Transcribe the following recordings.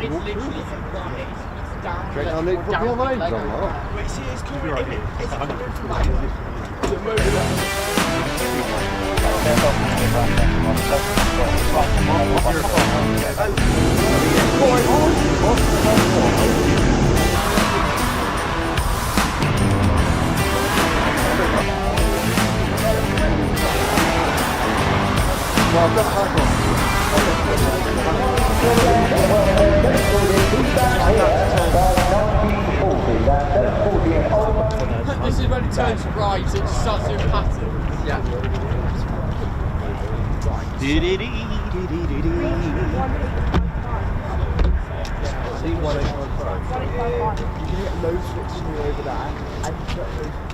literally down. Drink on it, put your legs on, what? Wait, see, it's coming Right in. here. It's coming from that. This is when it turns right, it just starts doing patterns. Yeah.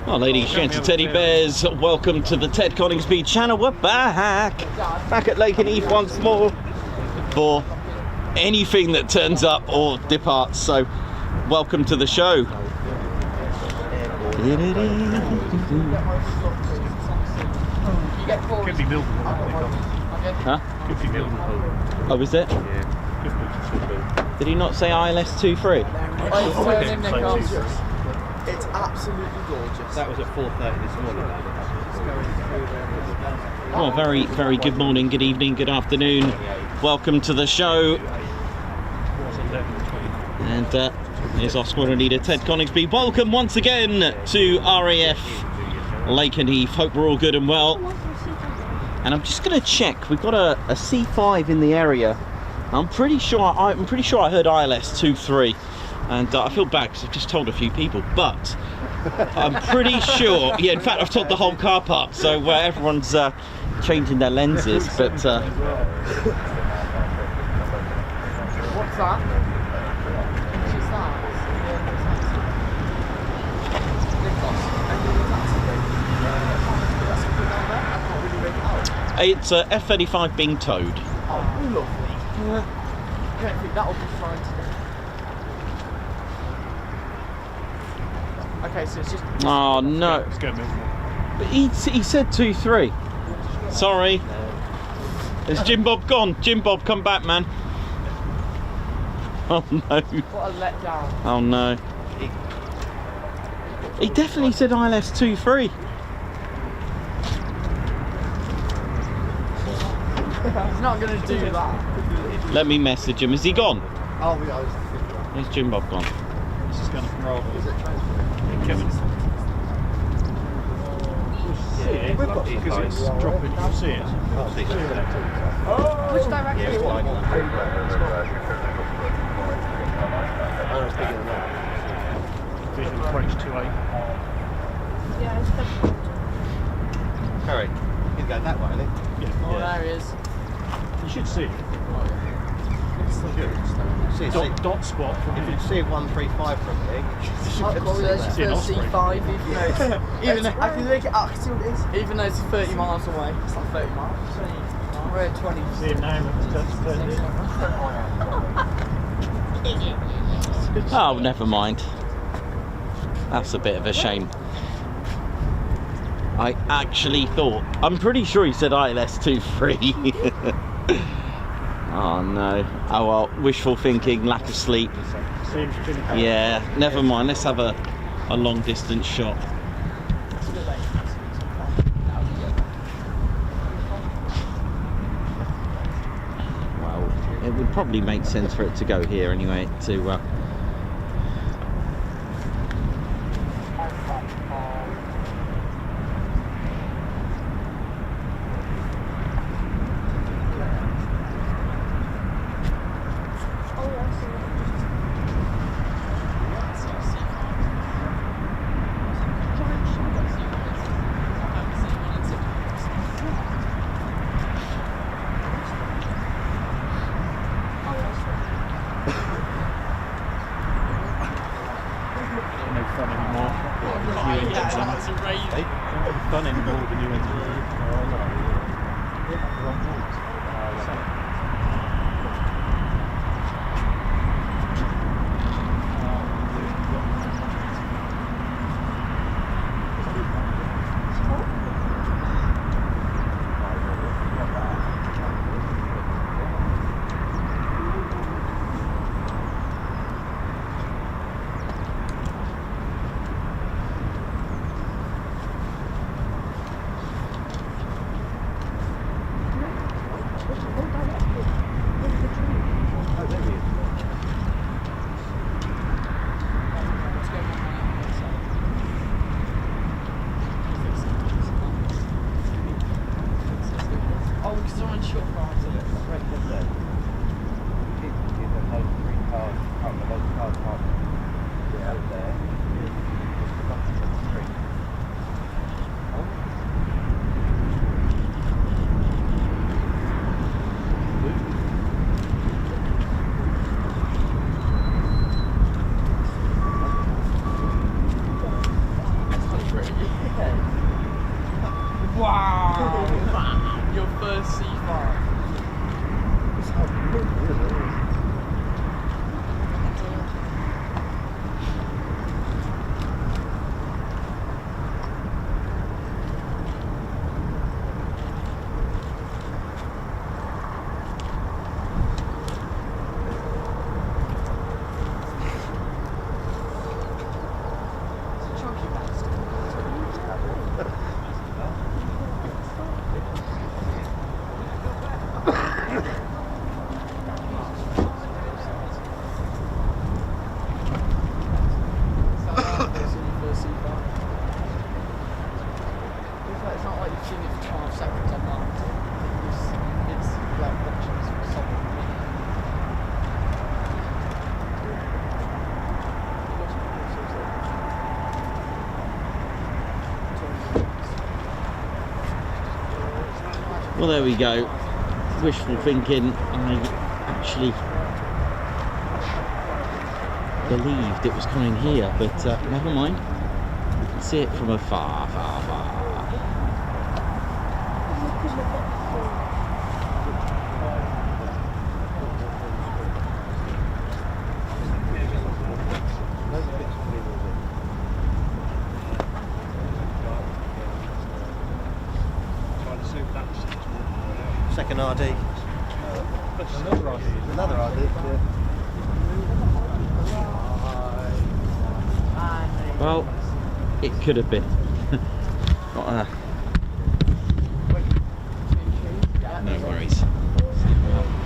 Well, ladies, gents, and teddy bears, welcome to the Ted Coningsby channel. We're back at Lakenheath once more for anything that turns up or departs. So, welcome to the show. Could be Mildenhall. Huh? Could be Mildenhall. Oh, is it? Yeah. Did he not say ILS 23? It's absolutely gorgeous. That was at 4:30 this morning. Well, very, very good morning, good evening, good afternoon. Welcome to the show. And here's our squadron leader, Ted Coningsby. Welcome once again to RAF Lakenheath. Hope we're all good and well. And I'm just going to check. We've got a C5 in the area. I'm pretty sure I heard ILS 23, and I feel bad because I've just told a few people, but I'm pretty sure. Yeah, in fact, I've told the whole car park, so everyone's changing their lenses. But What's that? it's a F-35 being towed. Oh, lovely. I don't think that'll be fine today. Okay, so it's just... Oh no! Let's go Mildenhall. But he said 2-3. Sorry. Is Jim Bob gone? Jim Bob, come back, man. Oh no. What a letdown. Oh no. He definitely said ILS 2-3. He's not going to do that. Let me message him. Is he gone? Oh, yeah. Is Jim Bob gone? This is going to roll. Is it Kevin? Yeah, because it's dropping. You see it? Which direction? Vision approach 28. Yeah, it's definitely. Harry, he's going that way, isn't he? Yeah. Oh, there he is. You should see it. See it, Dot spot from if you see it 135 from here, Well, there's See your an first osprey. C5, even though I can make it up, see what it is. Even though it's 30 miles away, it's not 30 miles. We're at 20. See him now. That's Oh, never mind. That's a bit of a shame. I actually thought. I'm pretty sure he said ILS 2-3. Oh no. Oh well, wishful thinking, lack of sleep. Yeah, never mind. Let's have a long distance shot. Well, it would probably make sense for it to go here anyway. To Done anymore with the new engine. Well, there we go. Wishful thinking. I actually believed it was coming here, but never mind. You can see it from afar, far, far. Second RD. Another RD. Well, it could have been. Not no worries.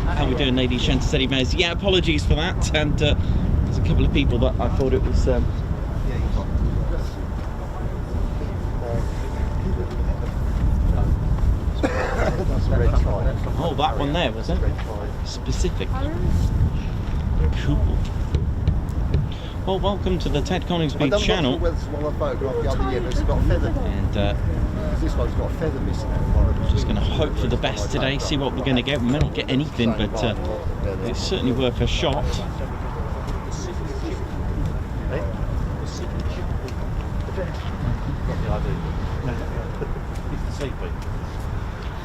How we doing, ladies, gents, steady bears? Yeah, apologies for that. And there's a couple of people that I thought it was. Oh, that one there, was it? Specific. Cool. Well, welcome to the Ted Coningsby channel. Whether it's one I photographed the other year, but it's got a feather. And This one's got a feather missing out. just going to hope for the best today, see what we're going to get. We may not get anything, but it's certainly worth a shot.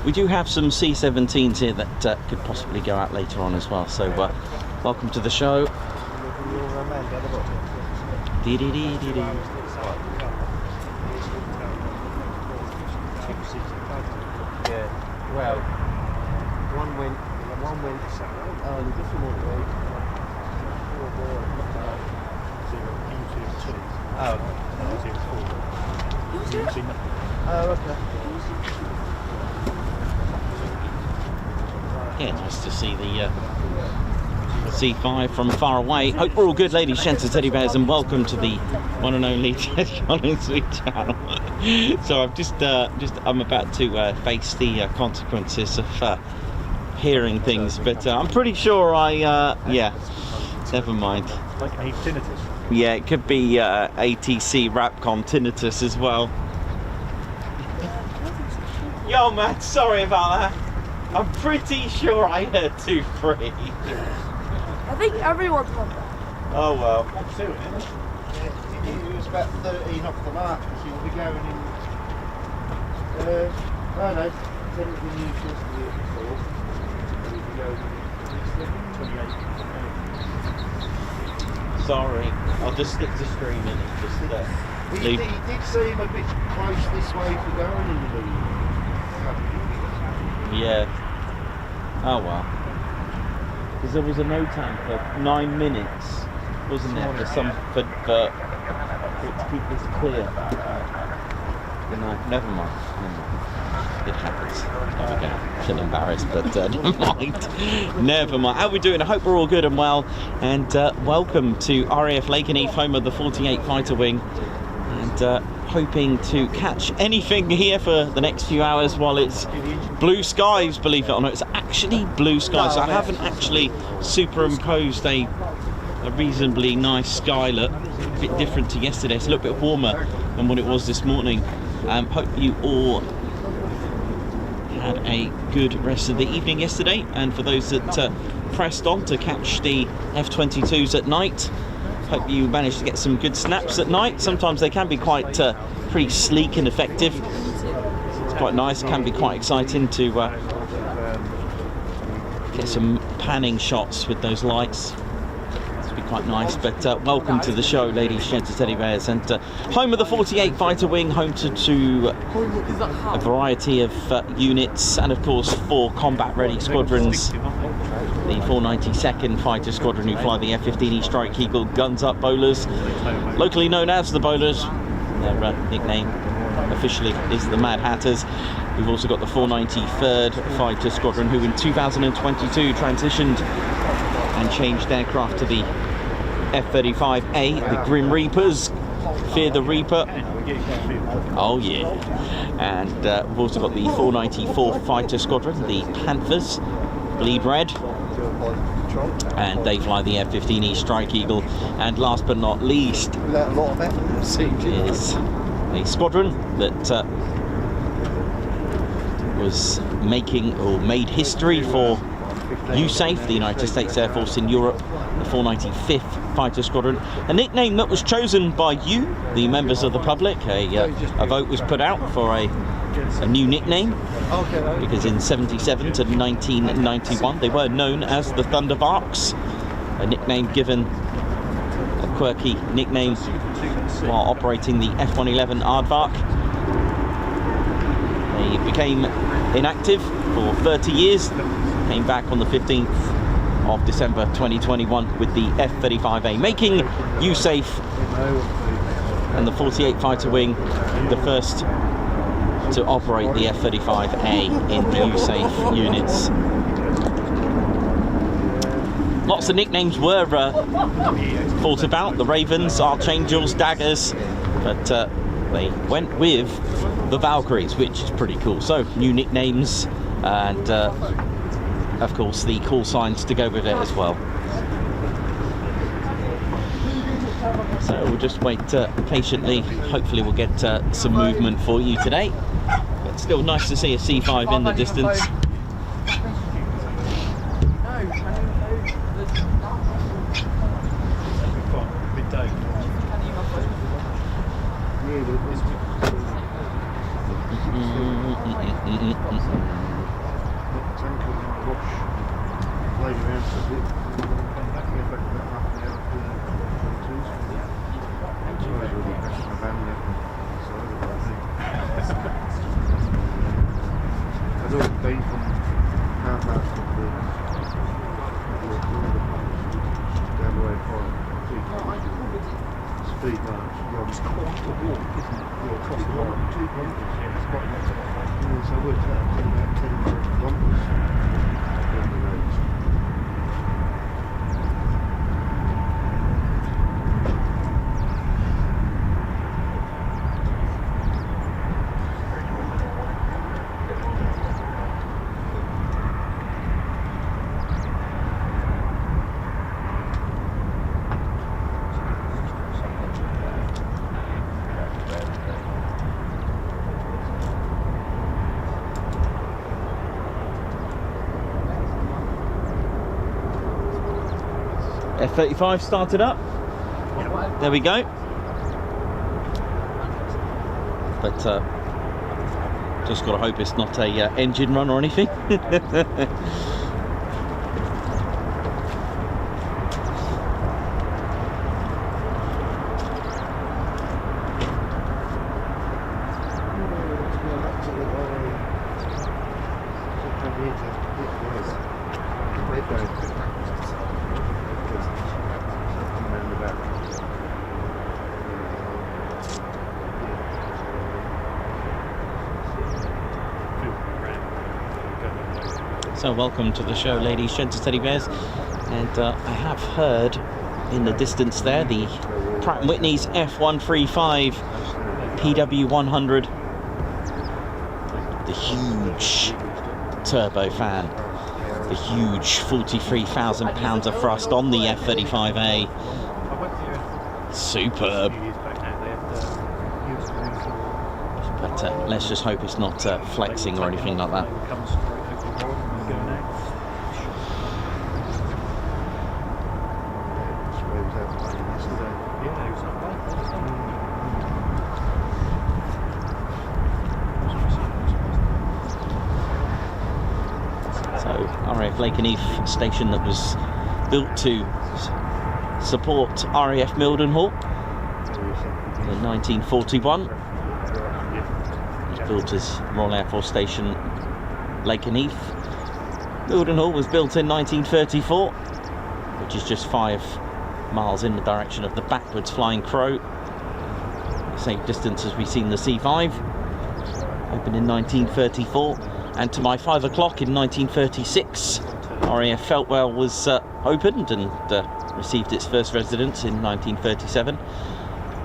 We do have some C-17s here that could possibly go out later on as well, so welcome to the show. Dee-dee-dee-dee-dee. Yeah, well, one went, different one. Oh, okay. Yeah, nice to see the C5 from far away. Hope we're all good, ladies, gents, and teddy bears, and welcome to the one and only Ted Coningsby channel. So I'm about to face the consequences of hearing things, but I'm pretty sure yeah, never mind. Like a tinnitus. Yeah, it could be ATC RAPCON tinnitus as well. Yo, man, sorry about that. I'm pretty sure I heard 2-3. I think everyone's got that. Oh well. That's two, isn't it? Yeah, it was about 13 off the mark, because you'll be going in. I don't know, 10 of the news yesterday before. You'll be going in 28. Sorry, I'll just stick to streaming and just leave. He did seem a bit close this way for going in the lead. Yeah. Oh well. Because there was a no time for 9 minutes, wasn't there? For some for to keep this clear. No, never mind. It happens. There we go. Still embarrassed, but never mind. Never mind. How are we doing? I hope we're all good and well. And welcome to RAF Lakenheath, home of the 48 Fighter Wing. And hoping to catch anything here for the next few hours while it's blue skies, believe it or not. It's actually blue skies. I haven't actually superimposed a reasonably nice skyline, a bit different to yesterday. It's a little bit warmer than what it was this morning. Hope you all had a good rest of the evening yesterday, and for those that pressed on to catch the F-22s at night, hope you managed to get some good snaps at night. Sometimes they can be quite pretty sleek and effective. It's quite nice, can be quite exciting to get some panning shots with those lights. It's be quite nice, but welcome to the show, ladies, gents, and teddy bears, and home of the 48 Fighter Wing, home to a variety of units, and of course 4 combat-ready squadrons. The 492nd Fighter Squadron, who fly the F-15 Strike Eagle guns up bowlers, locally known as the Bowlers. Their nickname officially is the Mad Hatters. We've also got the 493rd Fighter Squadron, who in 2022 transitioned and changed aircraft to the F-35A, the Grim Reapers. Fear the Reaper. Oh yeah. And we've also got the 494th Fighter Squadron, the Panthers, bleed red, and they fly the F-15E Strike Eagle. And last but not least, Without a lot of effort, is a squadron that was made history for USAF, the United States Air Force in Europe, the 495th Fighter Squadron. A nickname that was chosen by you, the members of the public. A vote was put out for a new nickname, because in 77 to 1991 they were known as the Thunderbarks, a nickname given, a quirky nickname, while operating the F-111 Aardvark. They became inactive for 30 years, came back on the 15th of December 2021 with the F-35A, making USAF and the 48 Fighter Wing the first to operate the F-35A in the USAF units. Lots of nicknames were thought about, the Ravens, Archangels, Daggers, but they went with the Valkyries, which is pretty cool. So new nicknames, and of course the call signs to go with it as well. So we'll just wait patiently. Hopefully we'll get some movement for you today, but still nice to see a C5 in the distance. F-35 started up. There we go. But just got to hope it's not a engine run or anything. So welcome to the show, ladies, gents, teddy bears. And I have heard in the distance there the Pratt & Whitney's F-135 PW100, the huge turbofan, the huge 43,000 pounds of thrust on the F-35A. Superb. But let's just hope it's not flexing or anything like that. RAF Lakenheath station that was built to support RAF Mildenhall in 1941. It was built as Royal Air Force Station Lakenheath. Mildenhall was built in 1934, which is just 5 miles in the direction of the backwards flying crow. Same distance as we've seen the C5, opened in 1934. And to my 5 o'clock in 1936, RAF Feltwell was opened and received its first residents in 1937.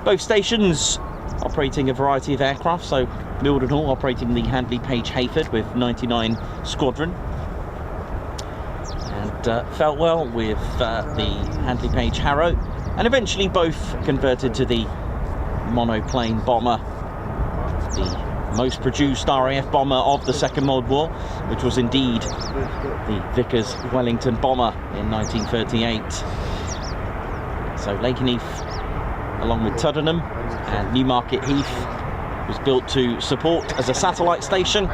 Both stations operating a variety of aircraft, so Mildenhall operating the Handley Page Hayford with 99 Squadron, and Feltwell with the Handley Page Harrow, and eventually both converted to the monoplane bomber, the most produced RAF bomber of the Second World War, which was indeed the Vickers Wellington bomber in 1938. So Lakenheath, along with Tuddenham and Newmarket Heath, was built to support as a satellite station.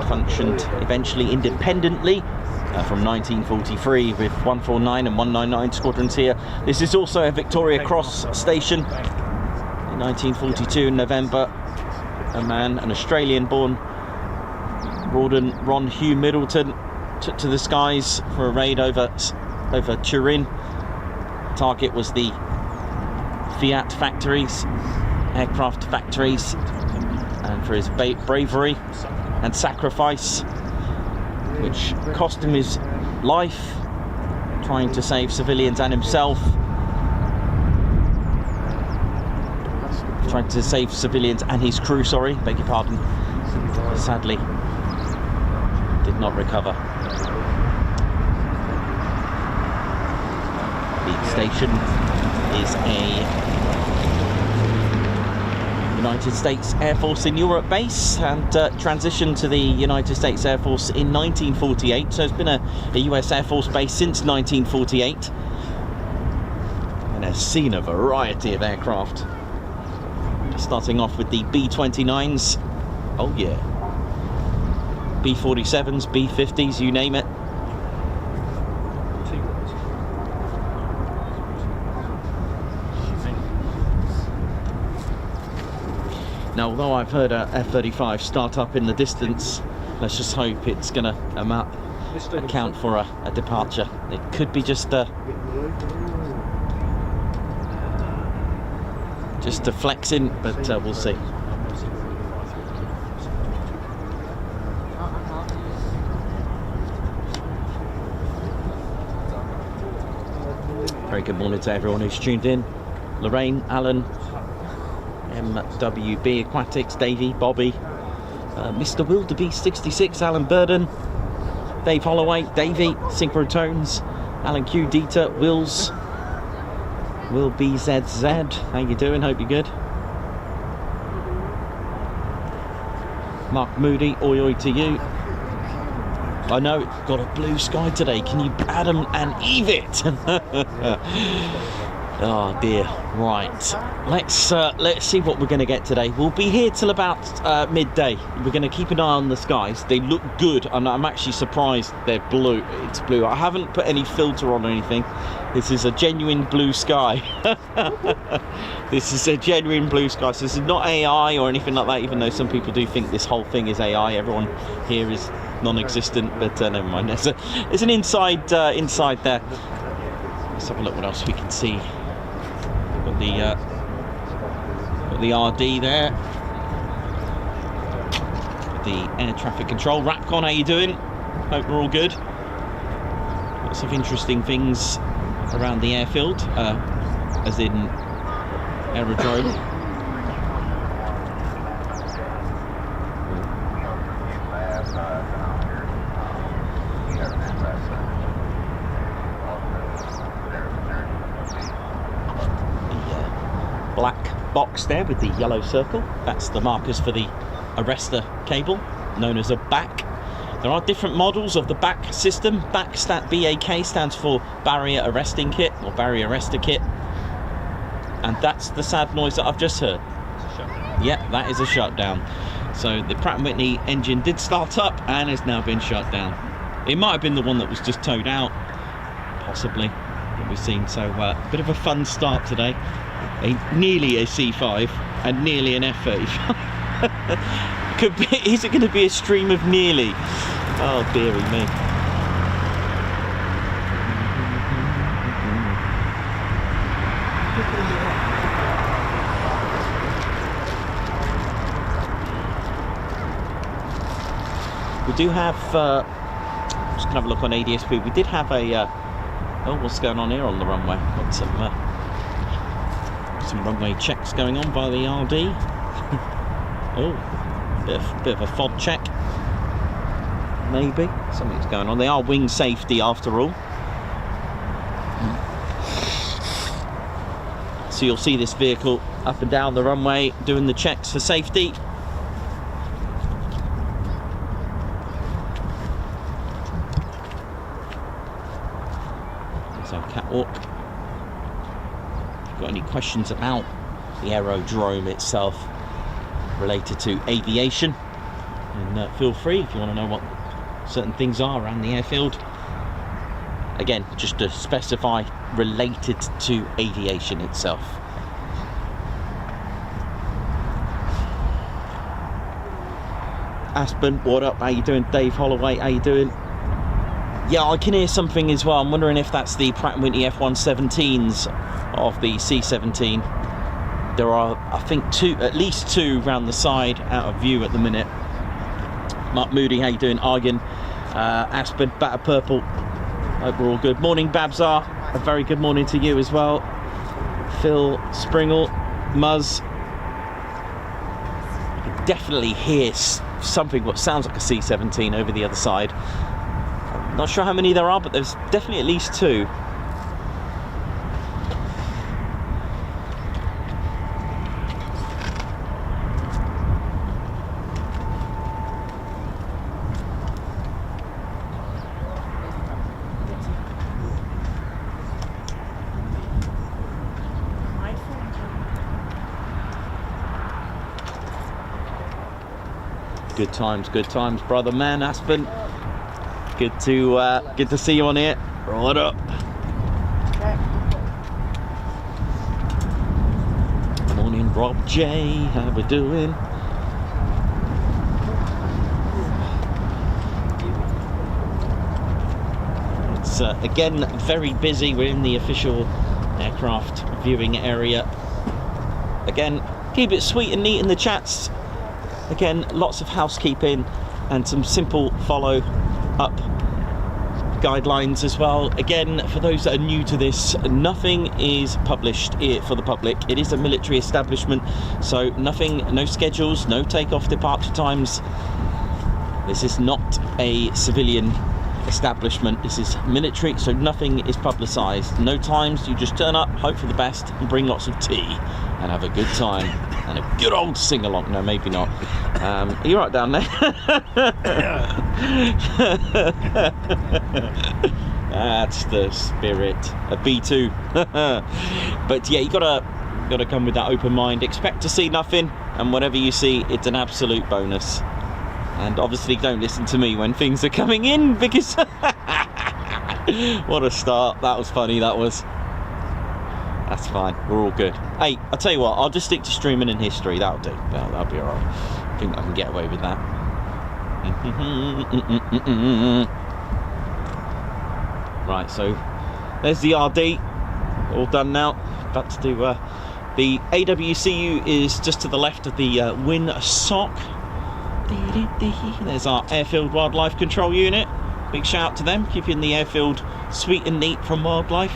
Functioned eventually independently from 1943 with 149 and 199 squadrons here. This is also a Victoria Cross station. In 1942 in November, an Australian-born Ron Hugh Middleton took to the skies for a raid over Turin. Target was the Fiat factories, aircraft factories, and for his bravery and sacrifice, which cost him his life, trying to save civilians and himself. Trying to save civilians and his crew, sorry, beg your pardon. Sadly, did not recover. The station is a United States Air Force in Europe base, and transitioned to the United States Air Force in 1948. So it's been a US Air Force base since 1948, and has seen a variety of aircraft. Starting off with the B-29s, oh yeah, B-47s, B-50s, you name it. Now, although I've heard a F-35 start up in the distance, let's just hope it's going to account for a departure. It could be just a flexing, but we'll see. Very good morning to everyone who's tuned in. Lorraine, Alan, MWB Aquatics, Davey, Bobby, Mr. Wildebeest 66, Alan Burden, Dave Holloway, Davey, Synchrotones, Alan Q, Dieter, Wills, Will BZZ, how you doing? Hope you're good. Mark Moody, oi oi to you. I know it's got a blue sky today. Can you Adam and Eve it? Oh dear. Right. Let's see what we're going to get today. We'll be here till about midday. We're going to keep an eye on the skies. They look good, and I'm actually surprised they're blue. It's blue. I haven't put any filter on or anything. This is a genuine blue sky. This is a genuine blue sky. So this is not AI or anything like that, even though some people do think this whole thing is AI. Everyone here is non-existent, but never mind. There's an inside there. Let's have a look what else we can see. Got the RD there. The air traffic control. RAPCON, how you doing? Hope we're all good. Lots of interesting things around the airfield, as in aerodrome. Black box there with the yellow circle, that's the markers for the arrestor cable, known as a BAC. There are different models of the BAC system. BAC stands for Barrier Arresting Kit, or Barrier Arrestor Kit. And that's the sad noise that I've just heard. Yeah, that is a shutdown. So the Pratt & Whitney engine did start up and has now been shut down. It might have been the one that was just towed out, possibly, that we've seen. So a bit of a fun start today. Nearly a C5 and nearly an F-35. Could be, is it going to be a stream of nearly? Oh dearie me. We do have, just gonna have a look on ADSP. We did have a, oh, what's going on here on the runway? Got some runway checks going on by the RD. Oh, bit of a FOD check. Maybe something's going on. They are wing safety after all. So you'll see this vehicle up and down the runway doing the checks for safety. There's our catwalk. If you've got any questions about the aerodrome itself related to aviation, and feel free if you want to know what certain things are around the airfield. Again, just to specify, related to aviation itself. Aspen, what up? How you doing? Dave Holloway, how you doing? Yeah, I can hear something as well. I'm wondering if that's the Pratt & Whitney F-117s of the C-17. There are, I think, at least two round the side out of view at the minute. Mark Moody, how you doing? Argan, Aspen, Batter Purple. Hope we're all good. Morning, Babsar. A very good morning to you as well. Phil Springle, Muzz. You can definitely hear something what sounds like a C-17 over the other side. I'm not sure how many there are, but there's definitely at least two. Good times, brother man. Aspen, good to see you on here. Right up. Morning, Rob J. How we doing? It's again very busy. We're in the official aircraft viewing area. Again, keep it sweet and neat in the chats. Again, lots of housekeeping and some simple follow-up guidelines as well. Again, for those that are new to this, nothing is published here for the public. It is a military establishment, so nothing, no schedules, no takeoff departure times. This is not a civilian establishment. This is military, so nothing is publicised. No times. You just turn up, hope for the best, and bring lots of tea and have a good time and a good old sing-along. No, maybe not. Are you right down there? That's the spirit. A B2. But yeah, you gotta come with that open mind. Expect to see nothing, and whatever you see, it's an absolute bonus. And obviously don't listen to me when things are coming in, because what a start. That was funny, that was. That's fine, we're all good. Hey, I'll tell you what, I'll just stick to streaming and history. That'll do. That'll be alright. I think I can get away with that. Right, so there's the RD. All done now. About to do the AWCU is just to the left of the WinSOC. There's our Airfield Wildlife Control Unit. Big shout out to them, keeping the airfield sweet and neat from wildlife.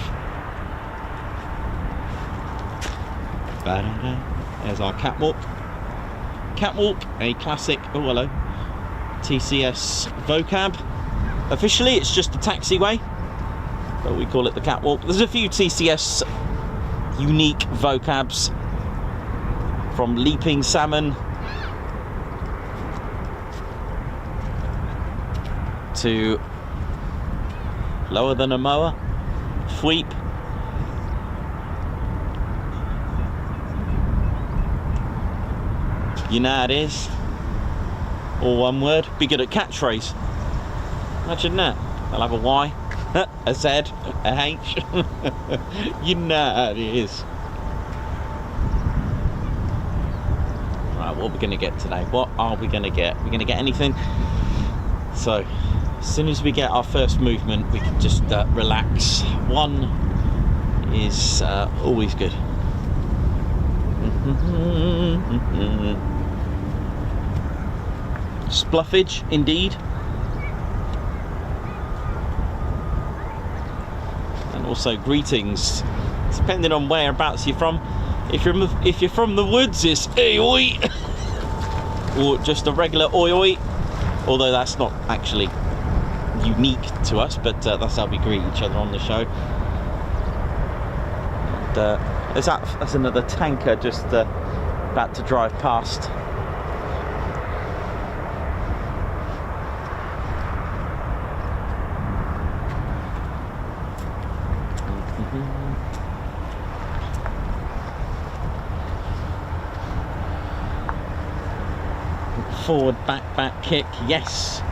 There's our catwalk. Catwalk, a classic, oh hello, TCS vocab. Officially it's just a taxiway, but we call it the catwalk. There's a few TCS unique vocabs, from leaping salmon to lower than a mower, fweep. You know how it is. All one word. Be good at catchphrase. Imagine that. I'll have a Y, a Z, a H. You know how it is. Right, what are we going to get today? What are we going to get? We're going to get anything. So, as soon as we get our first movement, we can just relax. One is always good. Spluffage, indeed. And also greetings, depending on whereabouts you're from. If you're from the woods, it's "Hey oi," or just a regular "Oi oi." Although that's not actually unique to us, but that's how we greet each other on the show. And that's another tanker just about to drive past. Forward, back kick, yes.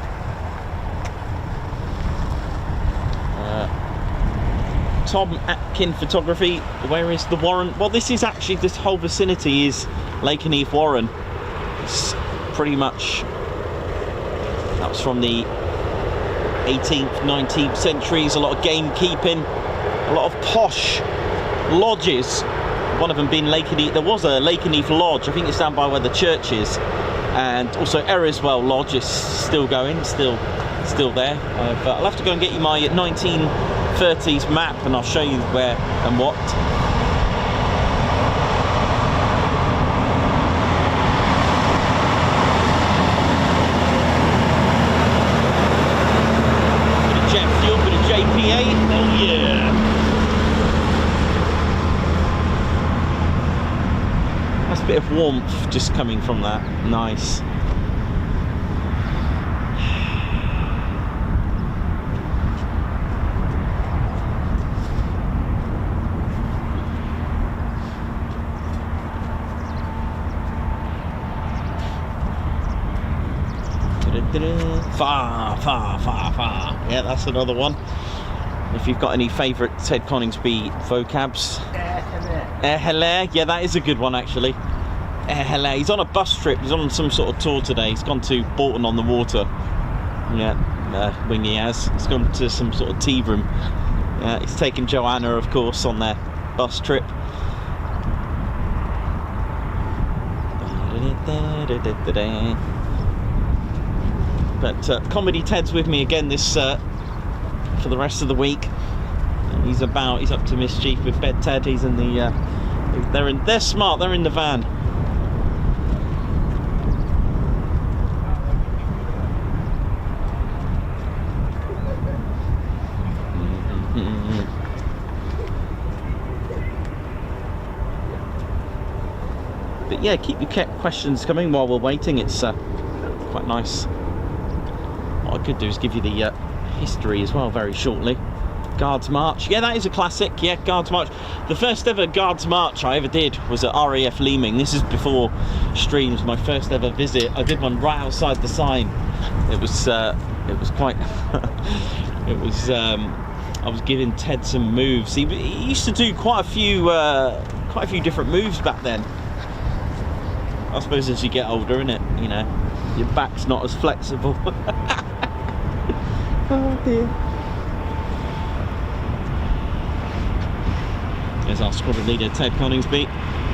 Tom Atkin Photography, where is the Warren? Well, this is actually, this whole vicinity is Lakenheath Warren. It's pretty much, that was from the 18th, 19th centuries, a lot of gamekeeping, a lot of posh lodges, one of them being Lakenheath. There was a Lakenheath Lodge, I think it's down by where the church is, and also Eriswell Lodge is still going, still there. I'll have to go and get you my 1930s map and I'll show you where and what. Bit of jet fuel, bit of JPA, oh yeah! That's a bit of warmth just coming from that, nice. Far. Yeah, that's another one. If you've got any favourite Ted Coningsby vocabs. Air, yeah, that is a good one actually. Air, he's on a bus trip, he's on some sort of tour today. He's gone to Bolton on the Water. Yeah, Wingy has. He's gone to some sort of tea room. He's taken Joanna, of course, on their bus trip. But Comedy Ted's with me again this for the rest of the week. He's up to mischief with Bed Ted. He's in the they're smart, they're in the van. But yeah, keep your questions coming while we're waiting. It's quite nice. What I could do is give you the history as well very shortly. Guards March, yeah, that is a classic. Yeah, Guards March. The first ever Guards March I ever did was at RAF Leeming. This is before streams. My first ever visit. I did one right outside the sign. It was quite. It was. I was giving Ted some moves. He used to do quite a few different moves back then. I suppose as you get older, innit? You know, your back's not as flexible. Oh dear. There's our squadron leader, Ted Coningsby.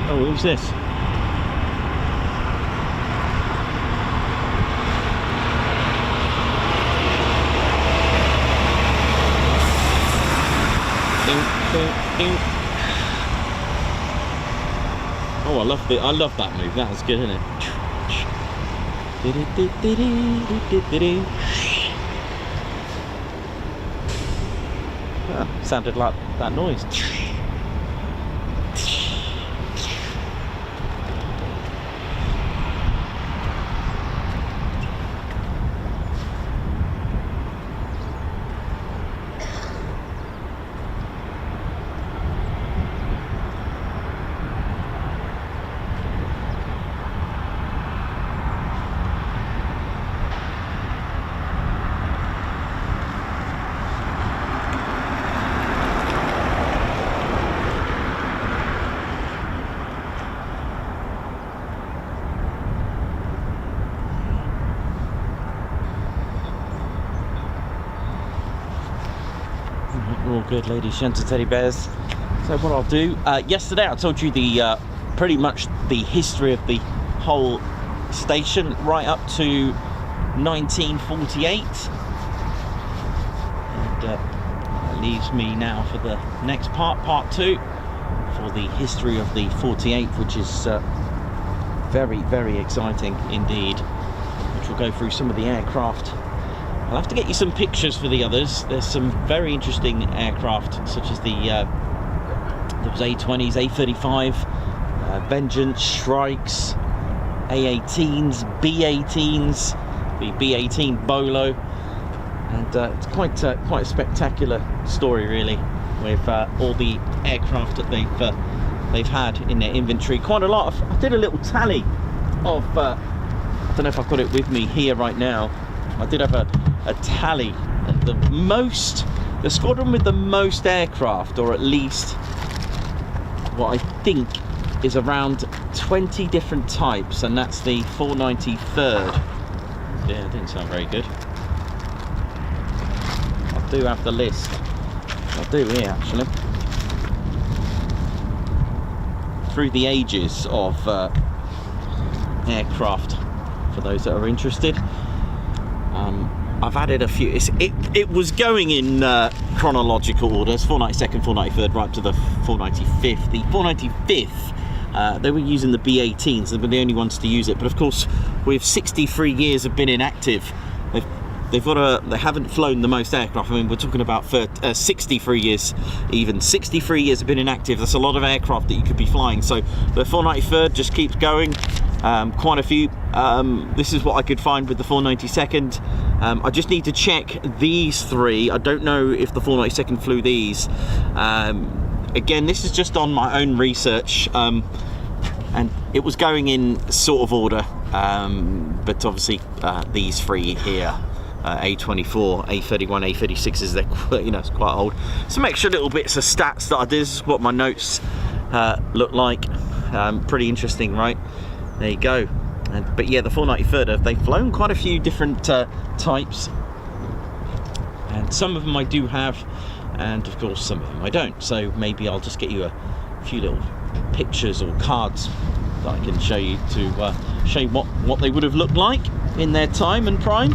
Oh, who's this? Oh, I love that move. That was good, isn't it? Well, sounded like that noise. All good, ladies, gents, and teddy bears. So what I'll do, yesterday I told you the pretty much the history of the whole station right up to 1948, and that leaves me now for the next part 2, for the history of the 48th, which is very, very exciting indeed, which will go through some of the aircraft. I'll have to get you some pictures for the others. There's some very interesting aircraft, such as the There was A-20s, A-35, Vengeance, Shrikes, A-18s, B-18s, the B-18 Bolo, and it's quite a spectacular story really, with all the aircraft that they've had in their inventory. Quite a lot of. I did a little tally of. I don't know if I've got it with me here right now. I did have a tally. The squadron with the most aircraft, or at least what I think is around 20 different types, and that's the 493rd. Yeah, it didn't sound very good. I do have the list. I do here actually. Through the ages of aircraft, for those that are interested. I've added a few. It was going in chronological orders, 492nd, 493rd, right up to the 495th. The 495th, they were using the B-18s, they were the only ones to use it. But of course, with 63 years of being inactive, they haven't flown the most aircraft. I mean, we're talking about 63 years, even 63 years have been inactive. That's a lot of aircraft that you could be flying. So the 493rd just keeps going. Quite a few. This is what I could find with the 492nd. I just need to check these three. I don't know if the 492nd flew these. Again, this is just on my own research, and it was going in sort of order, but obviously these three here, A24, A31, A36s, they're it's quite old. Some extra little bits of stats that I did. This is what my notes look like. Pretty interesting, right? There you go. But yeah, the 493rd, they've flown quite a few different types, and some of them I do have, and of course some of them I don't. So maybe I'll just get you a few little pictures or cards that I can show you to show you what they would have looked like in their time and prime.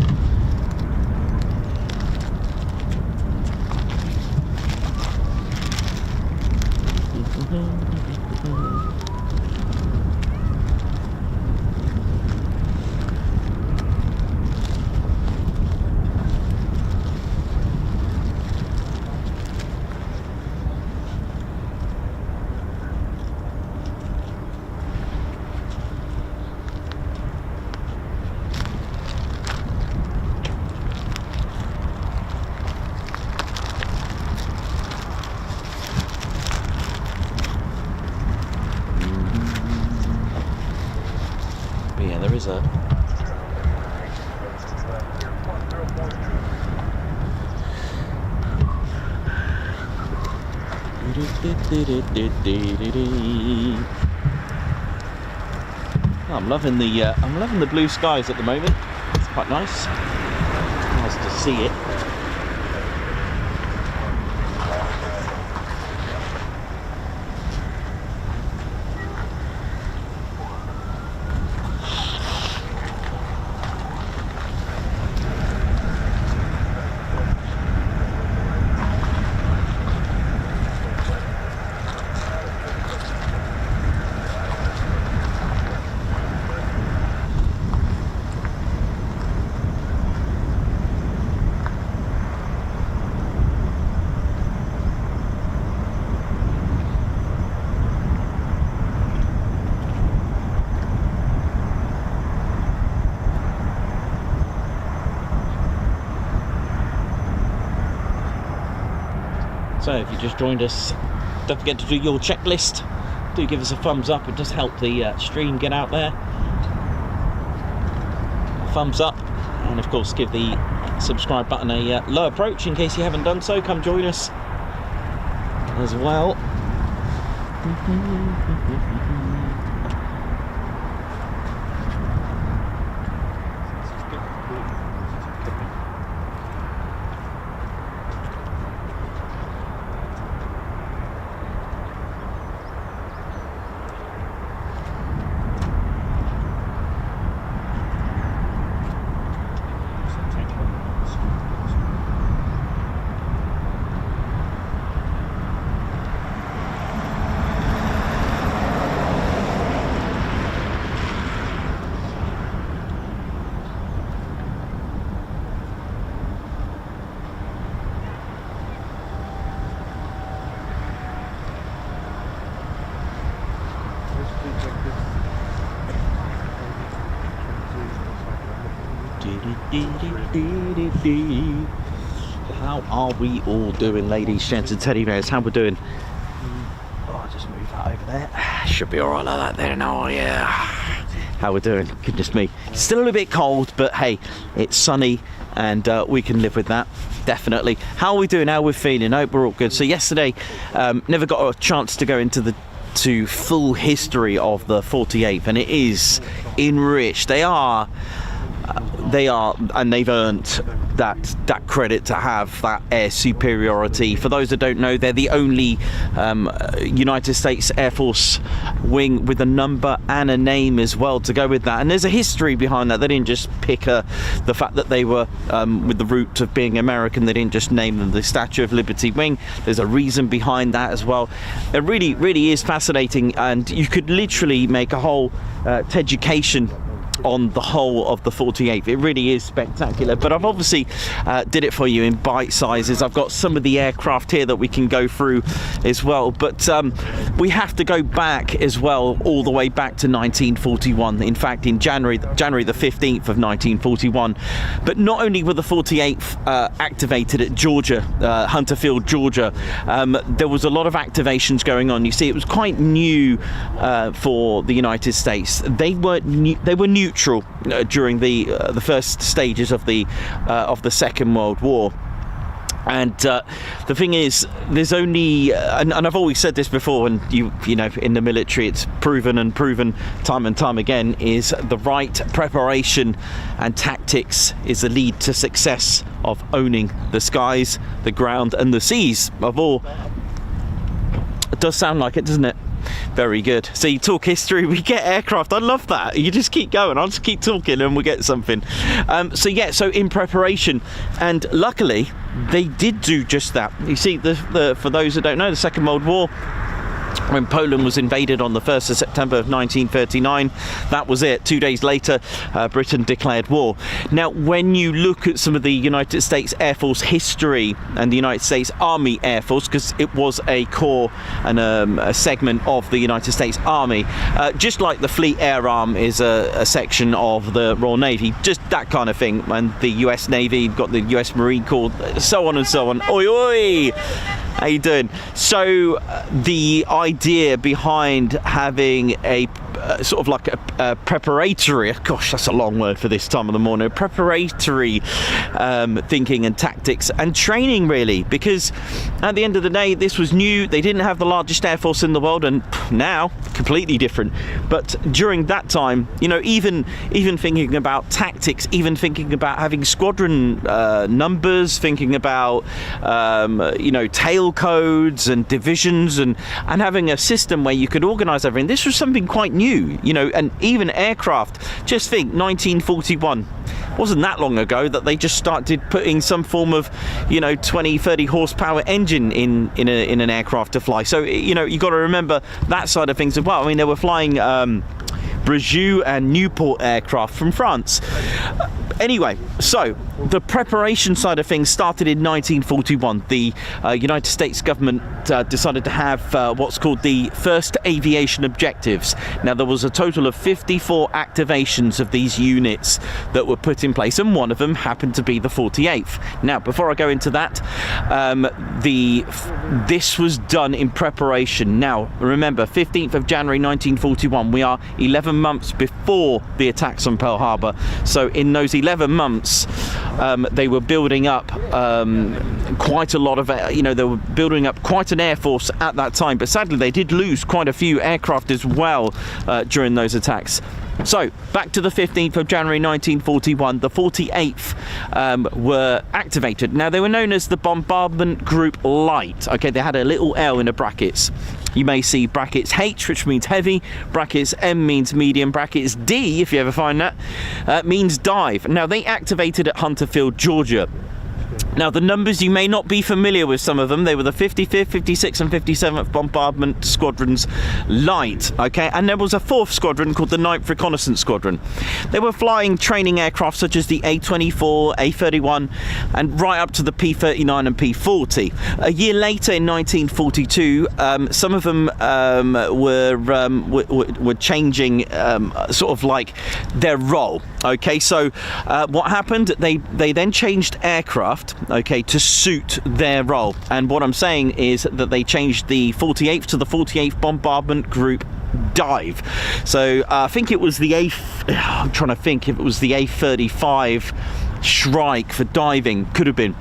Yeah, there is a I'm loving the blue skies at the moment. It's quite nice. Nice to see it. So if you just joined us, don't forget to do your checklist. Do give us a thumbs up, it does help the stream get out there. A thumbs up, and of course give the subscribe button a low approach in case you haven't done so. Come join us as well. How are we all doing, ladies, gents and teddy bears? How we doing? Oh, I'll just move that over there. Should be alright like that there now, yeah. How we doing? Goodness me. Still a little bit cold, but hey, it's sunny and we can live with that, definitely. How are we doing? How are we feeling? Hope we're all good. So yesterday, never got a chance to go into the full history of the 48th, and it is enriched. They are, and they've earned that credit to have that air superiority. For those that don't know, they're the only United States Air Force wing with a number and a name as well to go with that. And there's a history behind that. They didn't just pick the fact that they were with the root of being American. They didn't just name them the Statue of Liberty wing. There's a reason behind that as well. It really, really is fascinating, and you could literally make a whole education on the whole of the 48th. It really is spectacular, but I've obviously did it for you in bite sizes. I've got some of the aircraft here that we can go through as well, but we have to go back as well, all the way back to 1941. In fact, in January the 15th of 1941. But not only were the 48th activated at Georgia, Hunterfield, Georgia, there was a lot of activations going on. You see, it was quite new for the United States. They were neutral during the first stages of the Second World War. And the thing is, there's only, and I've always said this before, and you know, in the military it's proven time and time again, is the right preparation and tactics is the lead to success of owning the skies, the ground and the seas of all. It does sound like it, doesn't it? Very good. So you talk history, we get aircraft. I love that. You just keep going. I'll just keep talking and we'll get something. So yeah, so in preparation, and luckily they did do just that. You see, for those that don't know, the Second World War, when Poland was invaded on the 1st of September of 1939, that was it. 2 days later, Britain declared war. Now, when you look at some of the United States Air Force history and the United States Army Air Force, because it was a corps and a segment of the United States Army, just like the Fleet Air Arm is a section of the Royal Navy, just that kind of thing. And the US Navy, you've got the US Marine Corps, so on and so on. Oi, oi! How you doing? So the idea behind having a sort of like a preparatory, gosh, that's a long word for this time of the morning, preparatory thinking and tactics and training, really, because at the end of the day, this was new. They didn't have the largest air force in the world, and now completely different. But during that time, you know, even thinking about tactics, even thinking about having squadron numbers, thinking about you know, tail codes and divisions, and having a system where you could organize everything. This was something quite new, you know. And even aircraft, just think, 1941 wasn't that long ago that they just started putting some form of, you know, 20-30 horsepower engine in an aircraft to fly. So, you know, you got to remember that side of things as well. I mean, they were flying Breguet and Newport aircraft from France. Anyway, so the preparation side of things started in 1941. The United States government decided to have what's called the first aviation objectives. Now, there was a total of 54 activations of these units that were put in place, and one of them happened to be the 48th. Now, before I go into that, this was done in preparation. Now, remember, 15th of January 1941, we are 11 months before the attacks on Pearl Harbor. So in those 11 months, they were building up quite a lot of, you know, they were building up quite an air force at that time. But sadly, they did lose quite a few aircraft as well during those attacks. So, back to the 15th of January 1941, the 48th were activated. Now, they were known as the Bombardment Group Light. Okay, they had a little L in the brackets. You may see brackets H, which means heavy, brackets M means medium, brackets D, if you ever find that, means dive. Now, they activated at Hunterfield, Georgia. Now, the numbers, you may not be familiar with some of them. They were the 55th, 56th and 57th Bombardment Squadrons Light, okay? And there was a 4th squadron called the 9th Reconnaissance Squadron. They were flying training aircraft such as the A-24, A-31, and right up to the P-39 and P-40. A year later, in 1942, some of them were changing sort of like their role, okay? So what happened, they then changed aircraft, okay, to suit their role. And what I'm saying is that they changed the 48th to the 48th Bombardment Group Dive. So I think it was the I'm trying to think if it was the A-35 Shrike for diving, could have been.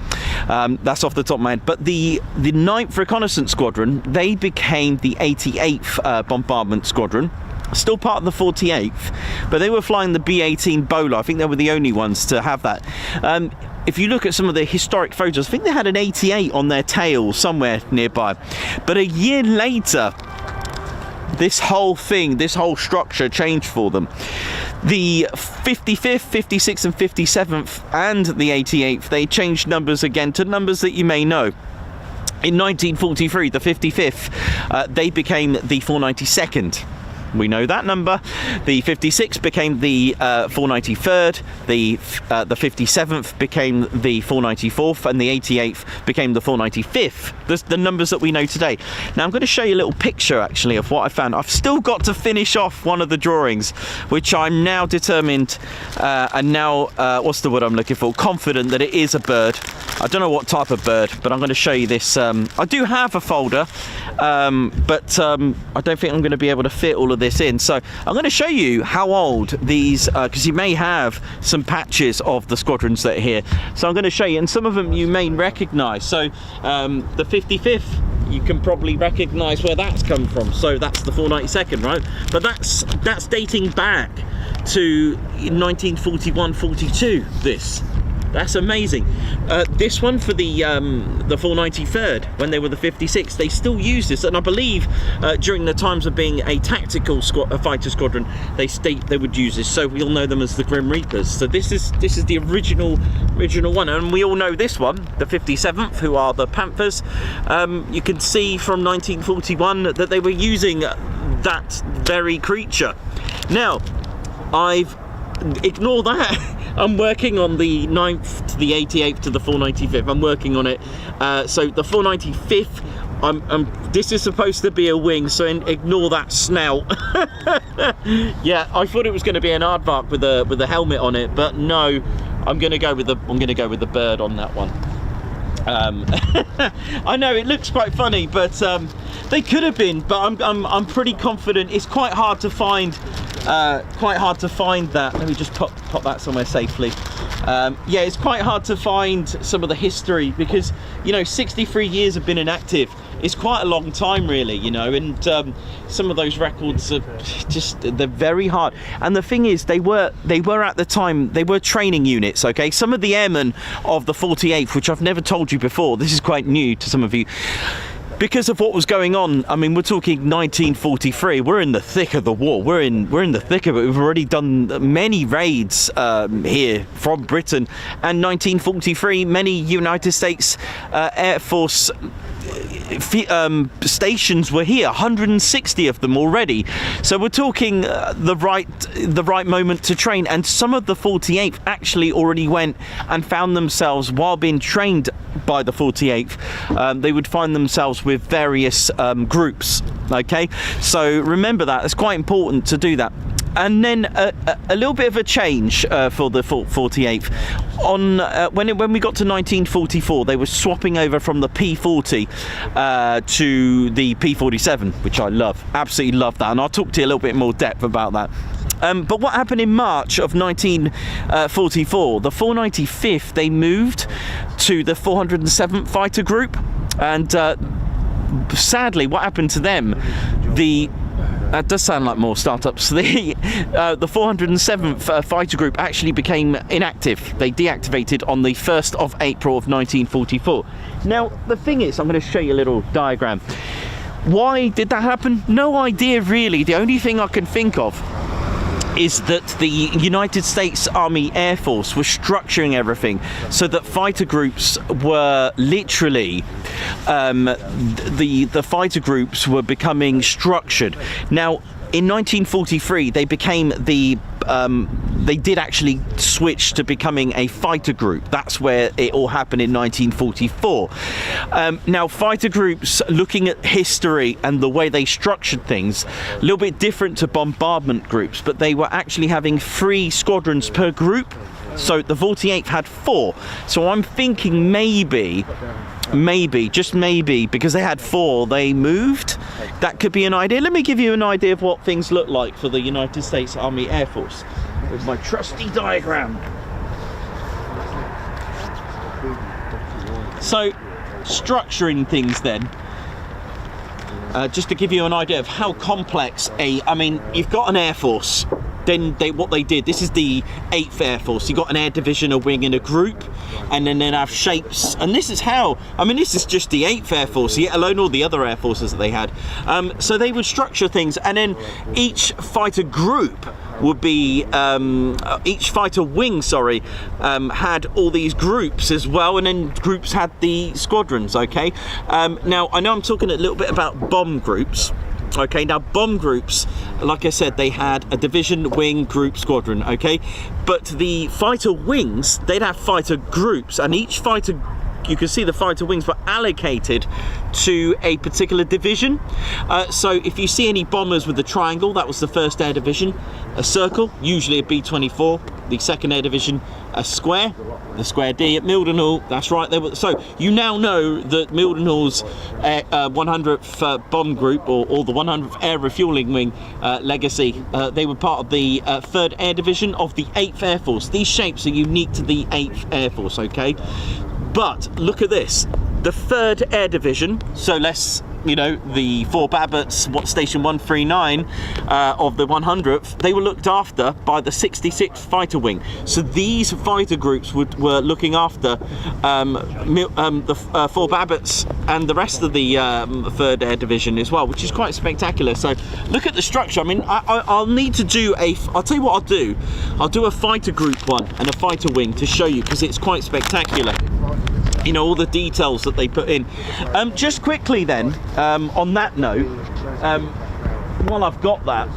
That's off the top of my head. But the 9th Reconnaissance Squadron, they became the 88th Bombardment Squadron. Still part of the 48th, but they were flying the B-18 Bowler. I think they were the only ones to have that. If you look at some of the historic photos, I think they had an 88 on their tail somewhere nearby. But a year later, this whole thing, this whole structure changed for them. The 55th, 56th and 57th and the 88th, they changed numbers again to numbers that you may know. In 1943, the 55th, they became the 492nd. We know that number. The 56th became the 493rd, the 57th became the 494th, and the 88th became the 495th. The numbers that we know today. Now I'm going to show you a little picture actually of what I found. I've still got to finish off one of the drawings, which I'm now determined and now, what's the word I'm looking for? Confident that it is a bird. I don't know what type of bird, but I'm going to show you this. I do have a folder, but I don't think I'm going to be able to fit all of this in. So I'm going to show you how old these, because you may have some patches of the squadrons that are here. So I'm going to show you, and some of them you may recognise. So the 55th, you can probably recognise where that's come from. So that's the 492nd, right? But that's dating back to 1941-42. That's amazing. This one for the 493rd, when they were the 56th, they still use this, and I believe during the times of being a tactical fighter squadron, they would use this. So we'll know them as the Grim Reapers. So this is the original one, and we all know this one, the 57th, who are the Panthers. You can see from 1941 that they were using that very creature. Now, ignore that. I'm working on the 9th to the 88th to the 495th. I'm working on it. So the 495th, this is supposed to be a wing, so ignore that snout. Yeah, I thought it was going to be an aardvark with a helmet on it, but no, I'm going to go with the bird on that one. I know it looks quite funny, but they could have been. But I'm pretty confident. It's quite hard to find. That. Let me just pop that somewhere safely. Yeah, it's quite hard to find some of the history, because 63 years have been inactive. It's quite a long time, really, and some of those records are they're very hard. And the thing is, they were at the time, they were training units, okay? Some of the airmen of the 48th, which I've never told you before, this is quite new to some of you, because of what was going on. I mean, we're talking 1943. We're in the thick of the war. We're in the thick of it. We've already done many raids here from Britain. And 1943, many United States Air Force stations were here, 160 of them already. So we're talking the right moment to train. And some of the 48th actually already went and found themselves, while being trained by the 48th, they would find themselves with various groups. Okay, so remember that. It's quite important to do that. And then a little bit of a change for the 48th. When we got to 1944, they were swapping over from the P40 to the P47, which I love. Absolutely love that. And I'll talk to you a little bit more depth about that. But what happened in March of 1944, the 495th, they moved to the 407th Fighter Group. And sadly, what happened to them, that does sound like more startups. The 407th Fighter Group actually became inactive. They deactivated on the 1st of April of 1944. Now, the thing is, I'm going to show you a little diagram. Why did that happen? No idea, really. The only thing I can think of is that the United States Army Air Force was structuring everything so that fighter groups were literally the fighter groups were becoming structured. Now, in 1943, they became they did actually switch to becoming a fighter group. That's where it all happened in 1944. Now, fighter groups, looking at history and the way they structured things, a little bit different to bombardment groups, but they were actually having 3 squadrons per group. So the 48th had 4. So I'm thinking maybe, just maybe, because they had 4, they moved. That could be an idea. Let me give you an idea of what things look like for the United States Army Air Force with my trusty diagram. So, structuring things then. Just to give you an idea of how complex I mean, you've got an Air Force. Then what they did, this is the 8th Air Force. You got an air division, a wing and a group, and then they'd have shapes. And this is how, I mean, this is just the 8th Air Force, yet alone all the other air forces that they had. So they would structure things, and then each fighter group would be, each fighter wing, had all these groups as well, and then groups had the squadrons, okay? Now, I know I'm talking a little bit about bomb groups. Okay, now bomb groups, like I said, they had a division, wing, group, squadron, okay? But the fighter wings, they'd have fighter groups, and each fighter, you can see the fighter wings were allocated to a particular division. So if you see any bombers with the triangle, that was the 1st Air Division. A circle, usually a B-24, the 2nd Air Division. A square, the square D at Mildenhall, that's right. So you now know that Mildenhall's 100th bomb group, or the 100th Air Refuelling Wing legacy, they were part of the 3rd Air Division of the 8th Air Force. These shapes are unique to the 8th Air Force, okay? But look at this, the 3rd Air Division, so let's, you know, the 4 Babbotts, Station 139 of the 100th, they were looked after by the 66th Fighter Wing. So these fighter groups were looking after the 4 Babbotts and the rest of the 3rd Air Division as well, which is quite spectacular. So look at the structure. I mean, I'll need to do I'll tell you what I'll do. I'll do a fighter group one and a fighter wing to show you, because it's quite spectacular. You know, all the details that they put in. Just quickly then, on that note, while I've got that,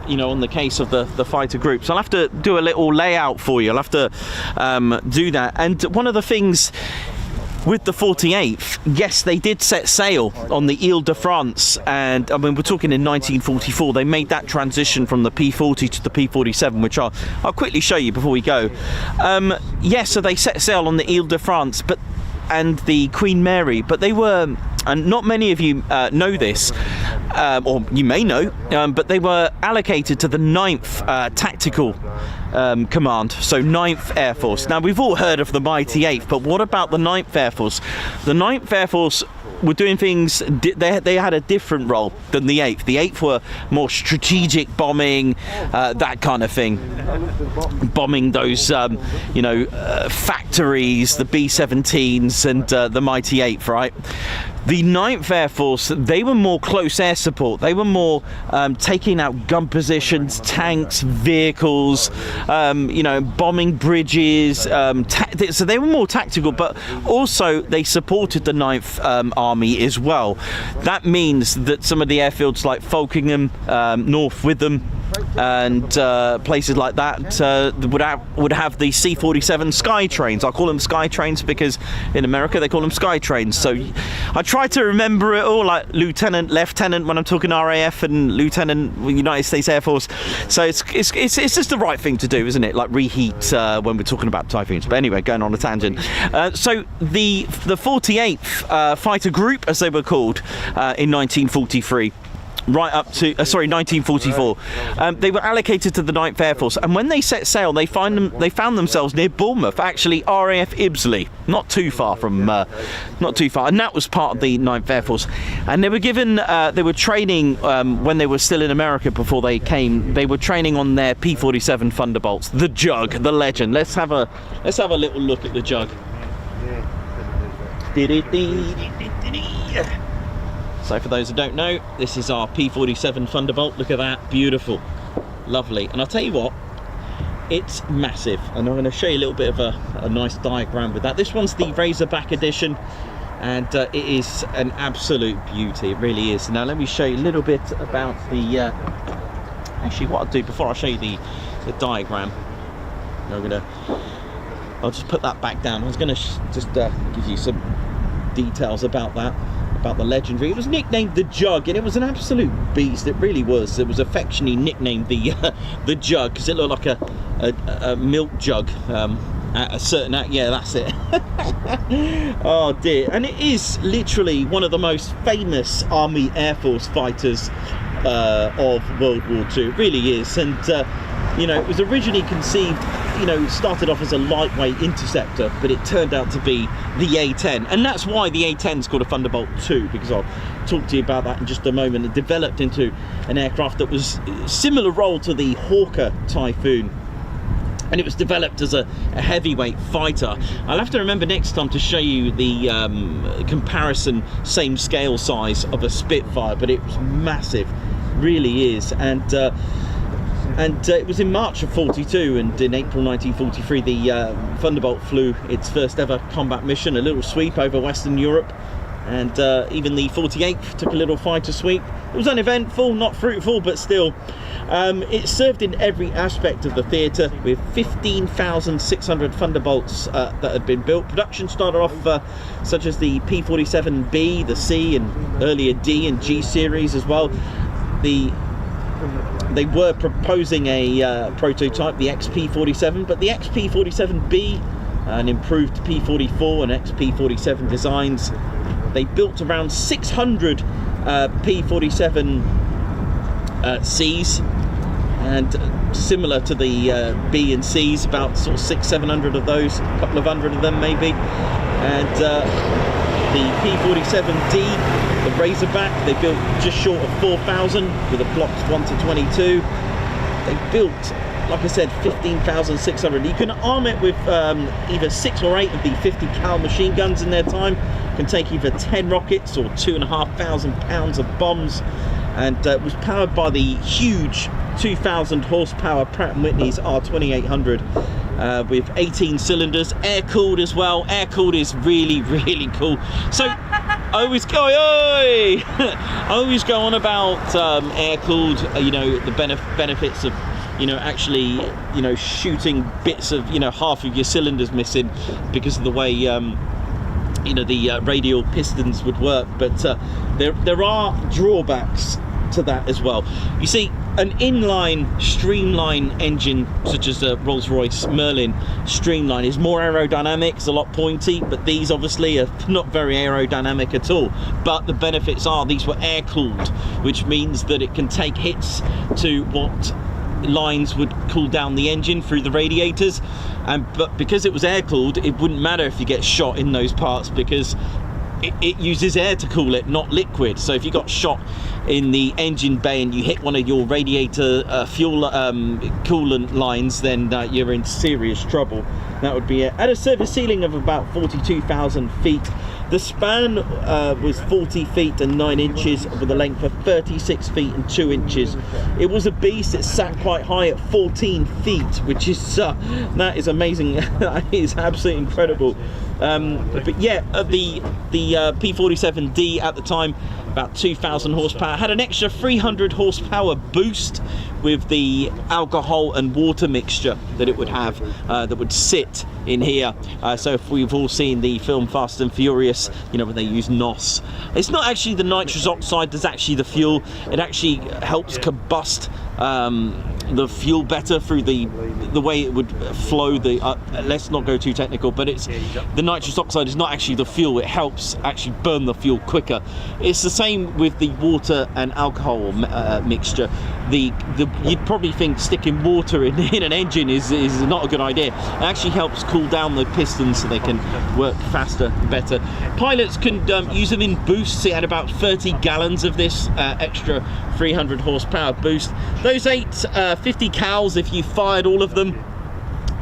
you know, on the case of the fighter groups, I'll have to do a little layout for you. I'll have to do that. And one of the things with the 48th, yes, they did set sail on the Ile de France, and I mean, we're talking in 1944. They made that transition from the P40 to the P47, which I'll quickly show you before we go. Yes, so they set sail on the Ile de France, and the Queen Mary, but they were, and not many of you know this, or you may know, but they were allocated to the 9th Tactical Command, so 9th Air Force. Now, we've all heard of the mighty 8th, but what about the 9th Air Force? The 9th Air Force were doing things, they had a different role than the 8th. The 8th were more strategic bombing, that kind of thing. Bombing those, you know, factories, the B-17s and the mighty 8th, right? The 9th Air Force, they were more close air support. They were more taking out gun positions, tanks, vehicles, you know, bombing bridges. So they were more tactical, but also they supported the 9th Army as well. That means that some of the airfields like Falkingham, North Witham, and places like that would have the C-47 Sky Trains. I call them Sky Trains because in America they call them Sky Trains. So I try to remember it all, like Lieutenant, Lieutenant when I'm talking RAF, and Lieutenant United States Air Force. So it's just the right thing to do, isn't it? Like reheat when we're talking about Typhoons. But anyway, going on a tangent. So the 48th Fighter Group, as they were called, in 1943. Right up to 1944, they were allocated to the 9th Air Force, and when they set sail, they found themselves near Bournemouth, actually RAF Ibsley, not too far, and that was part of the 9th Air Force. And they were given, they were training when they were still in America before they came. They were training on their P-47 Thunderbolts, the Jug, the legend. Let's have a little look at the Jug. So for those who don't know, this is our P-47 Thunderbolt. Look at that, beautiful, lovely. And I'll tell you what, it's massive, and I'm going to show you a little bit of a nice diagram with that. This one's the Razorback edition, and it is an absolute beauty, it really is. Now let me show you a little bit about the actually what I'll do before I show you the diagram. I'll just put that back down. I was going to just give you some details about that, about the legendary. It was nicknamed the Jug, and it was an absolute beast. It really was. It was affectionately nicknamed the Jug because it looked like a milk jug at a certain yeah, that's it. Oh dear. And it is literally one of the most famous Army Air Force fighters of World War II. It really is. And you know, it was originally conceived, you know, started off as a lightweight interceptor, but it turned out to be the A-10, and that's why the A-10 is called a Thunderbolt II, because I'll talk to you about that in just a moment. It developed into an aircraft that was a similar role to the Hawker Typhoon, and it was developed as a heavyweight fighter. I'll have to remember next time to show you the comparison, same scale size of a Spitfire, but it was massive, really is. And it was in March of 42, and in April 1943 the Thunderbolt flew its first ever combat mission, a little sweep over Western Europe, and even the 48th took a little fighter sweep. It was uneventful, not fruitful, but still. It served in every aspect of the theatre, with 15,600 Thunderbolts that had been built. Production started off such as the P-47B, the C, and earlier D and G series as well. They were proposing a prototype, the XP-47, but the XP-47B, an improved P-44 and XP-47 designs, they built around 600 P-47 Cs, and similar to the B and Cs, about sort of 600-700 of those, a couple of hundred of them maybe. And the P-47D, the Razorback, they built just short of 4,000 with a blocks 1 to 22. They built, like I said, 15,600. You can arm it with either 6 or 8 of the 50 cal machine guns in their time. Can take either 10 rockets or 2,500 pounds of bombs, and it was powered by the huge 2,000 horsepower Pratt & Whitney's R2800 with 18 cylinders, air cooled as well. Air cooled is really, really cool. So I always go, oi! I always go on about air cooled, you know, the benefits of, you know, actually, you know, shooting bits of, you know, half of your cylinders missing because of the way you know, the radial pistons would work. But there are drawbacks to that as well. You see, an inline streamline engine such as the Rolls-Royce Merlin Streamline is more aerodynamic, it's a lot pointy, but these obviously are not very aerodynamic at all. But the benefits are these were air cooled, which means that it can take hits to what lines would cool down the engine through the radiators, but because it was air cooled, it wouldn't matter if you get shot in those parts, because it uses air to cool it, not liquid. So if you got shot in the engine bay and you hit one of your radiator fuel coolant lines, then you're in serious trouble. That would be it. At a service ceiling of about 42,000 feet, the span was 40 feet and 9 inches with a length of 36 feet and 2 inches. It was a beast. It sat quite high at 14 feet, which is that is amazing. That is absolutely incredible. But yeah, the P-47D at the time, about 2,000 horsepower, had an extra 300 horsepower boost with the alcohol and water mixture that it would have, that would sit in here. So if we've all seen the film Fast and Furious, you know, when they use NOS, it's not actually the nitrous oxide that's actually the fuel. It actually helps combust the fuel better through the way it would flow. Let's not go too technical, but it's the nitrous oxide is not actually the fuel. It helps actually burn the fuel quicker. It's the same with the water and alcohol mixture. You'd probably think sticking water in an engine is not a good idea. It actually helps cool down the pistons so they can work faster, better. Pilots can use them in boosts. It had about 30 gallons of this extra 300 horsepower boost. Those 8 50 cals, if you fired all of them,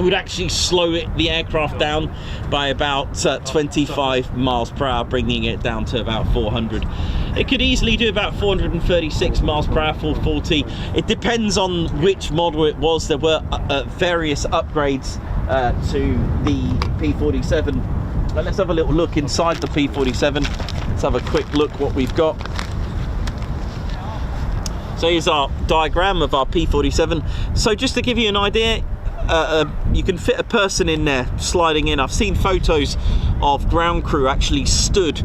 would actually slow the aircraft down by about 25 miles per hour, bringing it down to about 400. It could easily do about 436 miles per hour, 440. It depends on which model it was. There were various upgrades to the P-47. But let's have a little look inside the P-47. Let's have a quick look what we've got. So here's our diagram of our P-47. So just to give you an idea, you can fit a person in there sliding in. I've seen photos of ground crew actually stood,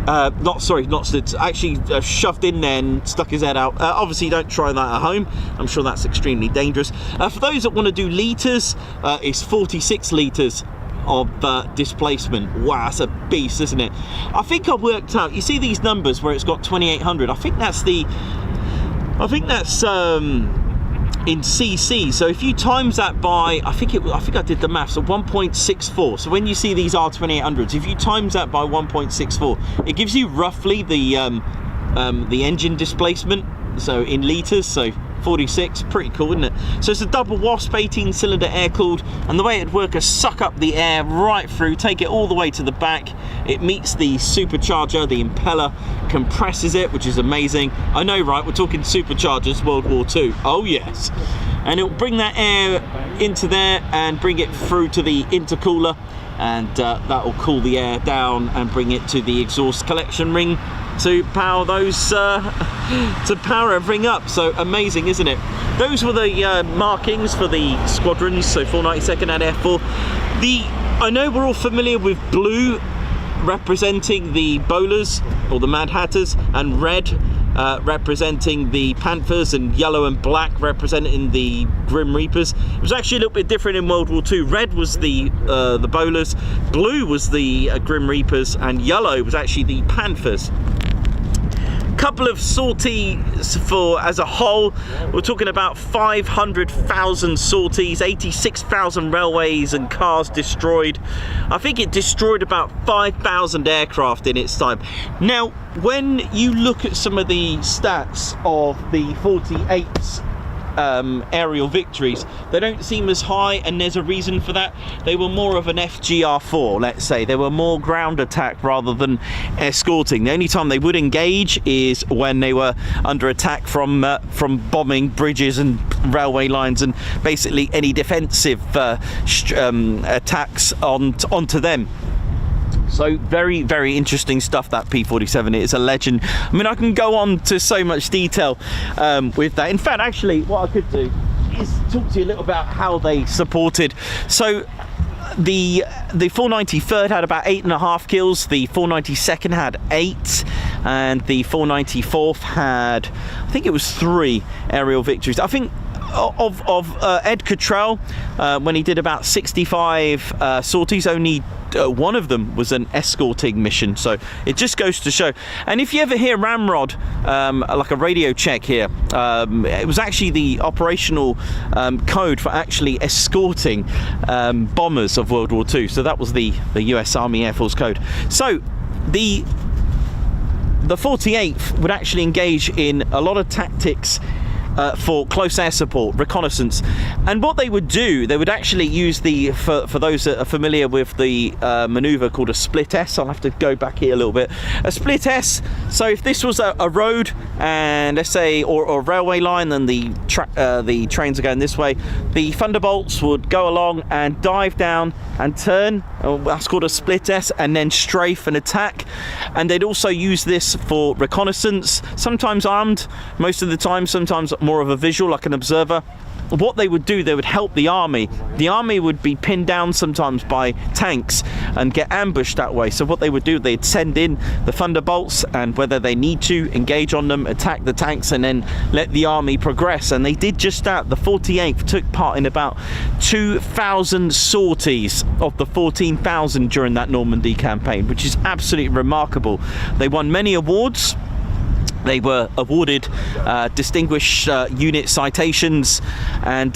actually shoved in there and stuck his head out. Obviously don't try that at home, I'm sure that's extremely dangerous. For those that want to do litres, it's 46 litres of displacement. Wow, that's a beast, isn't it? I think I worked out, you see these numbers where it's got 2800, I think that's in cc. So if you times that by, I think I did the maths, so 1.64. So when you see these R2800s, if you times that by 1.64, it gives you roughly the engine displacement, so in litres. So 46, pretty cool, isn't it? So it's a double wasp, 18-cylinder air-cooled, and the way it'd work is suck up the air right through, take it all the way to the back. It meets the supercharger, the impeller, compresses it, which is amazing. I know, right? We're talking superchargers, World War II. Oh yes. And it'll bring that air into there and bring it through to the intercooler, and that will cool the air down and bring it to the exhaust collection ring to power those, to power everything up. So amazing, isn't it? Those were the markings for the squadrons, so 492nd and F4. I know we're all familiar with blue representing the bowlers or the Mad Hatters, and red representing the Panthers, and yellow and black representing the Grim Reapers. It was actually a little bit different in World War II. Red was the bowlers, blue was the Grim Reapers, and yellow was actually the Panthers. Couple of sorties for as a whole, we're talking about 500,000 sorties, 86,000 railways and cars destroyed. I think it destroyed about 5,000 aircraft in its time. Now when you look at some of the stats of the 48's aerial victories, they don't seem as high, and there's a reason for that. They were more of an FGR4, let's say. They were more ground attack rather than escorting. The only time they would engage is when they were under attack from bombing bridges and railway lines, and basically any defensive attacks onto them. So very, very interesting stuff, that P-47. It is a legend. I mean, I can go on to so much detail with that. In fact, actually, what I could do is talk to you a little about how they supported. So the 493rd had about 8.5 kills, the 492nd had 8, and the 494th had, I think it was 3 aerial victories. I think of Ed Cottrell, when he did about 65 sorties, only one of them was an escorting mission. So it just goes to show. And if you ever hear Ramrod, like a radio check here, it was actually the operational code for actually escorting bombers of World War II. So that was the US Army Air Force code. So the 48th would actually engage in a lot of tactics for close air support, reconnaissance. And what they would do, they would actually use for those that are familiar with the maneuver called a split S, I'll have to go back here a little bit. A split S, so if this was a road, and let's say, or a railway line, and the trains are going this way, the Thunderbolts would go along and dive down and turn, that's called a split S, and then strafe and attack. And they'd also use this for reconnaissance, sometimes armed, most of the time, sometimes more of a visual, like an observer. What they would do, they would help the army. The army would be pinned down sometimes by tanks and get ambushed that way. So what they would do, they'd send in the Thunderbolts, and whether they need to, engage on them, attack the tanks, and then let the army progress. And they did just that. The 48th took part in about 2,000 sorties of the 14,000 during that Normandy campaign, which is absolutely remarkable. They won many awards. They were awarded distinguished unit citations, and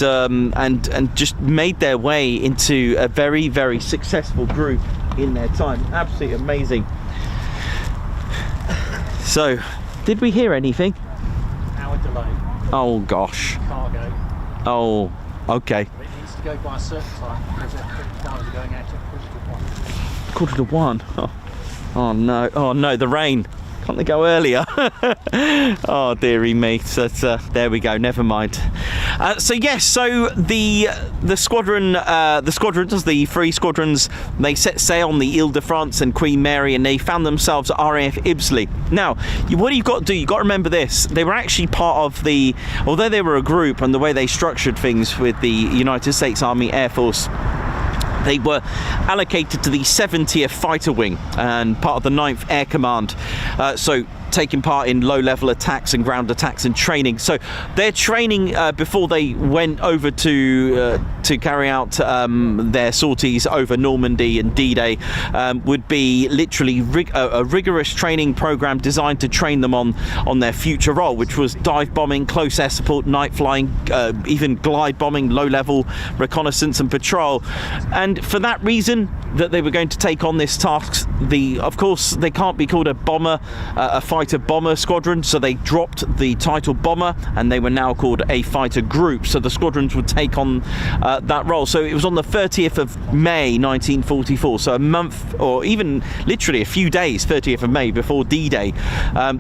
just made their way into a very, very successful group in their time. Absolutely amazing. So, did we hear anything? Hour delay. Oh gosh. Cargo. Oh, okay. It needs to go by a certain time because F-35s are going out at 1:45. 1:45. Oh no! Oh no! The rain. Can't they go earlier? Oh dearie me. So there we go. Never mind. So yes. So the squadrons, the three squadrons, they set sail on the Ile-de-France and Queen Mary, and they found themselves at RAF Ibbsley. Now, what you've got to do, you've got to remember this: they were actually part of the, although they were a group, and the way they structured things with the United States Army Air Force. They were allocated to the 70th Fighter Wing and part of the 9th Air Command. So taking part in low-level attacks and ground attacks and training. So their training before they went over to carry out their sorties over Normandy and D-Day would be literally a rigorous training program designed to train them on their future role, which was dive bombing, close air support, night flying, even glide bombing, low-level reconnaissance and patrol. And for that reason, that they were going to take on this task, of course they can't be called a bomber, a fighter bomber squadron, so they dropped the title bomber and they were now called a fighter group. So the squadrons would take on that role. So it was on the 30th of May 1944, so a month or even literally a few days, 30th of May before D-Day,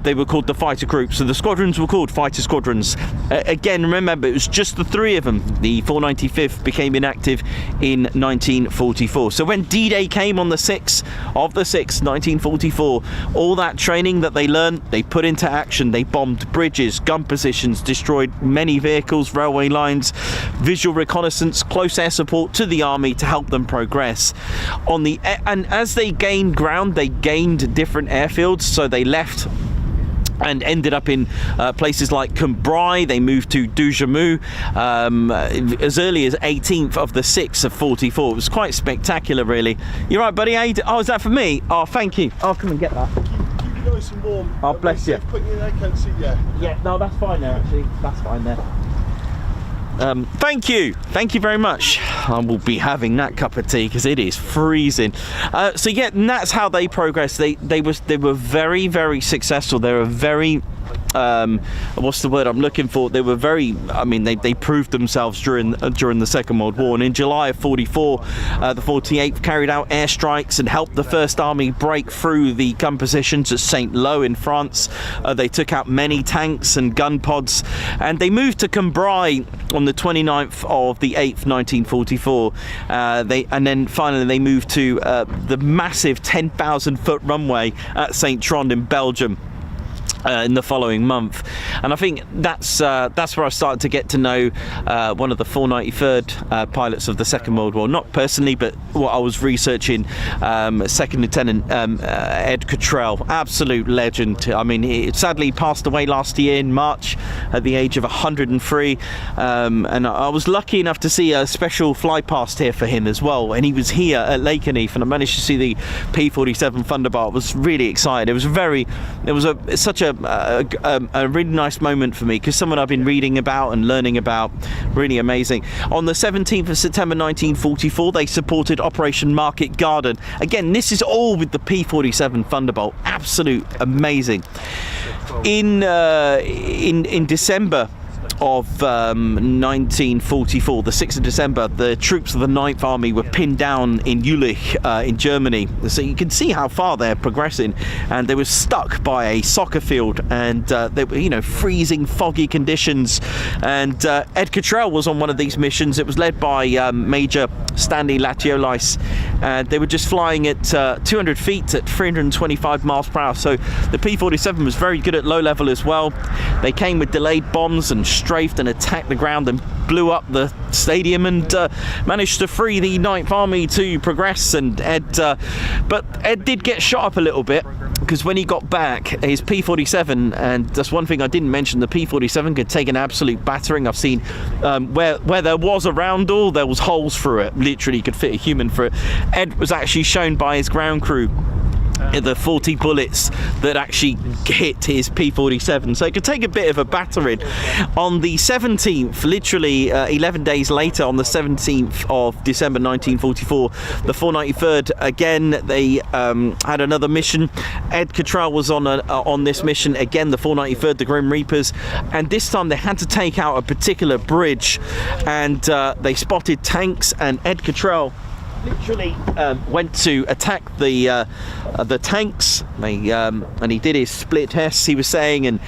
they were called the fighter group. So the squadrons were called fighter squadrons. Again, remember, it was just the three of them. The 495th became inactive in 1944. So when D-Day came on the 6th of the 6th, 1944, all that training that they learned, they put into action. They bombed bridges, gun positions, destroyed many vehicles, railway lines, visual reconnaissance, close air support to the army to help them progress. And as they gained ground, they gained different airfields, so they left and ended up in places like Coningsby. They moved to Dujamou as early as 18th of the 6th of 44. It was quite spectacular, really. You're right, buddy. Oh, is that for me? Oh, thank you. I'll come and get that. Keep you nice and warm. Oh, bless you. Quickly, they can't see you. Yeah, no, that's fine there, actually. That's fine there. Thank you very much. I will be having that cup of tea because it is freezing. So yeah, and that's how they progressed. They were very, very successful. They were very what's the word I'm looking for? They were very, I mean, they proved themselves during the Second World War. And in July of 44, the 48th carried out airstrikes and helped the First Army break through the gun positions at Saint-Lô in France. They took out many tanks and gun pods, and they moved to Coningsby on the 29th of the 8th, 1944. And then finally they moved to the massive 10,000-foot runway at Saint-Trond in Belgium. In the following month, and I think that's where I started to get to know one of the 493rd pilots of the Second World War. Not personally, but what I was researching. Second Lieutenant Ed Cottrell, absolute legend. I mean, he sadly passed away last year in March at the age of 103, and I was lucky enough to see a special fly past here for him as well. And he was here at Lakenheath, and I managed to see the P-47 Thunderbolt. I was really excited. It was such a really nice moment for me, because someone I've been reading about and learning about. Really amazing. On the 17th of September 1944, they supported Operation Market Garden. Again, this is all with the P-47 Thunderbolt. Absolute amazing. In December of 1944, the 6th of December, the troops of the 9th Army were pinned down in Jülich in Germany. So you can see how far they're progressing, and they were stuck by a soccer field, and they were, freezing, foggy conditions. And Ed Cottrell was on one of these missions. It was led by Major Stanley Latiolis. They were just flying at 200 feet at 325 miles per hour. So the P-47 was very good at low level as well. They came with delayed bombs and strafed and attacked the ground and blew up the stadium, and managed to free the 9th Army to progress. And but Ed did get shot up a little bit, because when he got back, his P-47, and that's one thing I didn't mention, the P-47 could take an absolute battering. I've seen where there was a roundel, there was holes through it. Literally could fit a human through it. Ed was actually shown by his ground crew the 40 bullets that actually hit his P-47, so it could take a bit of a battering. On the 17th, literally 11 days later, on the 17th of December 1944, the 493rd again, they had another mission. Ed Cottrell was on this mission again, the 493rd, the Grim Reapers, and this time they had to take out a particular bridge, and they spotted tanks, and Ed Cottrell literally went to attack the tanks. And he did his split tests, he was saying, and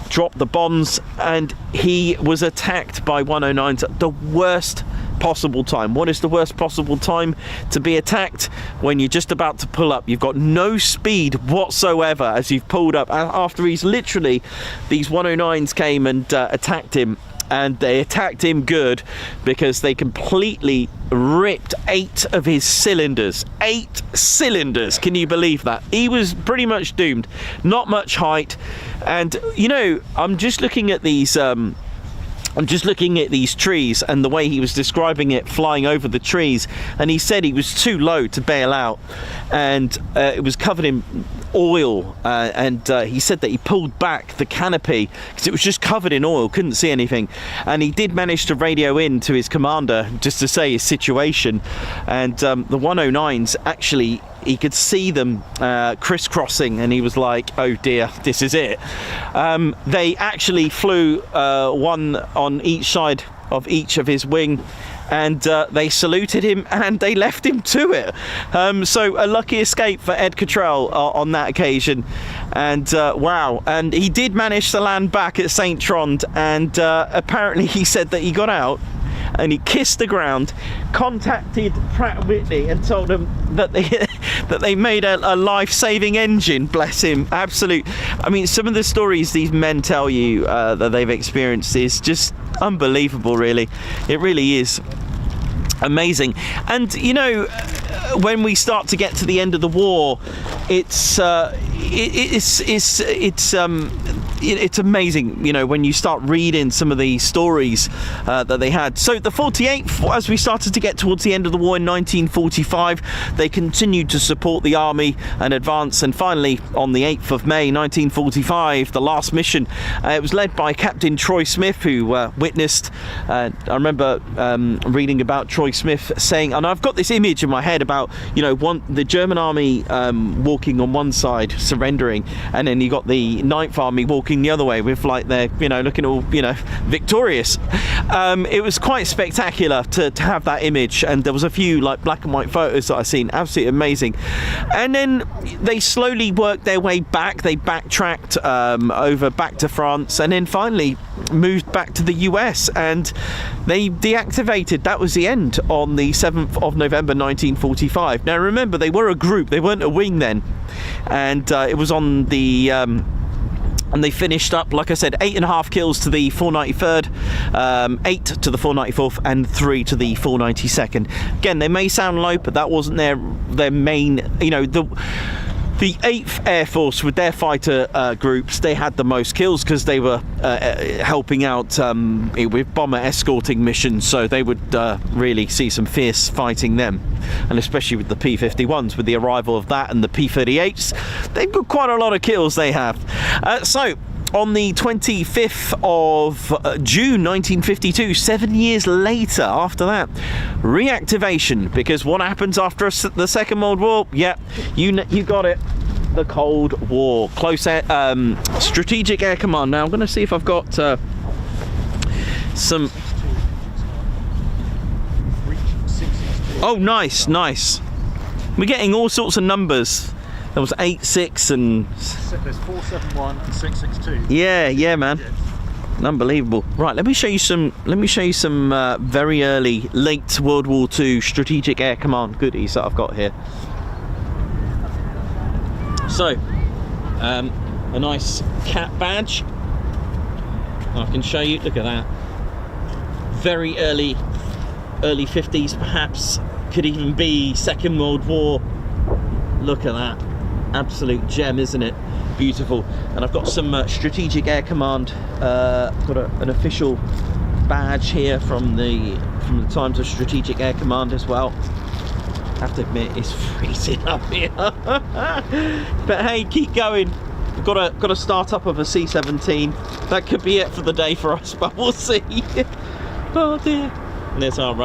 dropped the bombs, and he was attacked by 109s at the worst possible time. What is the worst possible time to be attacked? When you're just about to pull up, you've got no speed whatsoever as you've pulled up, after these 109s came and attacked him. And they attacked him good, because they completely ripped 8 of his cylinders. 8 cylinders, can you believe that? He was pretty much doomed. Not much height. And you know, I'm just looking at these trees, and the way he was describing it, flying over the trees, and he said he was too low to bail out, and it was covered in oil, and he said that he pulled back the canopy because it was just covered in oil, couldn't see anything, and he did manage to radio in to his commander just to say his situation, and the 109s actually, he could see them crisscrossing, and he was like, oh dear, this is it. They actually flew one on each side of each of his wing, and they saluted him and they left him to it. So a lucky escape for Ed Cottrell on that occasion. And wow, and he did manage to land back at St. Trond, and apparently he said that he got out and he kissed the ground, contacted Pratt & Whitney and told them that they made a life-saving engine. Bless him. Absolute. I mean, some of the stories these men tell you that they've experienced is just unbelievable, really. It really is amazing. And you know, when we start to get to the end of the war, it's amazing, you know, when you start reading some of the stories that they had. So the 48th, as we started to get towards the end of the war in 1945, they continued to support the army and advance, and finally on the 8th of May 1945, the last mission, it was led by Captain Troy Smith, who witnessed, I remember reading about Troy Smith saying, and I've got this image in my head about, you know, the German army walking on one side, surrendering, and then you got the 9th Army walking the other way with, like, they're, you know, looking all, you know, victorious. It was quite spectacular to have that image, and there was a few like black and white photos that I've seen, absolutely amazing. And then they slowly worked their way back. They backtracked over back to France, and then finally moved back to the US, and they deactivated. That was the end on the 7th of November 1945. Now remember, they were a group, they weren't a wing then, and it was on the and they finished up, like I said, 8.5 kills to the 493rd, 8 to the 494th, and 3 to the 492nd. Again, they may sound low, but that wasn't their main, you know, the 8th Air Force with their fighter groups, they had the most kills because they were helping out with bomber escorting missions, so they would really see some fierce fighting them, and especially with the P-51s, with the arrival of that and the P-38s, they've got quite a lot of kills they have. So on the 25th of June 1952, 7 years later after that, reactivation, because what happens after the Second World War? Yeah, you got it, the Cold War. Close air, Strategic Air Command. Now I'm going to see if I've got some... Oh, nice. We're getting all sorts of numbers. There was 86 and... There's 471 and 662. Yeah, man. Unbelievable. Right, let me show you some very early, late World War II Strategic Air Command goodies that I've got here. So, a nice cat badge. I can show you, look at that. Very early 50s perhaps, could even be Second World War. Look at that. Absolute gem, isn't it? Beautiful. And I've got some Strategic Air Command, got an official badge here from the times of Strategic Air Command as well. I have to admit, it's freezing up here. But hey, keep going. We've got a start up of a C-17. That could be it for the day for us, but we'll see. Oh dear. And there's our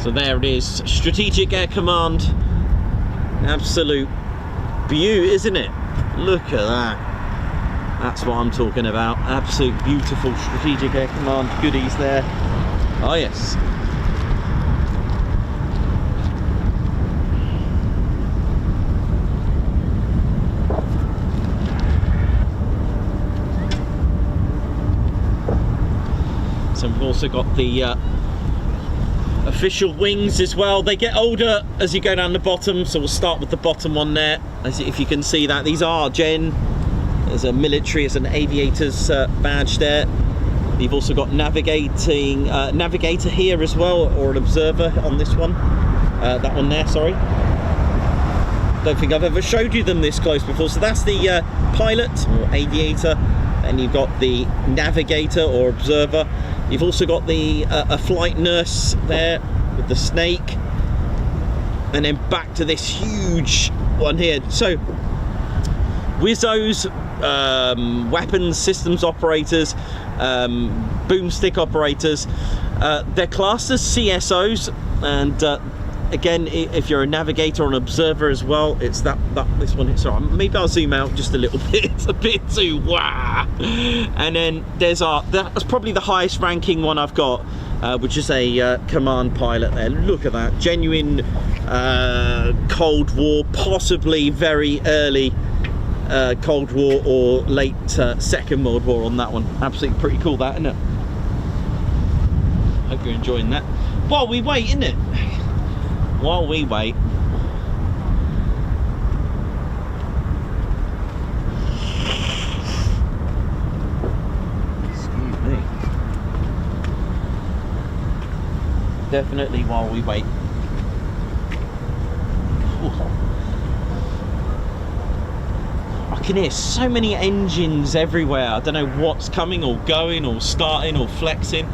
so there it is, Strategic Air Command. Absolute beauty, isn't it? Look at that. That's what I'm talking about. Absolute beautiful Strategic Air Command goodies there. Oh yes. So we've also got the official wings as well. They get older as you go down the bottom, so we'll start with the bottom one there. As if you can see that, these are Gen. There's a military, it's an aviator's badge there. You've also got navigator here as well, or an observer on this one. That one there, sorry. Don't think I've ever showed you them this close before. So that's the pilot or aviator. Then you've got the navigator or observer. You've also got the a flight nurse there with the snake, and then back to this huge one here. So WISOs, weapons systems operators, boomstick operators, they're classed as CSOs, and again, if you're a navigator or an observer as well, it's this one. Sorry, maybe I'll zoom out just a little bit. It's a bit too wow. And then there's that's probably the highest ranking one I've got, which is a command pilot there. Look at that, genuine Cold War, possibly very early Cold War or late Second World War on that one. Absolutely pretty cool, that, isn't it? Hope you're enjoying that. While we wait, isn't it? While we wait. Excuse me. Definitely while we wait. Ooh. I can hear so many engines everywhere. I don't know what's coming or going or starting or flexing.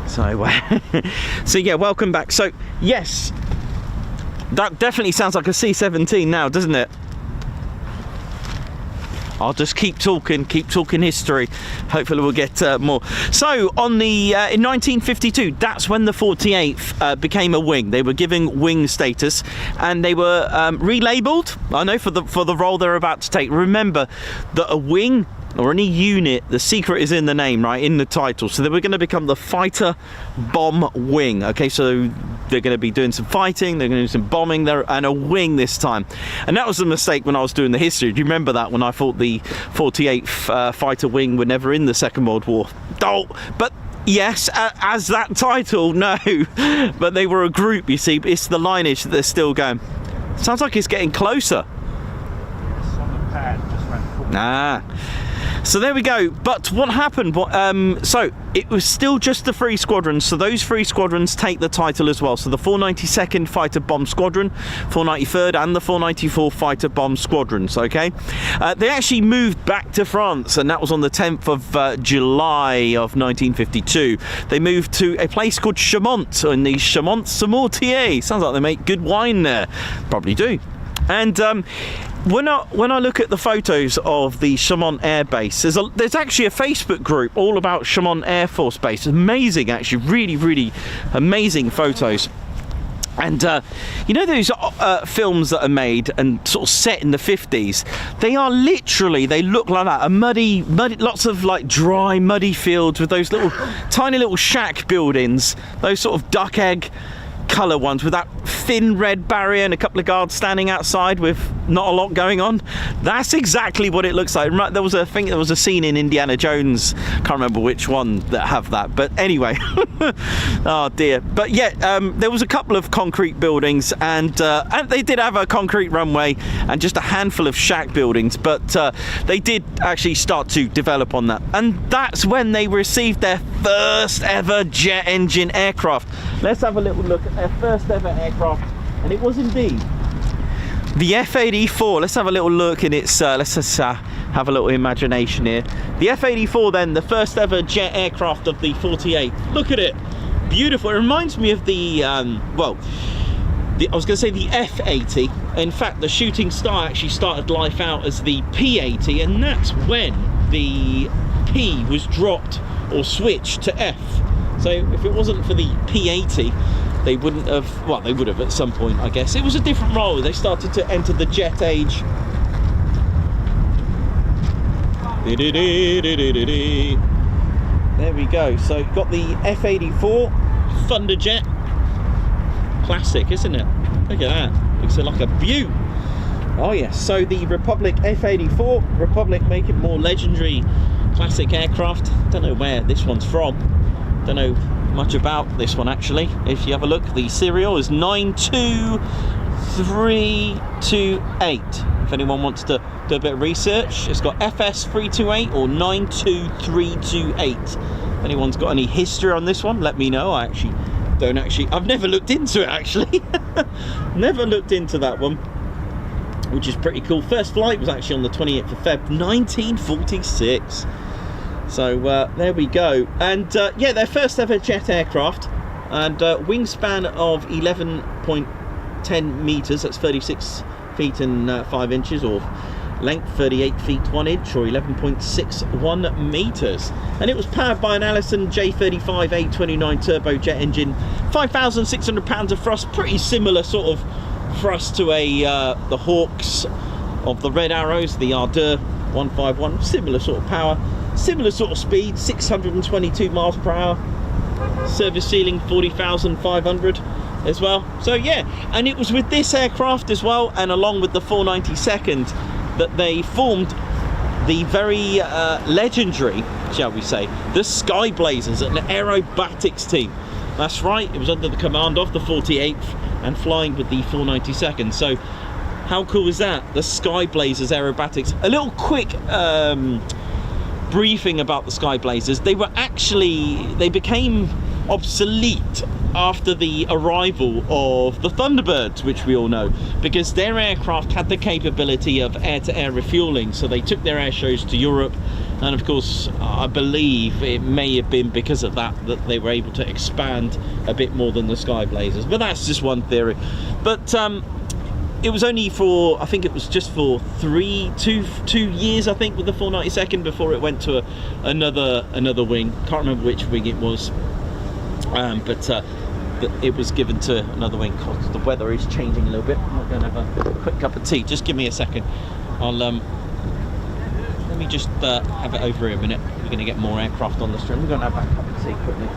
So, so yeah, welcome back. So, yes, that definitely sounds like a C-17 now, doesn't it? I'll just keep talking history. Hopefully we'll get more. So, on the in 1952, that's when the 48th became a wing. They were given wing status, and they were relabeled, I know, for the role they're about to take. Remember that a wing, or any unit, the secret is in the name, right, in the title. So they were going to become the Fighter Bomb Wing. Okay, so they're going to be doing some fighting, they're going to do some bombing there, and a wing this time. And that was a mistake when I was doing the history. Do you remember that, when I thought the 48th Fighter Wing were never in the Second World War? Oh, but yes, as that title, no. But they were a group, you see. It's the lineage that they're still going. Sounds like it's getting closer. It's on the pad, just around the corner. Ah. So there we go. But what happened? So it was still just the 3 squadrons. So those 3 squadrons take the title as well. So the 492nd Fighter Bomb Squadron, 493rd, and the 494 Fighter Bomb Squadrons. Okay, they actually moved back to France, and that was on the 10th of July of 1952. They moved to a place called Chaumont, in the Chaumont-sur-Mortier. Sounds like they make good wine there. Probably do. And when I look at the photos of the Chaumont Air Base, there's actually a Facebook group all about Chaumont Air Force Base. Amazing, actually, really amazing photos. And you know those films that are made and sort of set in the 50s? They are literally, they look like that, a muddy, lots of like dry, muddy fields with those little, tiny little shack buildings, those sort of duck egg colour ones with that thin red barrier and a couple of guards standing outside with not a lot going on. That's exactly what it looks like. There was a scene in Indiana Jones, can't remember which one, that have that, but anyway. Oh dear. But yeah, there was a couple of concrete buildings, and they did have a concrete runway and just a handful of shack buildings, but they did actually start to develop on that, and that's when they received their first ever jet engine aircraft. Let's have a little look at their first ever aircraft, and it was indeed the F-34. Let's have a little look, and it's let's just have a little imagination here. The F-84 then, the first ever jet aircraft of the 48. Look at it, beautiful. It reminds me of the, I was going to say the F-80. In fact, the Shooting Star actually started life out as the P-80, and that's when the P was dropped or switched to F. So if it wasn't for the P-80, they wouldn't have, well, they would have at some point, I guess. It was a different role. They started to enter the jet age. There we go. So got the F-84 Thunderjet. Classic, isn't it? Look at that. Looks like a beaut. Oh yes. So the Republic F-84. Republic make it more legendary classic aircraft. Don't know where this one's from. Don't know much about this one actually. If you have a look, the serial is 92328. If anyone wants to do a bit of research, it's got FS328 or 92328. If anyone's got any history on this one, let me know. I've never looked into it actually. Never looked into that one, which is pretty cool. First flight was actually on the 28th of Feb 1946. So there we go. And yeah, their first ever jet aircraft, and wingspan of 11.10 meters. That's 36 feet and 5 inches, or length 38 feet 1 inch, or 11.61 meters. And it was powered by an Allison J35 A29 turbojet engine, 5,600 pounds of thrust. Pretty similar sort of thrust to the Hawks of the Red Arrows, the Ardeur 151. Similar sort of power, similar sort of speed, 622 miles per hour. Service ceiling 40,500 as well. So yeah, and it was with this aircraft as well, and along with the 492nd, that they formed the very legendary, shall we say, the Sky Blazers, an aerobatics team. That's right, it was under the command of the 48th and flying with the 492nd. So how cool is that? The Sky Blazers aerobatics. A little quick briefing about the Sky Blazers. They became obsolete after the arrival of the Thunderbirds, which we all know, because their aircraft had the capability of air-to-air refueling. So they took their air shows to Europe, and of course I believe it may have been because of that they were able to expand a bit more than the Sky Blazers, but that's just one theory. But it was only for, I think it was just for two years, I think, with the 492nd before it went to another wing. Can't remember which wing it was, but it was given to another wing. Because the weather is changing a little bit. I'm going to have a quick cup of tea. Just give me a second. I'll let me just have it over here a minute. We're going to get more aircraft on the stream. We're going to have a cup of tea quickly.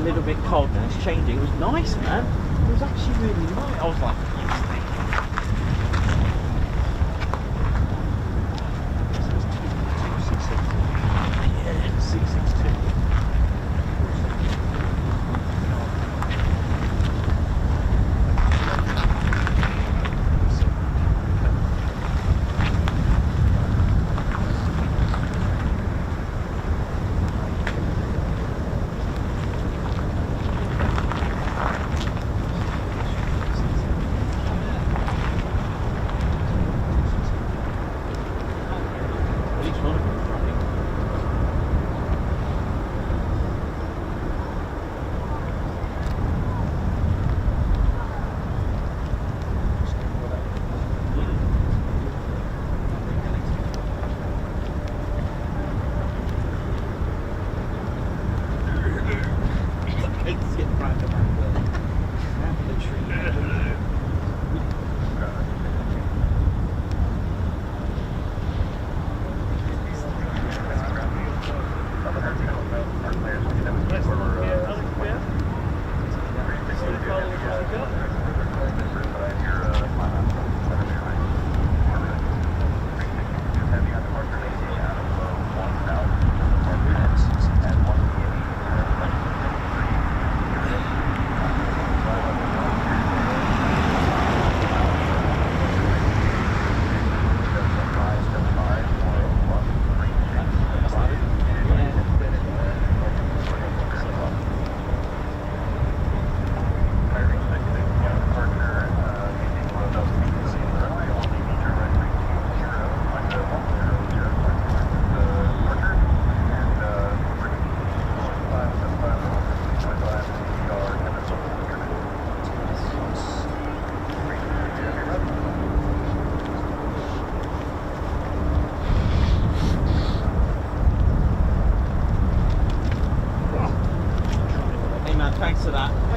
A little bit cold now. It's changing. It was nice, man. It was actually really nice. I was like,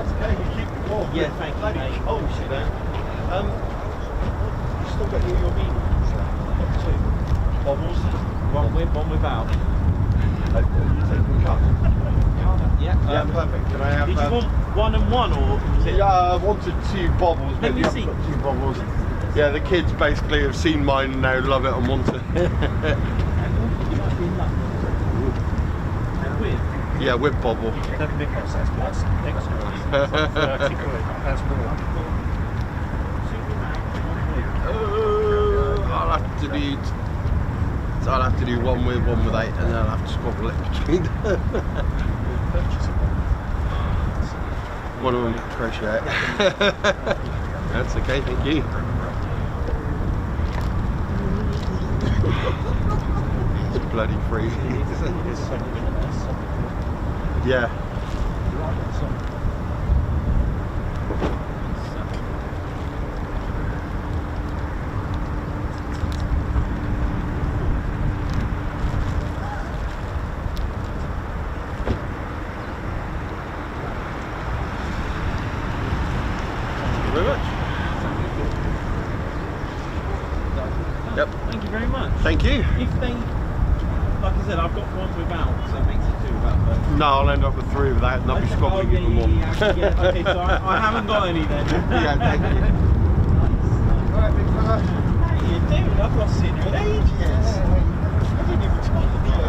Okay, you keep it warm. Yeah, thank you, mate. Oh, shit, you still got your beanies? Got 2 bobbles. One with, one without. You take the cup. Yeah. Yeah, perfect. Can I have? Did you want 1 and 1 or was it? Yeah, I wanted 2 bobbles. Let me Maybe see. I've got 2 bobbles. Yeah, the kids basically have seen mine and now love it and want it. And with? Yeah, with bobble. Don't nick us, that's extra. 30 quid, that's more. I'll have to do 1 with, 1 without, and then I'll have to squabble it between them. One of them crochet. That's okay, thank you. It's bloody freezing. Yeah. Very much. Yep. Thank you very much. Thank you. If they, like I said, I've got 1 without, so it makes it 2 without. But No, I'll end up with 3 without, and I'll be squabbling even more. Yeah, okay, so I haven't got any then. Yeah, thank you. Alright, big fella. How you doing? I've not seen you in ages. I didn't even talk to you.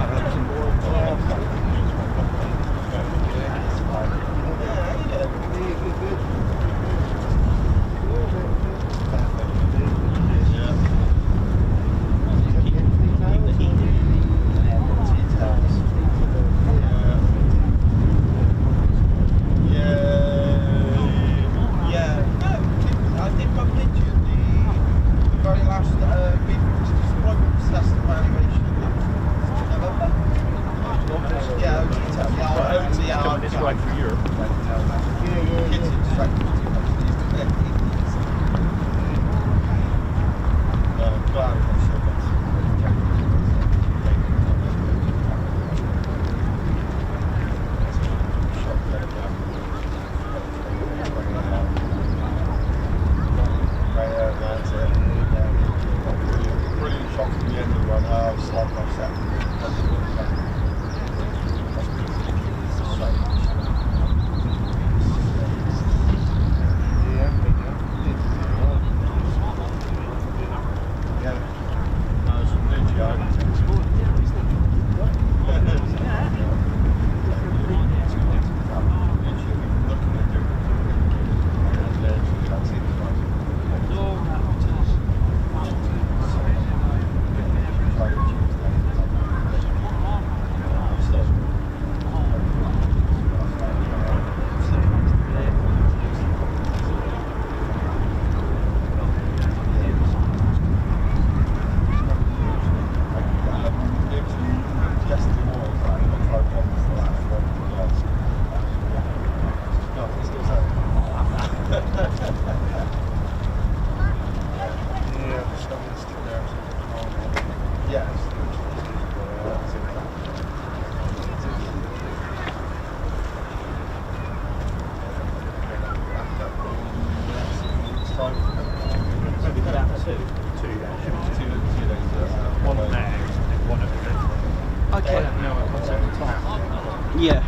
Yeah.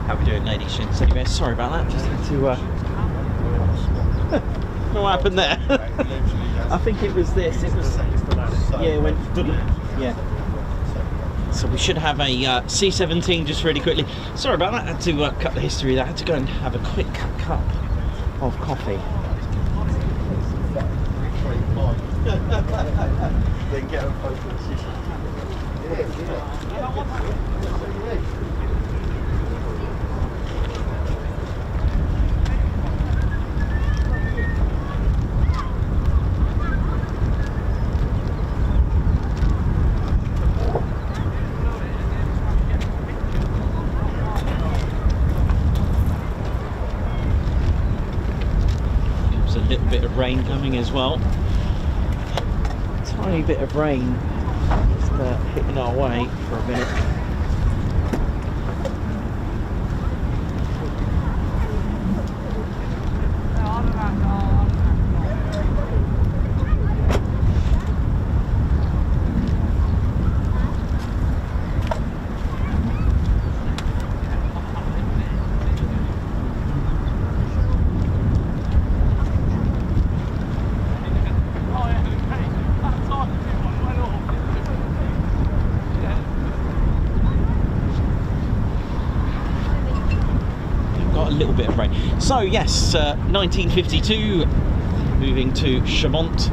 How we doing, ladies? Anyway, sorry about that. Just had to. What happened there? I think it was this. It was. Yeah, it went. Yeah. So we should have a C-17 just really quickly. Sorry about that. I had to cut the history. I had to go and have a quick cup of coffee. Then get a photo of the There's a little bit of rain coming as well. Tiny bit of rain just hitting our way for a minute. a little bit of rain. So yes, 1952, moving to Chaumont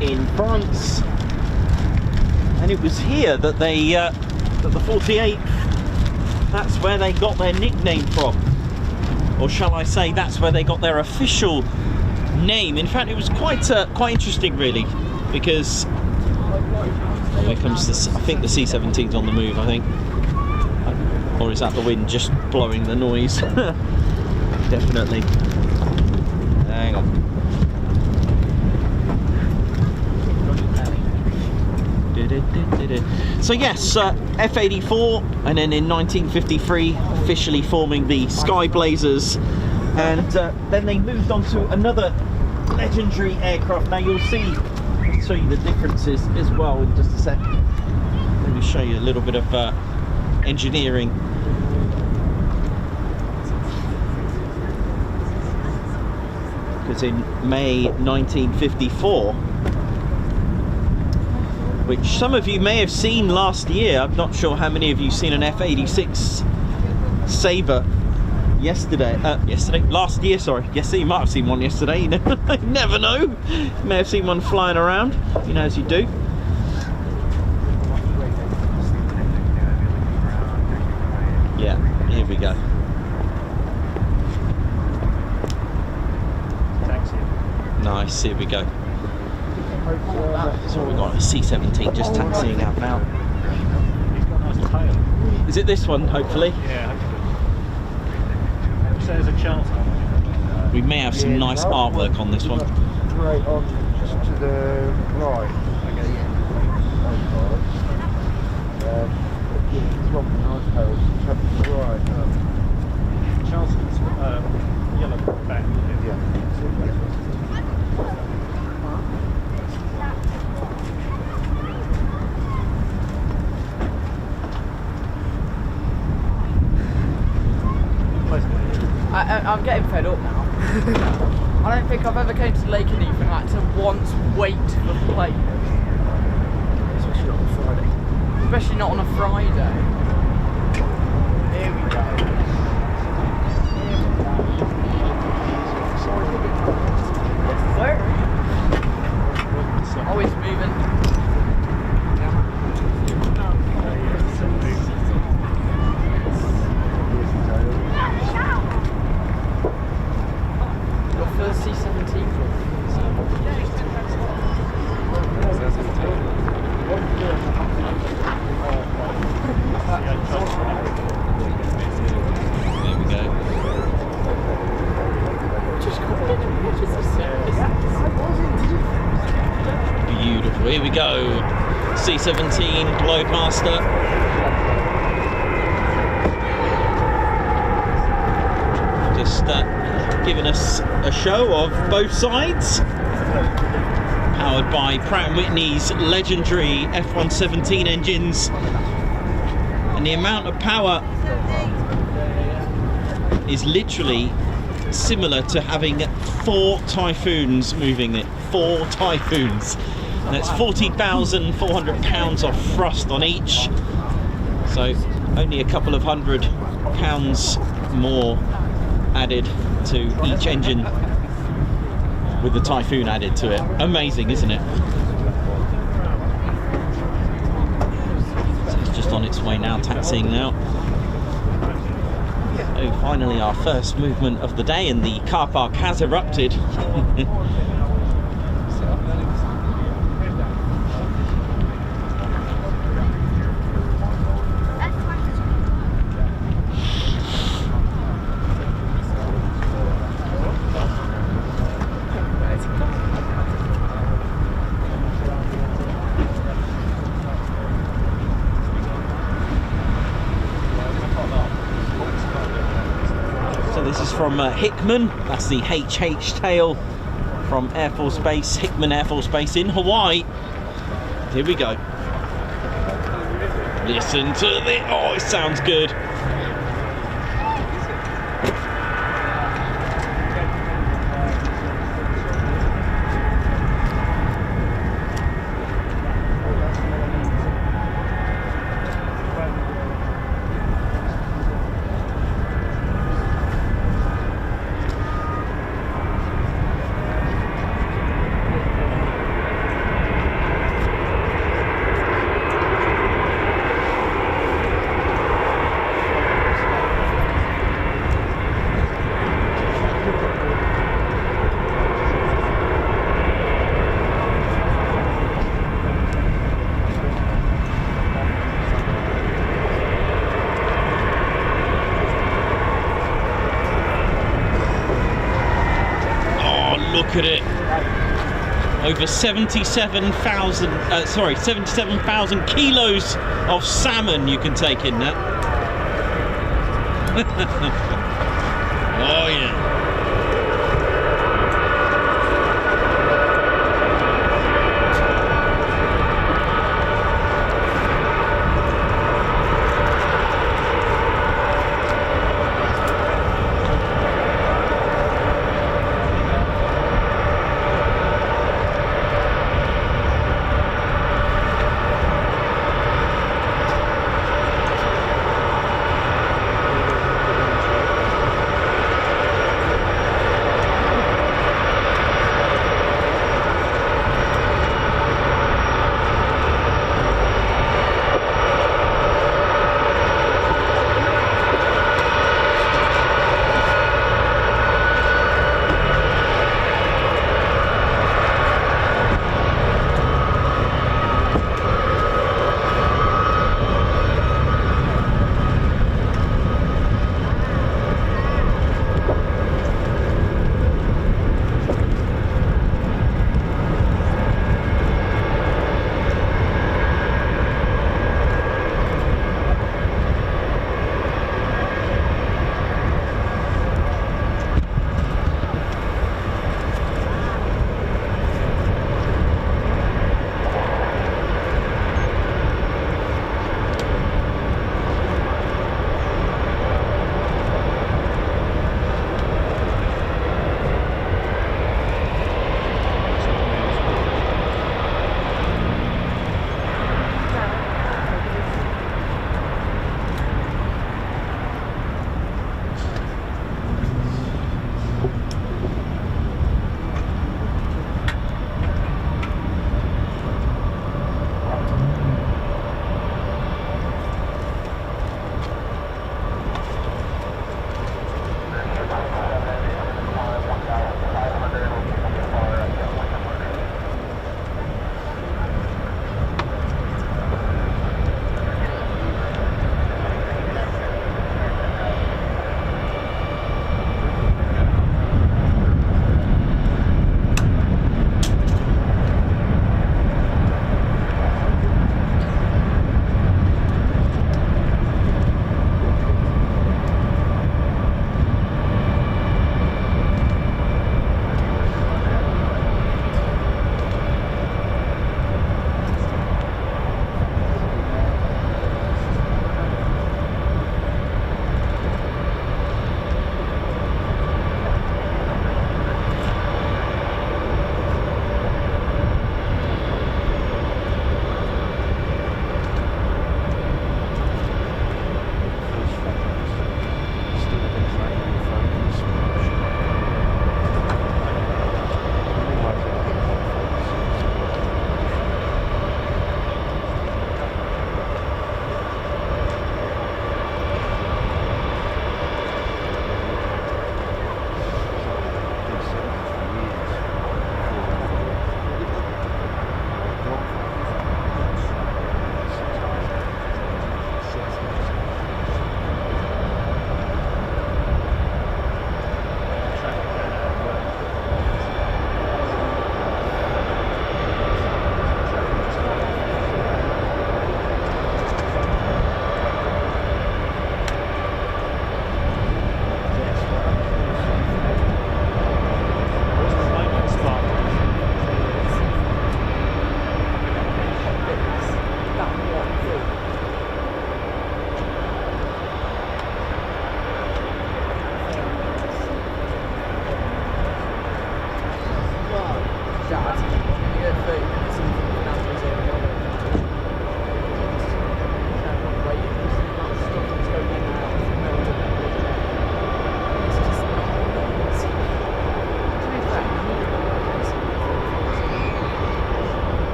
in France, and it was here that they, that the 48th, that's where they got their nickname from, or shall I say, that's where they got their official name. In fact, it was quite interesting, really, because here comes this. I think the C-17's on the move. I think, or is that the wind just blowing the noise? Definitely. Hang on. So yes, F-84, and then in 1953 officially forming the Sky Blazers, and then they moved on to another legendary aircraft. Now you'll see, I'll show you the differences as well in just a second. Let me show you a little bit of engineering. Because in May 1954, which some of you may have seen last year, I'm not sure how many of you seen an F-86 Sabre last year, sorry. Yes, you might have seen one yesterday, you never know. You may have seen one flying around, you know, as you do. Yeah, here we go. Nice, here we go. So we've got a C-17 just taxiing out now. He's got a nice tail. Is it this one, hopefully? Yeah, hopefully. So there's a chance. We may have some nice artwork on this one. Right on, just to the right. Okay, yeah. It's got nice tails, just to the right. Charleston's yellow back. Yeah. I'm getting fed up now. I don't think I've ever came to Lakenheath and had to once wait for the plane. Especially not on a Friday. Especially not on a Friday. Here we go. Yes, sir. Always moving. Beautiful, here we go. C-17 Globemaster. Just giving us a show of both sides. Powered by Pratt & Whitney's legendary F-117 engines. And the amount of power is literally similar to having 4 Typhoons moving it. 4 Typhoons. And that's 40,400 pounds of thrust on each. So only a couple of £100 more added to each engine with the Typhoon added to it. Amazing, isn't it? So it's just on its way now, taxiing now. Oh, finally our first movement of the day, and the car park has erupted. From Hickman, that's the HH tail from Air Force Base, Hickman Air Force Base in Hawaii. Here we go. Listen to the, oh, it sounds good. at it. Over 77,000 kilos of salmon you can take in that. Oh yeah.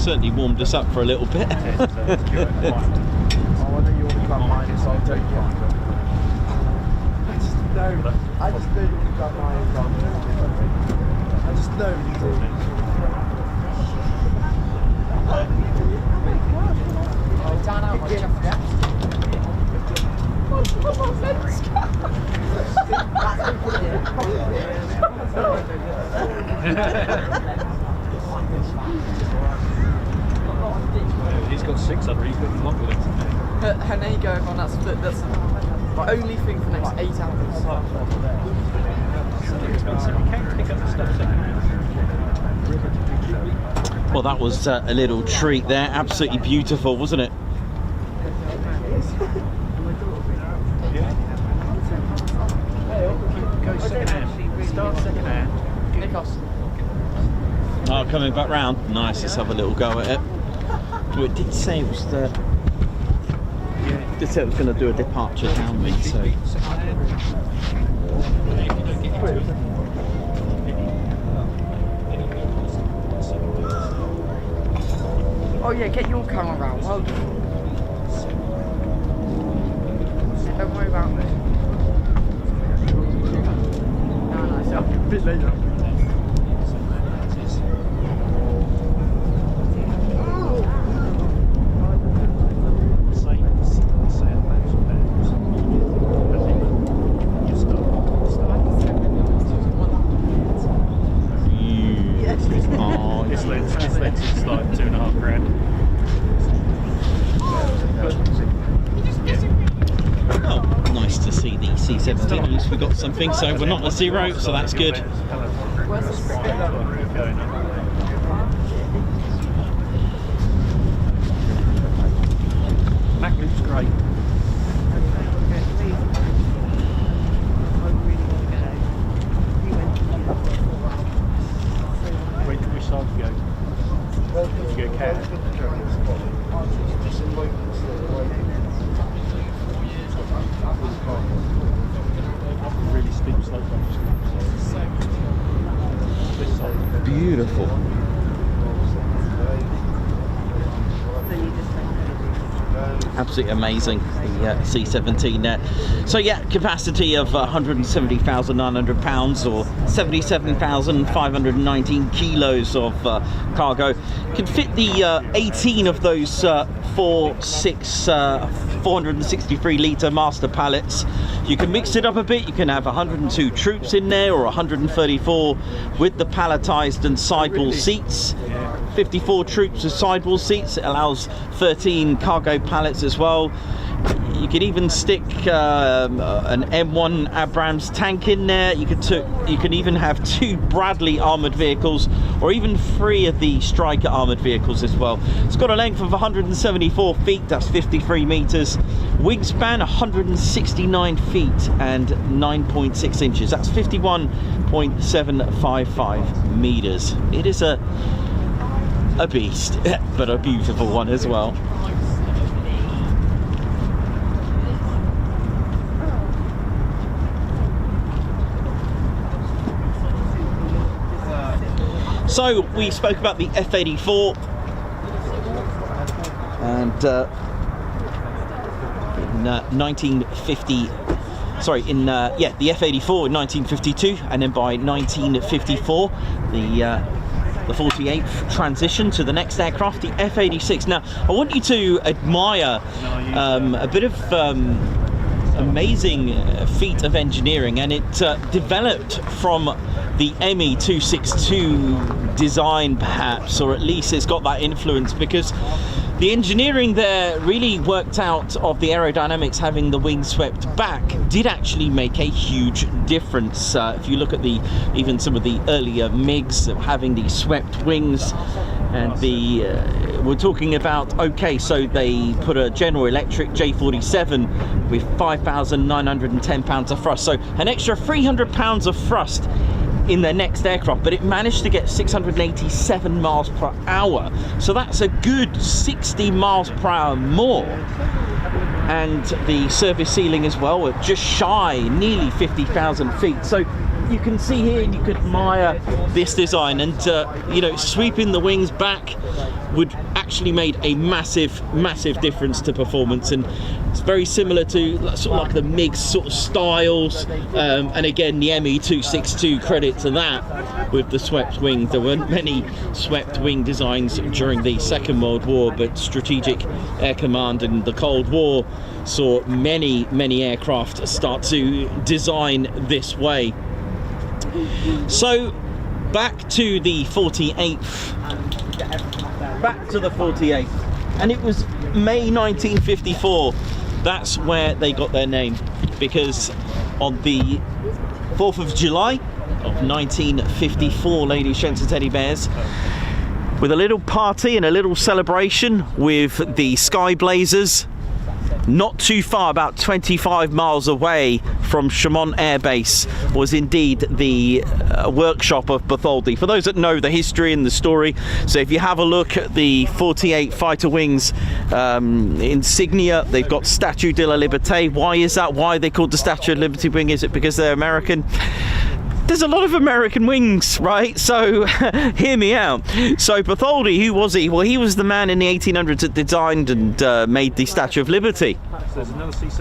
certainly warmed us up for a little bit. Oh, I know you want to cut mine, so I'll take it. I just know you want to cut mine. I just know you do. Down out my chest. He's got 6 under, he's got longer than And there you go, everyone. That's the only thing for the next 8 hours. expensive. You can't pick up the stuff second. Well, that was a little treat there. Absolutely beautiful, wasn't it? Go second hand. Start second hand. Nikos. Oh, coming back round. Nice, let's have a little go at it. Well, it did say it was the... It did say it was going to do a departure downwind, so... Oh yeah, get your camera round. Well done. Don't worry about me. No, it's a bit later. This lens is like £2.5 grand. Oh, nice to see the C-17. At least we got something, so we're not a zero, so that's good. Mac looks great. Which side do you go? You go cat. Really steep slope. This side. Beautiful. Absolutely amazing, the C-17 there. So yeah, capacity of 170,900 pounds or 77,519 kilos of cargo. Can fit the 18 of those 463 litre master pallets. You can mix it up a bit. You can have 102 troops in there or 134 with the palletized and sidewall seats. 54 troops with sidewall seats. It allows 13 cargo pallets as well. You could even stick an M1 Abrams tank in there. You can even have 2 Bradley armoured vehicles or even 3 of the Striker armoured vehicles as well. It's got a length of 174 feet, that's 53 metres. Wingspan 169 feet and 9.6 inches. That's 51.755 metres. It is a beast, but a beautiful one as well. So we spoke about the F-84 and in 1950, sorry, in the F-84 in 1952, and then by 1954 the 48th transition to the next aircraft, the F-86. Now I want you to admire a bit of amazing feat of engineering, and it developed from the ME-262 design perhaps, or at least it's got that influence, because the engineering there really worked out of the aerodynamics. Having the wings swept back did actually make a huge difference. If you look at even some of the earlier MiGs having the swept wings, and we're talking about, okay, so they put a General Electric J47 with 5,910 pounds of thrust, so an extra 300 pounds of thrust in their next aircraft, but it managed to get 687 miles per hour, so that's a good 60 miles per hour more. And the service ceiling as well, just shy, nearly 50,000 feet. So you can see here, and you can admire this design, and you know, sweeping the wings back would actually made a massive difference to performance, and it's very similar to sort of like the MiG sort of styles, and again the ME-262, credit to that with the swept wing. There weren't many swept wing designs during the Second World War, but Strategic Air Command in the Cold War saw many aircraft start to design this way. So back to the 48th. Back to the 48th, and it was May 1954. That's where they got their name, because on the 4th of July of 1954, ladies, gents and teddy bears, with a little party and a little celebration with the Sky Blazers, not too far, about 25 miles away from Chaumont Air Base, was indeed the workshop of Bartholdi. For those that know the history and the story, so if you have a look at the 48 fighter wings insignia, they've got Statue de la Liberté. Why is that? Why are they called the Statue of Liberty wing? Is it because they're American? There's a lot of American wings, right? So hear me out. So Bartholdi, who was he? Well, he was the man in the 1800s that designed and made the Statue of Liberty.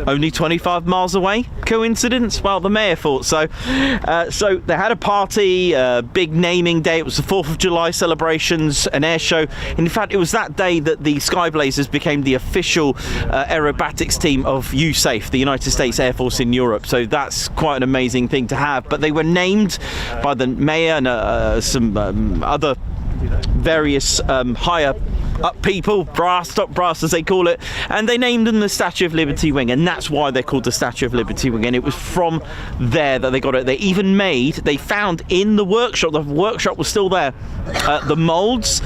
Only 25 miles away. Coincidence? Well, the mayor thought so. So they had a party, big naming day. It was the 4th of July celebrations, an air show. In fact, it was that day that the Sky Blazers became the official aerobatics team of USAF, the United States Air Force in Europe. So that's quite an amazing thing to have. But they were named by the mayor and some other various higher up people, top brass as they call it, and they named them the Statue of Liberty wing, and that's why they're called the Statue of Liberty wing. And it was from there that they got it. They found in the workshop was still there, the molds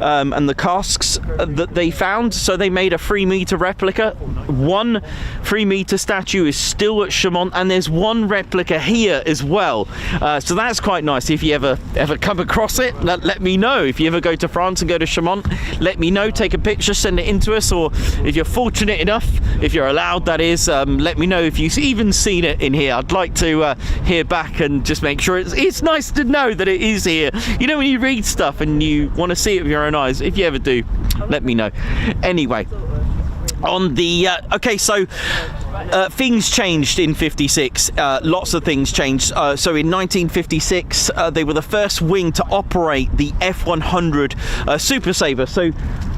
and the casks that they found, so they made a 3-meter replica. 1 3-meter statue is still at Chaumont, and there's 1 replica here as well, so that's quite nice. If you ever come across it, let me know. If you ever go to France and go to Chaumont, let me know, take a picture, send it in to us, or if you're fortunate enough, if you're allowed, that is, let me know if you've even seen it in here. I'd like to hear back and just make sure it's nice to know that it is here. You know, when you read stuff and you want to see it with your own eyes, if you ever do, let me know. Anyway, on the okay, so things changed in 56. Lots of things changed. So in 1956, they were the first wing to operate the F-100 Super Sabre. So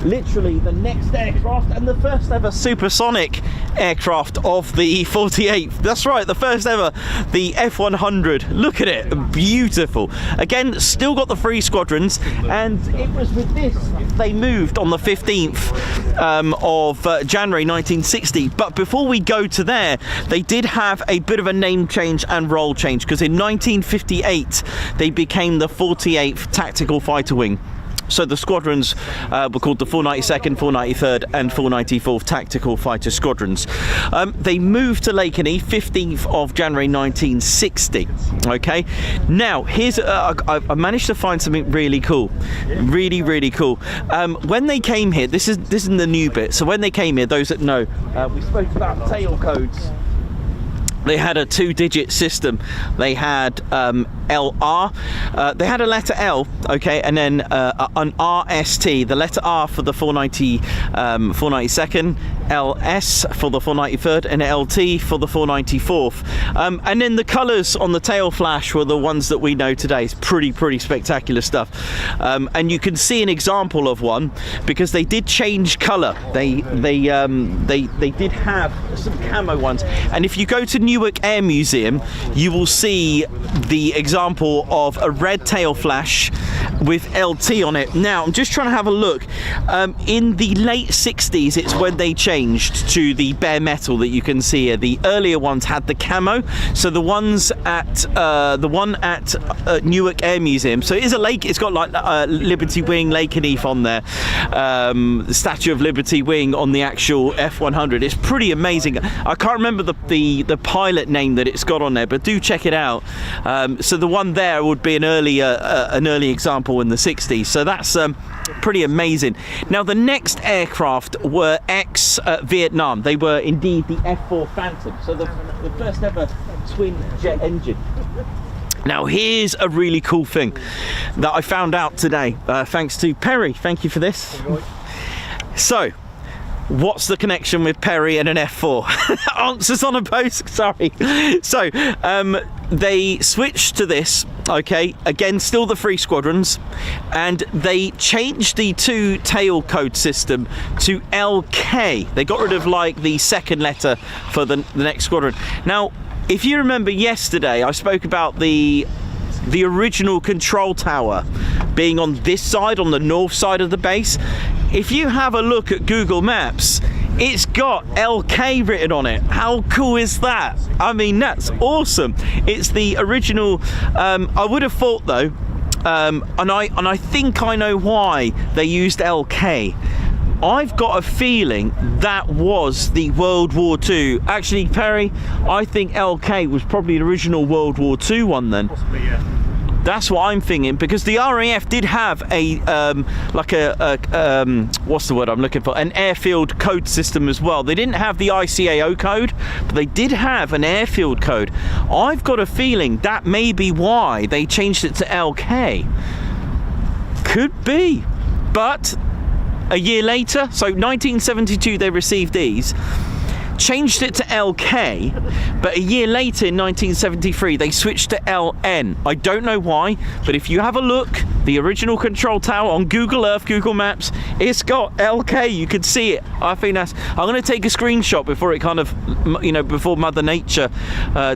literally the next aircraft and the first ever supersonic aircraft of the 48th. That's right, the first ever, the F-100. Look at it, beautiful. Again, still got the 3 squadrons, and it was with this they moved on the 15th of January 1960. But before we go to there, they did have a bit of a name change and role change, because in 1958 they became the 48th Tactical Fighter Wing. So the squadrons were called the 492nd, 493rd and 494th Tactical Fighter Squadrons. They moved to Lakenheath 15th of January 1960. Okay, now here's I managed to find something really cool, really cool. When they came here, this is the new bit. So when they came here, those that know, we spoke about tail codes. They had a 2-digit system. They had LR. They had a letter L, okay, and then an RST. The letter R for the 492nd, LS for the 493rd, and LT for the 494th. And then the colours on the tail flash were the ones that we know today. It's pretty spectacular stuff. And you can see an example of one, because they did change colour. They did have some camo ones, and if you go to Newark Air Museum, you will see the example of a red tail flash with LT on it. Now I'm just trying to have a look. In the late 60s, it's when they changed to the bare metal that you can see here. The earlier ones had the camo. So the ones at the one at Newark Air Museum, so it is a lake. It's got like Liberty Wing, Lakenheath on there. The Statue of Liberty Wing on the actual F-100. It's pretty amazing. I can't remember the pilot name that it's got on there, but do check it out. So the one there would be an early example in the 60s. So that's pretty amazing. Now the next aircraft were ex-Vietnam. They were indeed the F-4 Phantom. So the first ever twin jet engine. Now here's a really cool thing that I found out today, thanks to Perry. Thank you for this. So, what's the connection with Perry and an F4? Answers on a post, sorry. So, they switched to this, okay, again, still the 3 squadrons, and they changed the 2 tail code system to LK. They got rid of like the second letter for the next squadron. Now, if you remember yesterday, I spoke about the original control tower being on this side, on the north side of the base. If you have a look at Google Maps, it's got LK written on it. How cool is that? I mean, that's awesome. It's the original. I would have thought though, and I think I know why they used LK. I've got a feeling that was the World War II. Actually, Perry, I think LK was probably the original World War II one then. Possibly, yeah. That's what I'm thinking, because the RAF did have a what's the word I'm looking for? An airfield code system as well. They didn't have the ICAO code, but they did have an airfield code. I've got a feeling that may be why they changed it to LK. Could be, but a year later, so 1972, they received these, changed it to LK, but a year later in 1973 they switched to LN. I don't know why, but if you have a look, the original control tower on Google Earth, Google Maps, it's got LK. You can see it. I think that's, I'm going to take a screenshot before it kind of, you know, before Mother Nature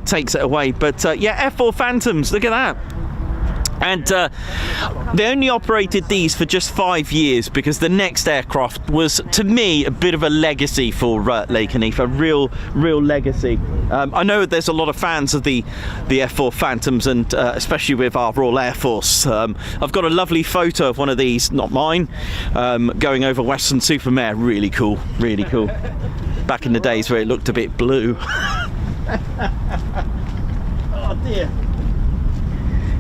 takes it away. But yeah, F4 Phantoms, look at that. And they only operated these for just 5 years, because the next aircraft was, to me, a bit of a legacy for Lakenheath, a real legacy. I know there's a lot of fans of the F4 Phantoms, and especially with our Royal Air Force. I've got a lovely photo of one of these, not mine, going over Weston-super-Mare. Really cool, really cool. Back in the days where it looked a bit blue. Oh dear.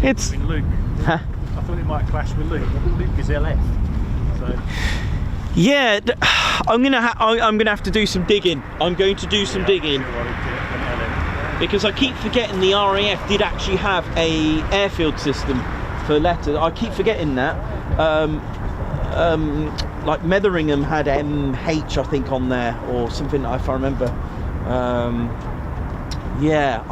It's Luke. Huh? I thought it might clash with Luke. Luke is LF. So yeah, I'm gonna have to do some digging. I'm going to do some digging, because I keep forgetting the RAF did actually have a airfield system for letters. I keep forgetting that. Like Metheringham had MH, I think, on there, or something, if I remember. Yeah,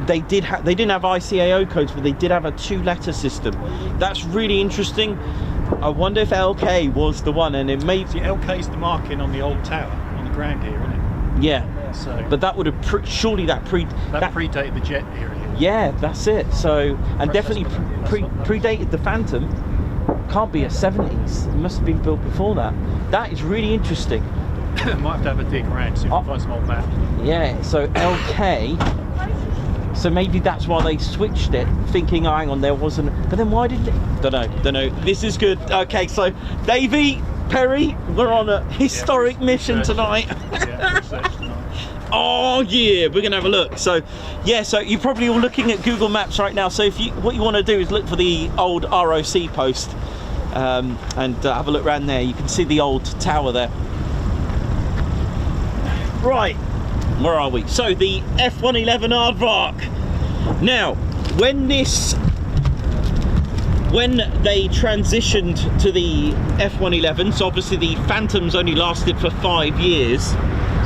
they didn't have ICAO codes, but they did have a 2-letter system. That's really interesting. I wonder if LK was the one, and it may. See, LK's the marking on the old tower on the ground here, isn't it? Yeah. So, but that would have surely that predated the jet era here. Yeah, that's it. So, and definitely predated the Phantom. Can't be a 70s. It must have been built before that. That is really interesting. Might have to have a dig around, see if we can find some old map. Yeah, so LK. So maybe that's why they switched it, thinking, oh, hang on, there wasn't. But then why did they? Don't know. This is good. Okay, so Davey, Perry, we're on a historic mission tonight. Oh yeah, we're gonna have a look. So yeah, so you're probably all looking at Google Maps right now. So if what you want to do is look for the old ROC post, and have a look around there. You can see the old tower there. Right, where are we? So the F-111 Aardvark. Now, when they transitioned to the F-111, so obviously the Phantoms only lasted for 5 years.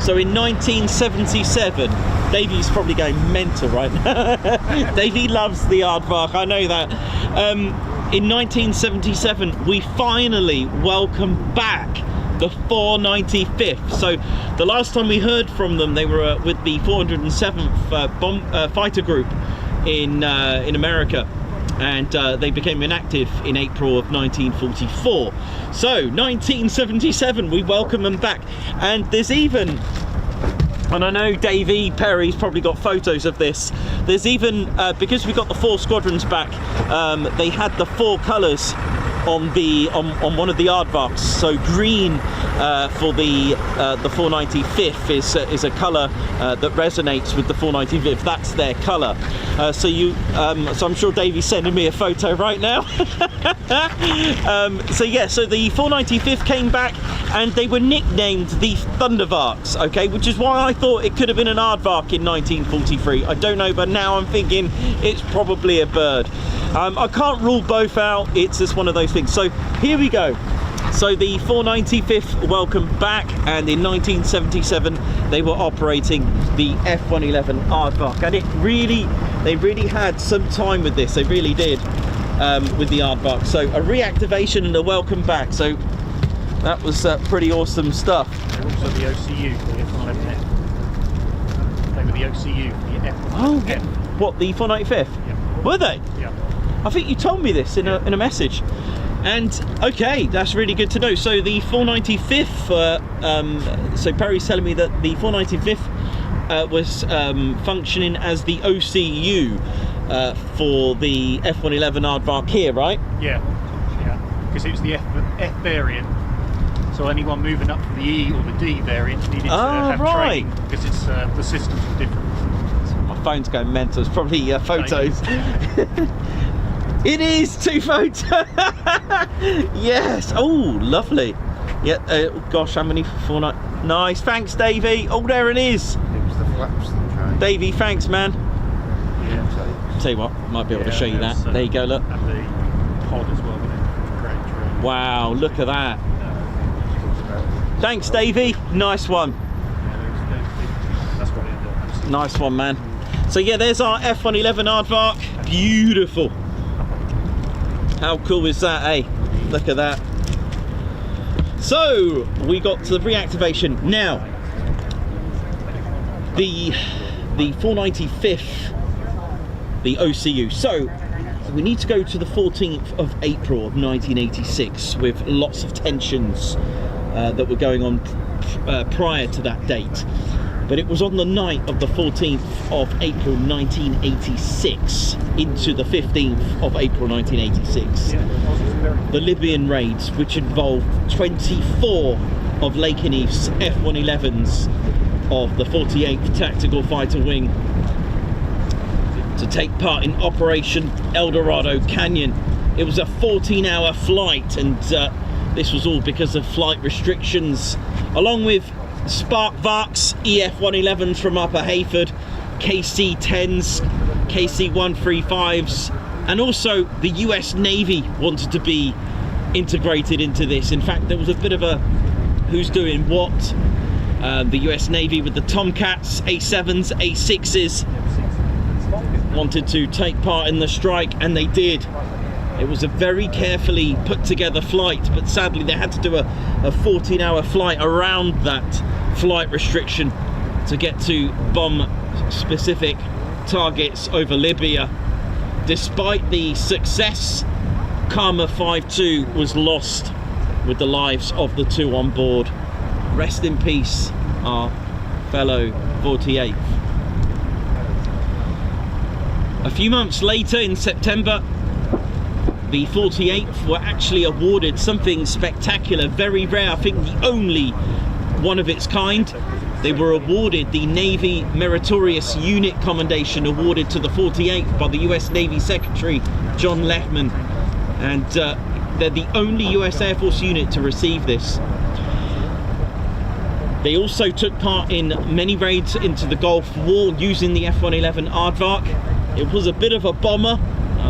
So in 1977, Davey's probably going mental right now. Davey loves the Aardvark, I know that. In 1977, we finally welcomed back the 495th. So the last time we heard from them, they were with the 407th fighter group in America, and they became inactive in April of 1944. So 1977, we welcome them back, and there's even, and I know Davey Perry's probably got photos of this, there's even, because we got the 4 squadrons back, they had the 4 colours on one of the Aardvarks. So green for the 495th is a colour that resonates with the 495th. That's their colour. So I'm sure Davey's sending me a photo right now. So yeah, so the 495th came back, and they were nicknamed the Thundervarks, okay, which is why I thought it could have been an aardvark in 1943. I don't know, but now I'm thinking it's probably a bird. I can't rule both out. It's just one of those things. So here we go. So the 495th welcome back, and in 1977 they were operating the F-111 aardvark, and they really had some time with this. They really did, with the aardvark. So a reactivation and a welcome back. So that was pretty awesome stuff. They're also the OCU for the F-111F. They were the OCU for the F-111F. Oh, what, the 495th? Yeah. Were they? Yeah. I think you told me this in a message. And okay, that's really good to know. So the 495th, so Perry's telling me that the 495th was functioning as the OCU for the F-111 aardvark here, right? Yeah, yeah, because it was the F variant. So anyone moving up from the E or the D variant needed to have training, because it's the systems are different. My phone's going mental. It's probably photos. It is 2 photos. Yes. Oh, lovely. Yeah. Gosh, how many? 4 nice. Thanks, Davey. Oh, there it is. It was the flaps that changed. Davey, thanks, man. Yeah. Tell you what, might be able to show you that. There you go. Look. And the pod as well. Great tree. Wow. Look at that. Thanks, Davey. Nice one. That's what it ended. Nice one, man. So yeah, there's our F-111 aardvark. Beautiful. How cool is that, eh? Look at that. So we got to the reactivation. Now, the 495th, the OCU. So we need to go to the 14th of April of 1986 with lots of tensions that were going on prior to that date. But it was on the night of the 14th of April 1986 into the 15th of April 1986. The Libyan raids, which involved 24 of Lakenheath's F-111s of the 48th Tactical Fighter Wing to take part in Operation El Dorado Canyon. It was a 14-hour flight, and this was all because of flight restrictions, along with Spark Varks, EF-111s from Upper Hayford, KC-10s, KC-135s, and also the US Navy wanted to be integrated into this. In fact, there was a bit of a who's doing what. The US Navy with the Tomcats, A7s, A6s wanted to take part in the strike, and they did. It was a very carefully put together flight, but sadly they had to do a 14-hour flight around that flight restriction to get to bomb specific targets over Libya. Despite the success, Karma 5-2 was lost with the lives of the 2 on board. Rest in peace, our fellow 48th. A few months later, in September, the 48th were actually awarded something spectacular, very rare, I think the only one of its kind. They were awarded the Navy Meritorious Unit Commendation, awarded to the 48th by the US Navy Secretary John Lehman, and they're the only US Air Force unit to receive this. They also took part in many raids into the Gulf War using the F-111 aardvark. It was a bit of a bomber.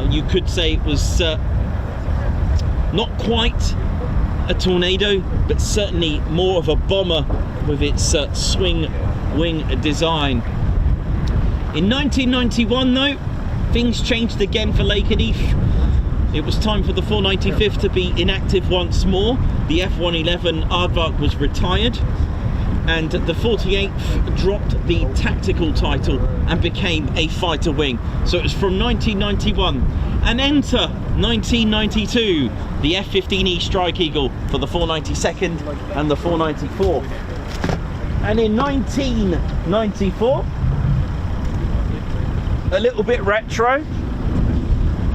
You could say it was not quite a tornado, but certainly more of a bomber with its swing wing design. In 1991 though, things changed again for Lakenheath. It was time for the 495th to be inactive once more. The F-111 aardvark was retired, and the 48th dropped the tactical title and became a fighter wing. So it was from 1991, and enter 1992, the F-15E Strike Eagle for the 492nd and the 494. And in 1994, a little bit retro,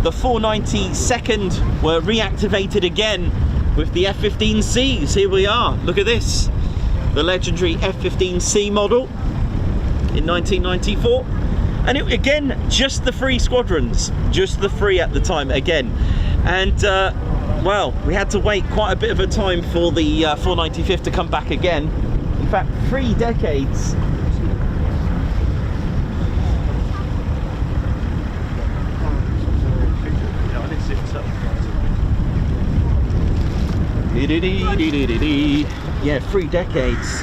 the 492nd were reactivated again with the F-15Cs. Here we are, look at this. The legendary F-15C model in 1994, and it, again, just the 3 squadrons, just the 3 at the time again, and Well, we had to wait quite a bit of a time for the 495th to come back again. In fact, 3 decades. Yeah, 3 decades.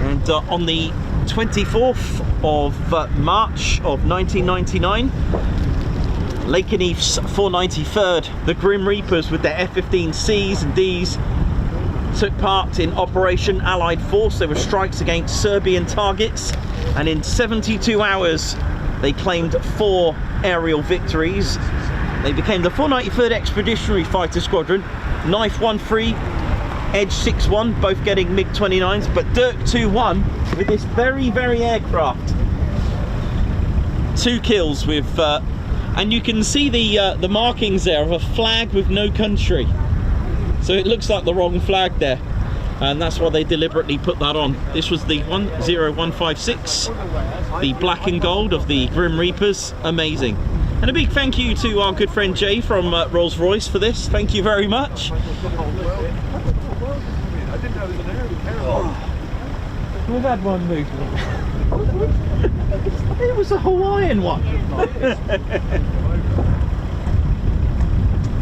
And on the 24th of March of 1999, Lakenheath's 493rd, the Grim Reapers with their F-15 Cs and Ds, took part in Operation Allied Force. There were strikes against Serbian targets, and in 72 hours they claimed 4 aerial victories. They became the 493rd Expeditionary Fighter Squadron, Knife 1-3, Edge 6-1, both getting MiG-29s, but Dirk 2-1 with this very, very aircraft. 2 kills with, and you can see the markings there of a flag with no country. So it looks like the wrong flag there, and that's why they deliberately put that on. This was the 10156, the black and gold of the Grim Reapers. Amazing. And a big thank you to our good friend Jay from Rolls-Royce for this. Thank you very much. We've had one movement. It was a Hawaiian one.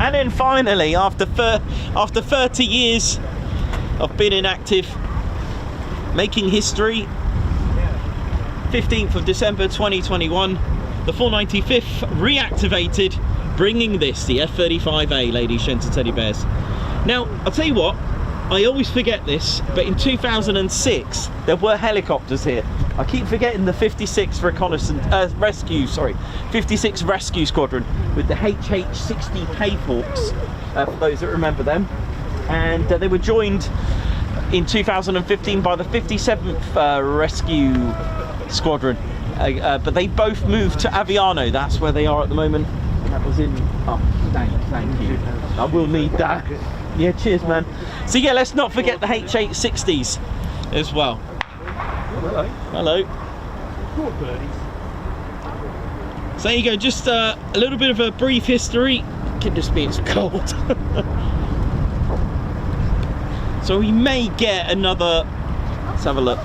And then finally, after 30 years of being inactive, making history, 15th of December 2021, the 495th reactivated, bringing this, the F-35A, ladies, gents and teddy bears. Now, I'll tell you what, I always forget this, but in 2006 there were helicopters here. I keep forgetting the 56th Rescue Squadron with the HH-60 Hayhawks, for those that remember them. And they were joined in 2015 by the 57th Rescue Squadron. But they both moved to Aviano. That's where they are at the moment. That was in... Oh, thank you. I will need that. Yeah, cheers, man. So yeah, let's not forget the H860s as well. Hello. So there you go, just a little bit of a brief history. Can just be it's cold. So we may get another, let's have a look.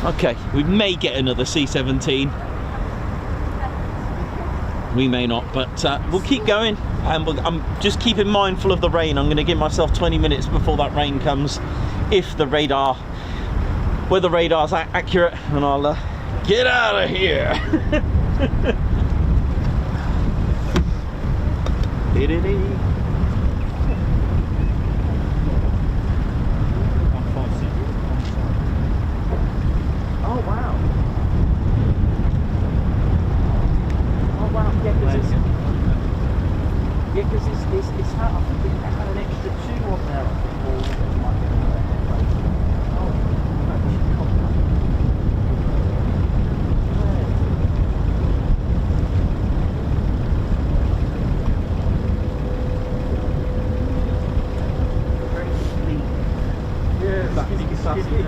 Okay, we may get another C-17. We may not, but we'll keep going. And I'm just keeping mindful of the rain. I'm going to give myself 20 minutes before that rain comes, if the radar, where the radar's accurate, and I'll get out of here. Oh wow! Oh wow! Yeah, because it's had, I think it had an extra 2 on there.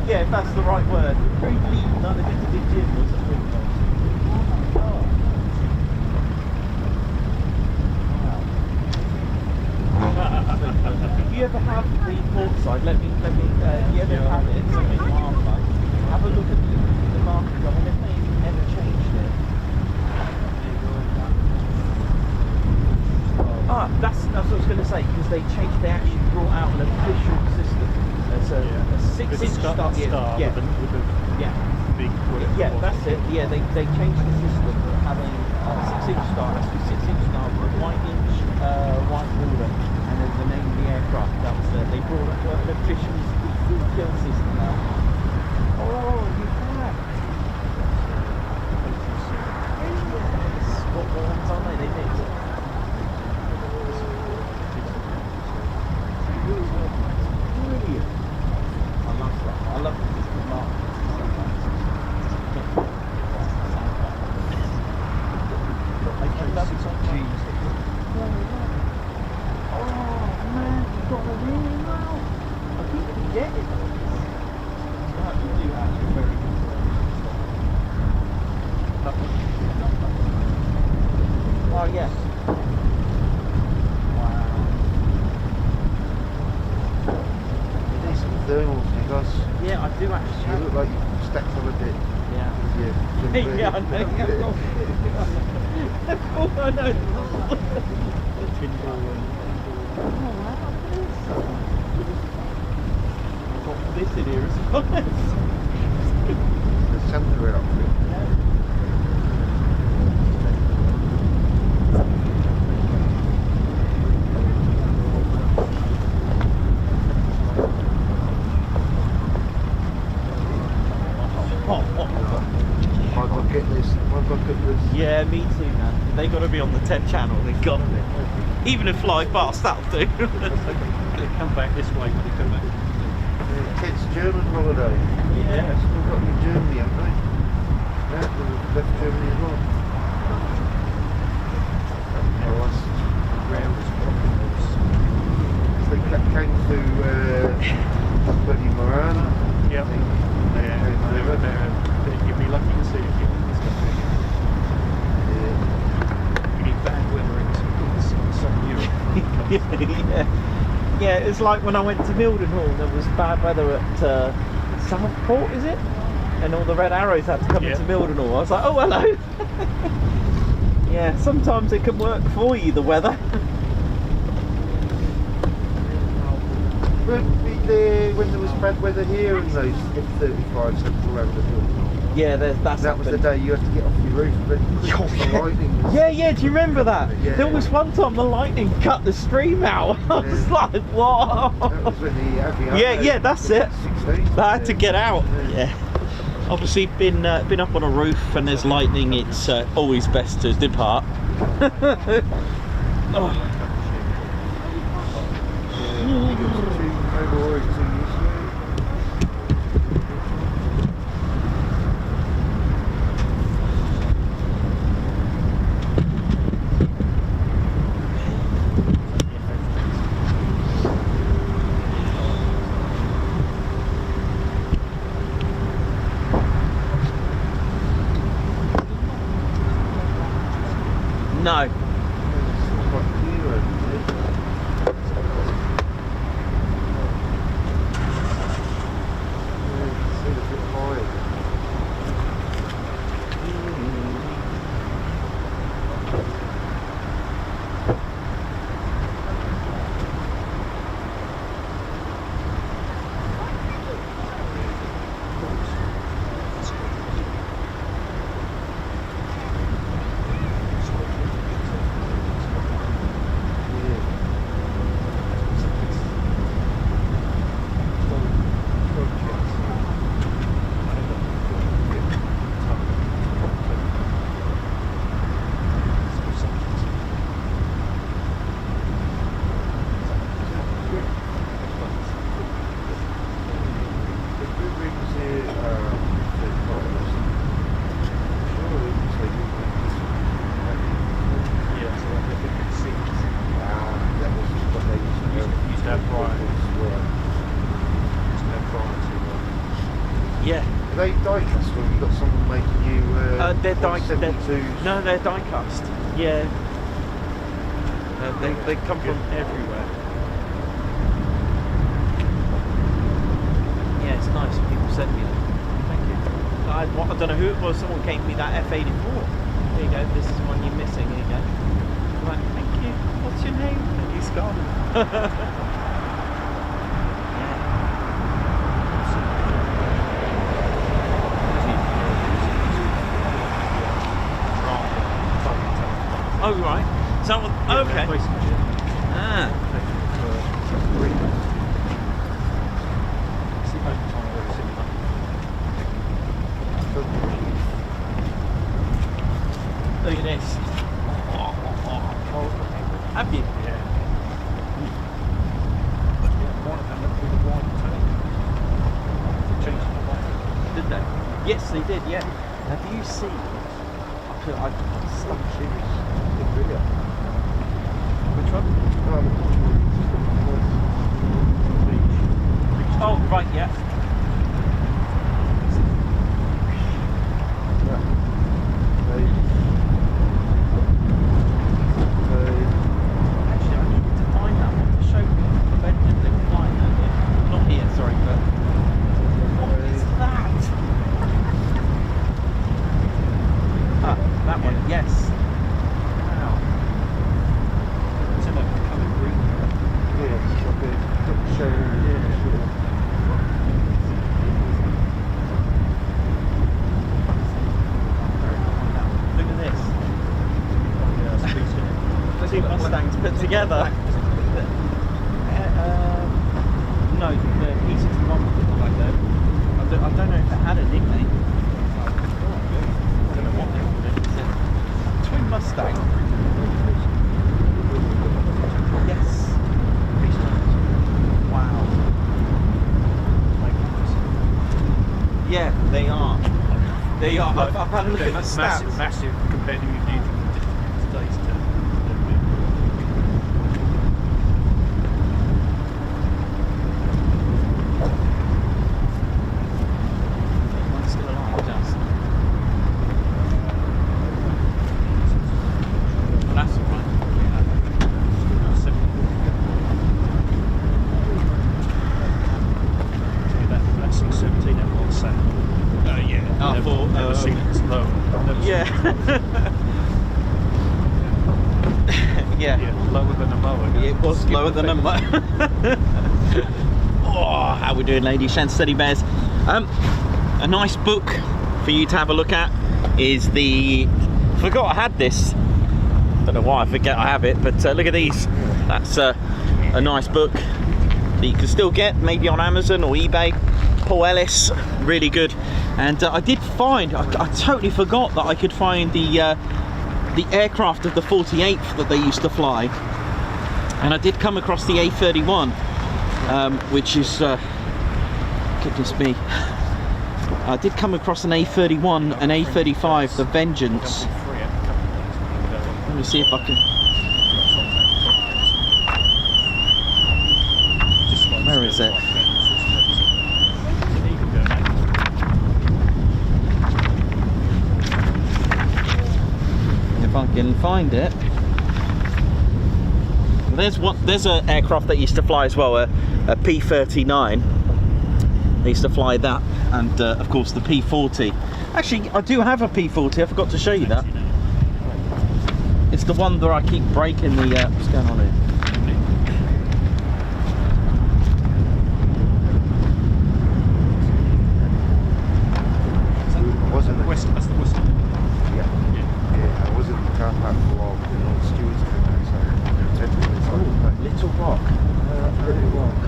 Yeah, if that's the right word. Very bleak, like the Vintage Gym was a pretty nice. If you ever have the port side, let me if you ever have it, something marker, have a look at the markers. I mean, if they ever changed it. Ah, that's what I was going to say, because they actually brought out an official system. It's a 6-inch star. With the big, yeah, that's it. Yeah, they changed the system, having a 6-inch star, that's a 6-inch star with a white border, and then the name of the aircraft. That was they brought up an official kill system now. Oh, you have. What ones are they? They mixed it. Brilliant. I love that. I love this mark. Oh man, you've got the ring now. I think you get it. Right, you do actually very good. Oh yes. Wow. thermals because Yeah, I do you actually. look like you've stepped on a bit. Yeah. Yeah, Yeah, I know. Oh, I know. Got this in here as well. the centre outfit. My bucket list. Yeah, me too, man. They got to be on the 10 channel. They got to be. Even if fly past, that'll do. They come back this way when they come back. Kids' German holiday. Yeah. Still got them in Germany, haven't they? Yeah, they left Germany as well. They came to bloody Morana. Yeah. You'd be lucky to see it here in this country. You need bad weather in southern Europe. Yeah, it's like when I went to Mildenhall, there was bad weather at Southport, is it? And all the Red Arrows had to come into Mildenhall. I was like, oh, hello. Yeah, sometimes it can work for you, the weather. When there was bad weather here and those F-35 sent all over the hill. Yeah, that's that was the day you had to get off your roof and then the lightning was... Yeah, do you remember that? Yeah. There was one time the lightning cut the stream out. I was like, what? That was when the aviation... Yeah, that's it. 16. I had to get out. Yeah. Obviously, been up on a roof and there's lightning. It's always best to depart. Oh. No. Yeah. Are they die-cast or have you got someone making you they're no, they're die-cast. Yeah. They come from everywhere. Yeah, it's nice when people send me them. Thank you. I don't know who it was, someone came to me that F-84. There you go, this is one you're missing, here you go. I'm like, thank you, what's your name? And he's gone. Oh, right. Is that what? Oh, okay. Ah. Look at this. Have you? Yeah. Did they? Yes, they did, yeah. Have you seen? I've stuck shoes. Which one? Oh, right, yeah. Actually, I needed to find that one to show me. I didn't fly that yet. Not here, sorry, but together. No, the P61 was like that. I don't know if it had a nickname. I don't know what they called it. Twin Mustang. Yes. Wow. Yeah, they are. They are. I've had a look at the stats. Massive competitive advantage in different states to One's still alive, just. Well, that's all right. That 617 F-1 sound. Yeah. Never seen it as low. Yeah. Yeah. Yeah, lower than a mower. It was lower than a mower. Oh, how we doing, ladies and steady bears? A nice book for you to have a look at is the. Forgot I had this. Don't know why I forget I have it, but look at these. That's a nice book that you can still get, maybe on Amazon or eBay. Paul Ellis, really good. And I did find, I totally forgot that I could find the aircraft of the 48th that they used to fly. And I did come across the A-31, which is, goodness me. I did come across an A-31, an A-35, the Vengeance. Let me see if I can. Where is it? If I can find it. There's an aircraft that used to fly as well, a P-39. They used to fly that, and of course the P-40. Actually, I do have a P-40. I forgot to show you that. It's the one that I keep breaking the. What's going on here? That's the Western. Yeah, I was in the car park for a while, you know, stewards came outside. Little Rock. Little Rock.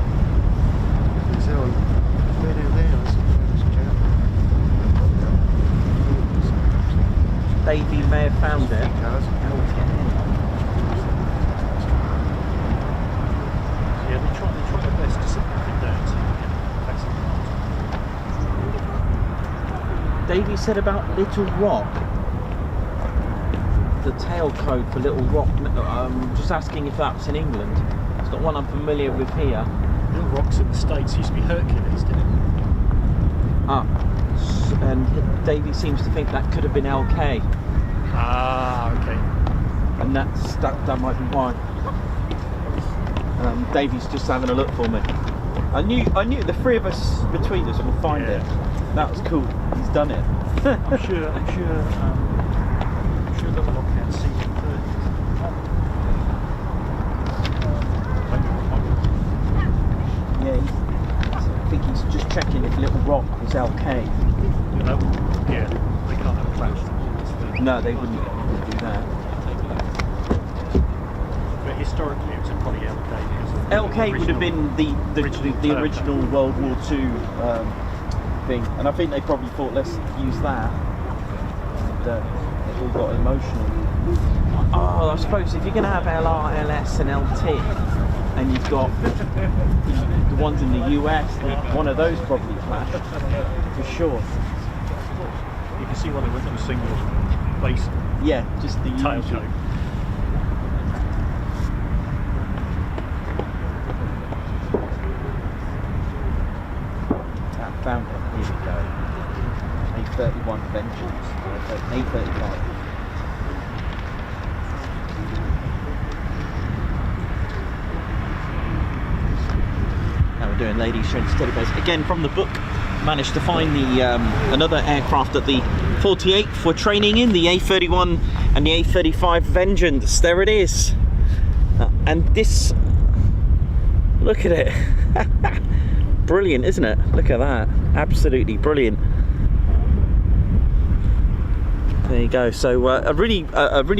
They said, oh, way down there, I said, Davey may have found it. Yeah, they try their best to sit nothing down so you can basically. Davey said about Little Rock. The tail code for Little Rock. Just asking if that's in England. It's not one I'm familiar with here. Little Rock's in the States used to be Hercules, didn't it? Ah, and Davey seems to think that could have been LK, Ah, okay. and that might be why. Davey's just having a look for me. I knew the three of us between us would find it. That was cool. He's done it. I'm sure Little Rock had C-130s. Yeah, I think he's just checking if Little Rock was LK. Yeah, they can't have a crash. No, they wouldn't do that. But historically, it was probably LK. Because of LK would have been the original World War II thing, and I think they probably thought, let's use that. And it all got emotional. Oh, I suppose if you're going to have LR, LS, and LT, and you've got the ones in the US, one of those probably clash for sure. You can see why they went to a single base. Yeah, just the tail usual. code. Found it. Here we go. A-31 Vengeance. A-35. How we're doing, ladies, showing steady base. Again, from the book, managed to find the another aircraft that the 48th were training in, the A-31 and the A-35 Vengeance. There it is. And this, look at it. Brilliant, isn't it? Look at that. Absolutely brilliant. There you go. So a really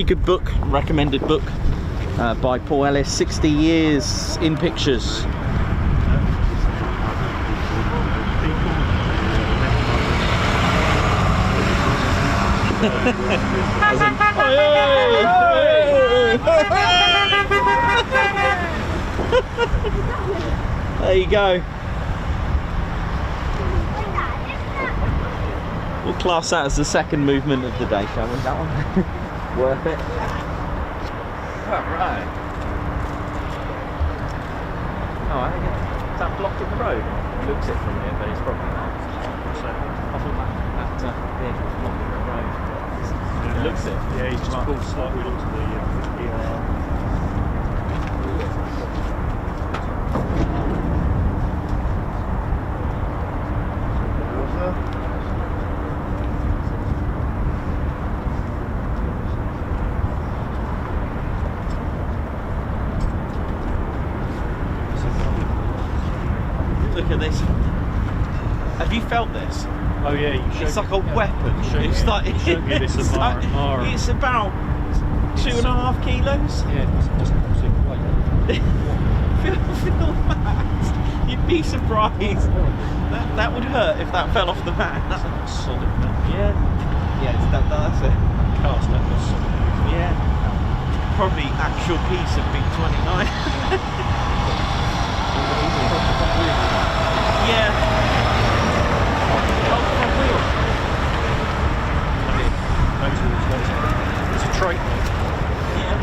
good book, recommended book by Paul Ellis, 60 years in pictures. As in, there you go. We'll class that as the second movement of the day, shall we? That one? Worth it. Alright. Oh, I think is that blocking the road? It looks it from here, but it's probably not. So, I thought that vehicle was blocking the road. It looks it. Yeah, he's just pulled slightly onto the Look at this. Have you felt this? Oh yeah, you It's like a weapon. It's like it's about 2.5 kilos. Yeah, it doesn't seem weight. Feel that. You'd be surprised. That would hurt if that fell off the mat. That's solid. Yeah. Yeah, that's it. Cast that was solid. Yeah. Probably actual piece of big 29. Yeah. Oh, front wheel. It's a trait. Yeah.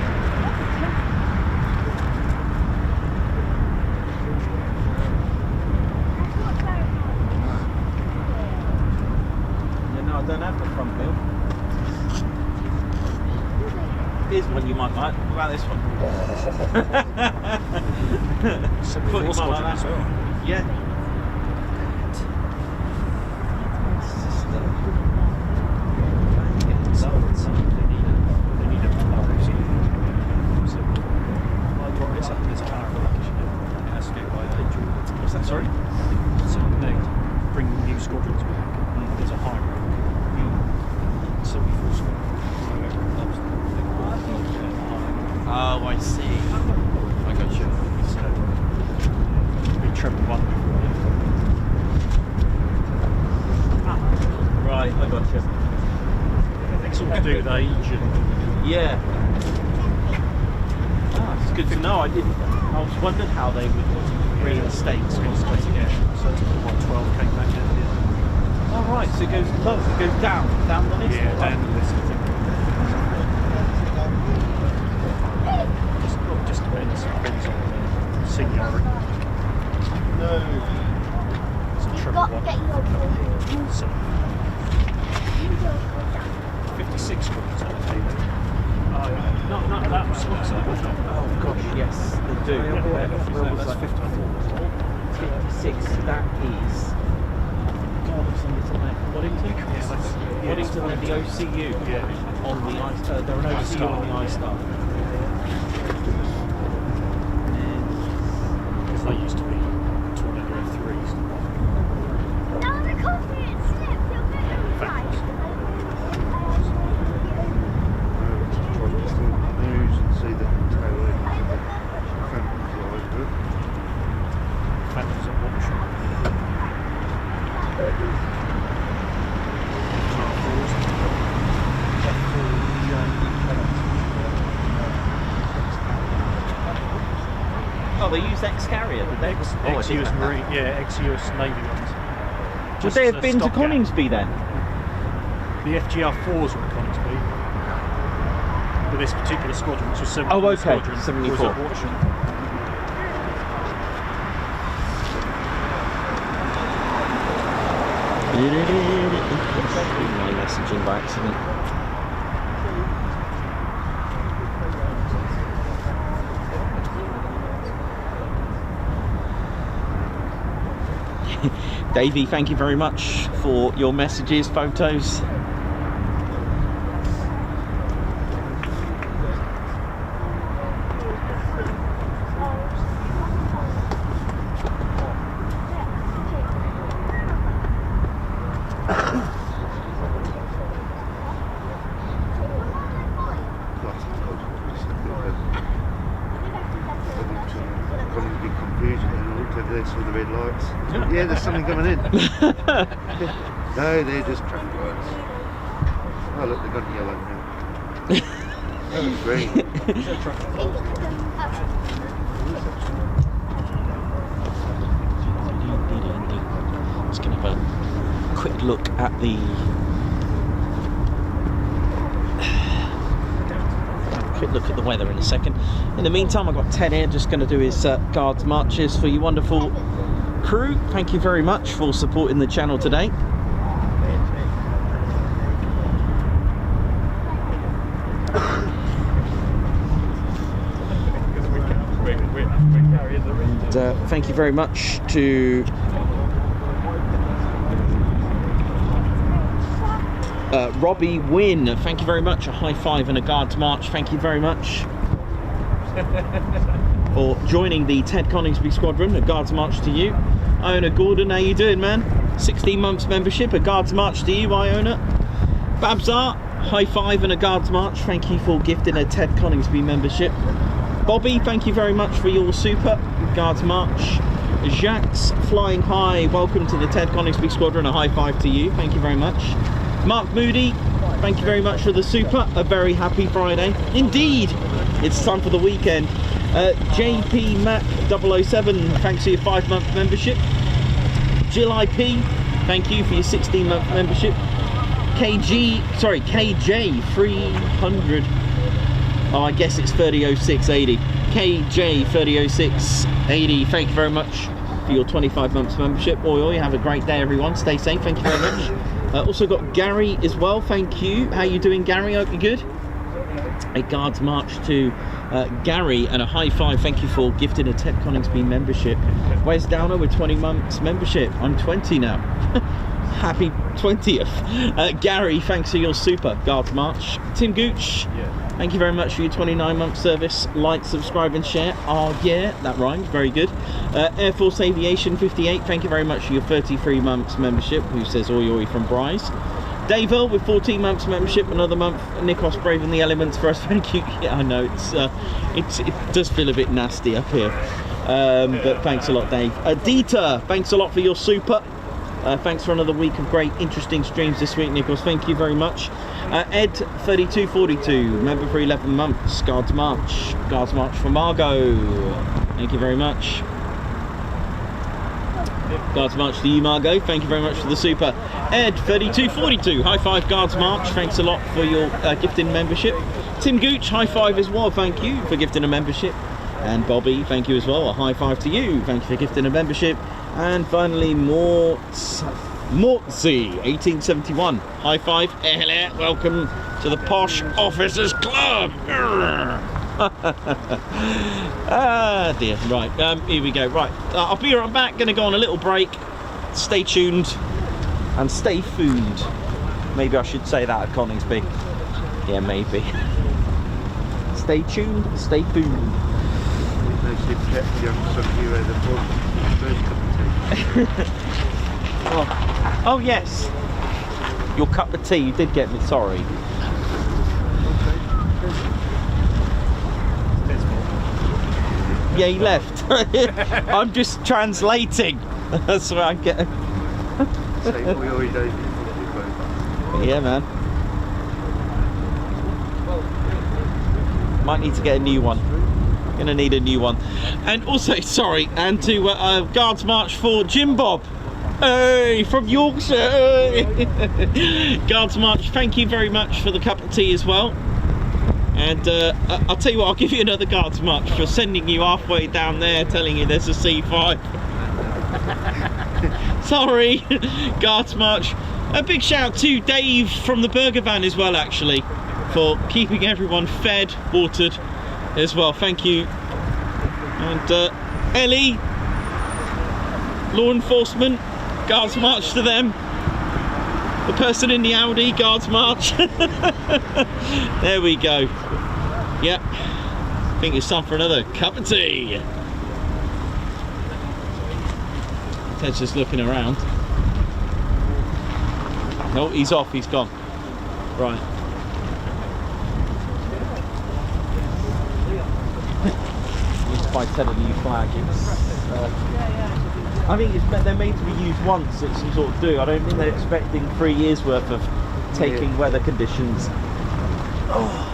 Yeah, no, I don't have the front wheel. Here's one you might like. What about this one? Thought you might like that. As well. Yeah. What's that, sorry? So they bring new squadrons back. There's a high rank. 74 squadron. Oh, I see. I got you. So, big treble one. Right, I got you. It's all to do with age and Yeah. Ah, it's good to know. I was wondering how they would reinstate squadrons. yeah. So it's what 12 came back in. Oh, right, so it goes low, it goes down the list. Yeah, down the list. I think. Just depends on the seniority. No. It's a triple one. So 56 squadrons allocated. Not that much. Oh Gosh, yes, they do. That's 54. 56, that is... God, it's on Waddington? Waddington and the OCU Yeah. on the ice. They're an OCU on the ice star. Because they used to be Tornado F3s. News and see the tail end. Phantoms at watch. Oh, they used X-Carrier, did they? Ex-US Marine, yeah, ex-US Navy ones. Would they have been to Coningsby then? The FGR-4s were at Coningsby. But this particular squadron, which was 74 Oh, okay, squadron, 74. was at Watching. My messaging by accident. Davey, thank you very much for your messages, photos. No, they're just traffic lights. Oh look, they've got yellow now. Oh, green. Just going to have a quick look at the weather in a second. In the meantime, I've got Ted here just going to do his guards marches for you wonderful crew. Thank you very much for supporting the channel today. And, thank you very much to Robbie Wynn. Thank you very much. A high five and a guards march. Thank you very much for joining the Ted Coningsby Squadron. A guards march to you. Iona Gordon, how you doing, man? 16 months membership. A guards march to you, Iona. Babsart, high five and a guards march. Thank you for gifting a Ted Coningsby membership. Bobby, thank you very much for your super guards march. Jacques, flying high. Welcome to the Ted Coningsby Squadron. A high five to you. Thank you very much. Mark Moody, thank you very much for the super. A very happy Friday. Indeed, it's time for the weekend. JP Mac 007, thanks for your 5-month membership. Jill IP, thank you for your 16-month membership. KJ 300. Oh, I guess it's 300680. KJ 300680, thank you very much for your 25 months membership. Oi, have a great day, everyone. Stay safe. Thank you very much. Also got Gary as well. Thank you. How you doing, Gary? Hope you're good. A guards march to Gary and a high five. Thank you for gifting a Ted Coningsby membership. Wes Downer with 20 months membership. I'm 20 now. Happy 20th. Gary, thanks for your super guards march. Tim Gooch, thank you very much for your 29-month service. Like, subscribe and share. Oh yeah, that rhymes. Very good. Air Force Aviation 58, thank you very much for your 33 months membership. Who says oi oi from Bryce. Dave Earl with 14 months membership, another month. Nikos braving the elements for us. Thank you. Yeah, I know it does feel a bit nasty up here, but thanks a lot, Dave. Dieter, thanks a lot for your super. Thanks for another week of great, interesting streams this week, Nikos. Thank you very much. Ed 3242, member for 11 months. Guards march for Margot. Thank you very much. Guards march to you, Margot. Thank you very much for the super. Ed 3242, high five, guards march. Thanks a lot for your gifting membership. Tim Gooch, high five as well. Thank you for gifting a membership. And Bobby, thank you as well. A high five to you. Thank you for gifting a membership. And finally, Mortzy 1871, high five. Hello, welcome to the Posh Officers Club. Ah dear. Right, here we go. Right, I'll be right back. Gonna go on a little break. Stay tuned and stay food. Maybe I should say that at Coningsby. Yeah, maybe. Stay tuned, stay food. Oh yes, your cup of tea. You did get me. Sorry. Yeah, he left. I'm just translating. That's what I get. Yeah, man. Might need to get a new one. Gonna need a new one. And also, sorry, and to guards march for Jim Bob. Hey, from Yorkshire. Hey. Guards march. Thank you very much for the cup of tea as well. And I'll tell you what, I'll give you another guards march for sending you halfway down there, telling you there's a C5. Sorry, guards march. A big shout to Dave from the Burger Van as well, actually, for keeping everyone fed, watered as well. Thank you. And Ellie, law enforcement, guards march to them. The person in the Audi, guards march. There we go. Yep. I think it's time for another cup of tea. Ted's just looking around. No, he's off, he's gone. Right. Need to buy Ted a new flag. It's I think they're made to be used once at some sort of do. I don't think they're expecting 3 years worth of taking weather conditions. Oh.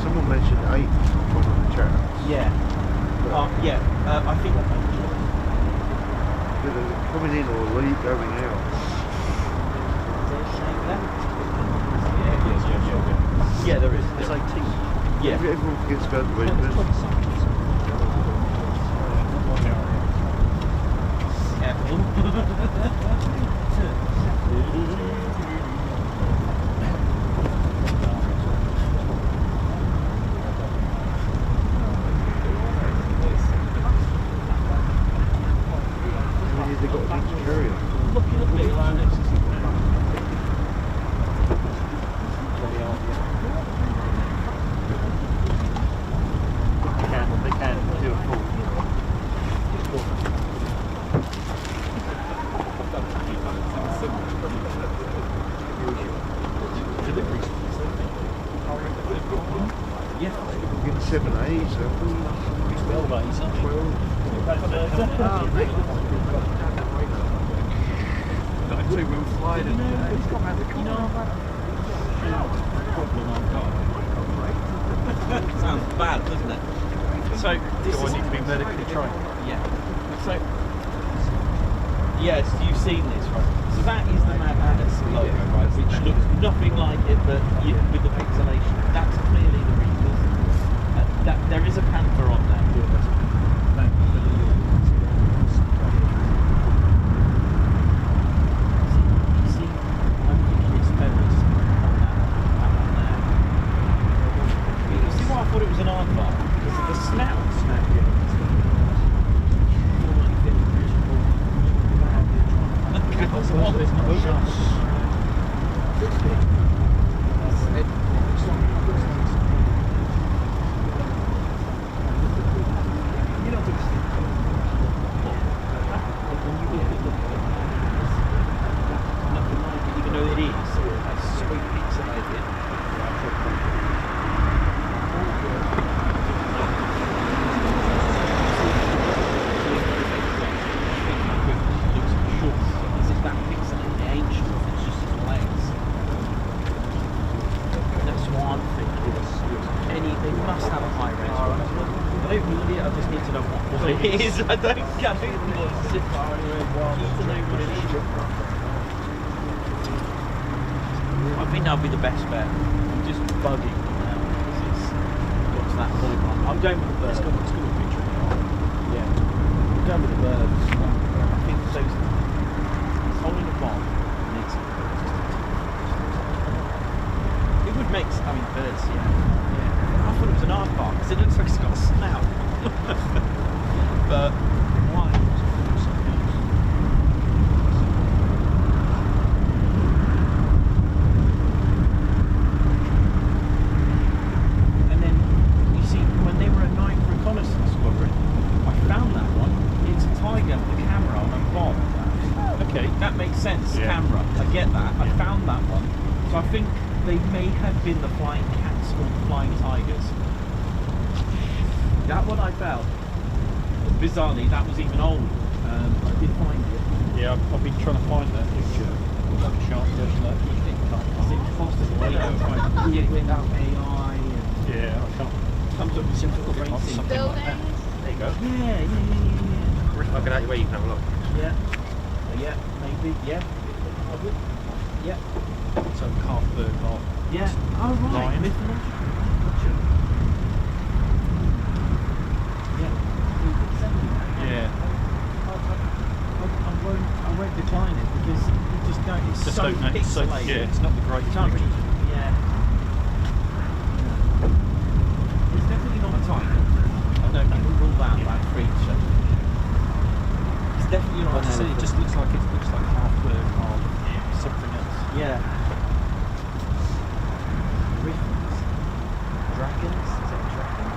Someone mentioned 8 on one of the chats. Yeah. I think Either coming in or going out. Yeah, there is. It's 18. Yeah. Everyone forgets about the wind. They've got a big carrier. Looking at me around it. They can do a full. Yeah. We're getting 7A, so 12. Got a 2-wheel slide and Sounds bad, doesn't it? So this do I need to be medically trained? Yeah. So yes, you've seen this, right? So that is the Mad Hatters logo, right? Which looks nothing like it, but with the pixelation, that's clearly the Reapers. There is a panther on there. I thought it was an aardvark because of the snout. Even though it is so pixelated. It is, I don't get it. Need to know what it is. I think that'll be the best bet. I'm just bugging now because it's got to that point. I'm going with the bird. It's got a picture. Yeah. I'm going with the bird. I think those. It's holding a bomb. And it's. It would make. I mean, birds, yeah. I thought it was an aardvark because it looks like it's got a snout. But why? And then you see, when they were at night reconnaissance squadron, I found that one. It's a tiger with a camera on a bomb. Okay, that makes sense. Yeah. Camera, I get that. I found that one, so I think they may have been the flying cats or the flying tigers. That one I found. Bizarrely, that was even old. I did find it. Yeah, I've been trying to find that picture. Like a sharp version of that. Is it possible? Yeah, without AI. Yeah, I can't. Comes up with simple racing. Buildings. There you go. Yeah. I'll get out your way, you can have a look. Yeah, maybe. Yeah. Yeah. So half bird, half. Yeah. Oh right. Lion. Yeah. I won't decline it because you just don't. It's Just so don't know. So, pixelated. yeah, it's not the greatest Can't picture. really- Yeah. It's definitely not a tiger. I don't rule that bad creature. It's definitely not an It elephant. just looks like half bird, half something else. Yeah. Griffins. Dragons? Is that a dragon?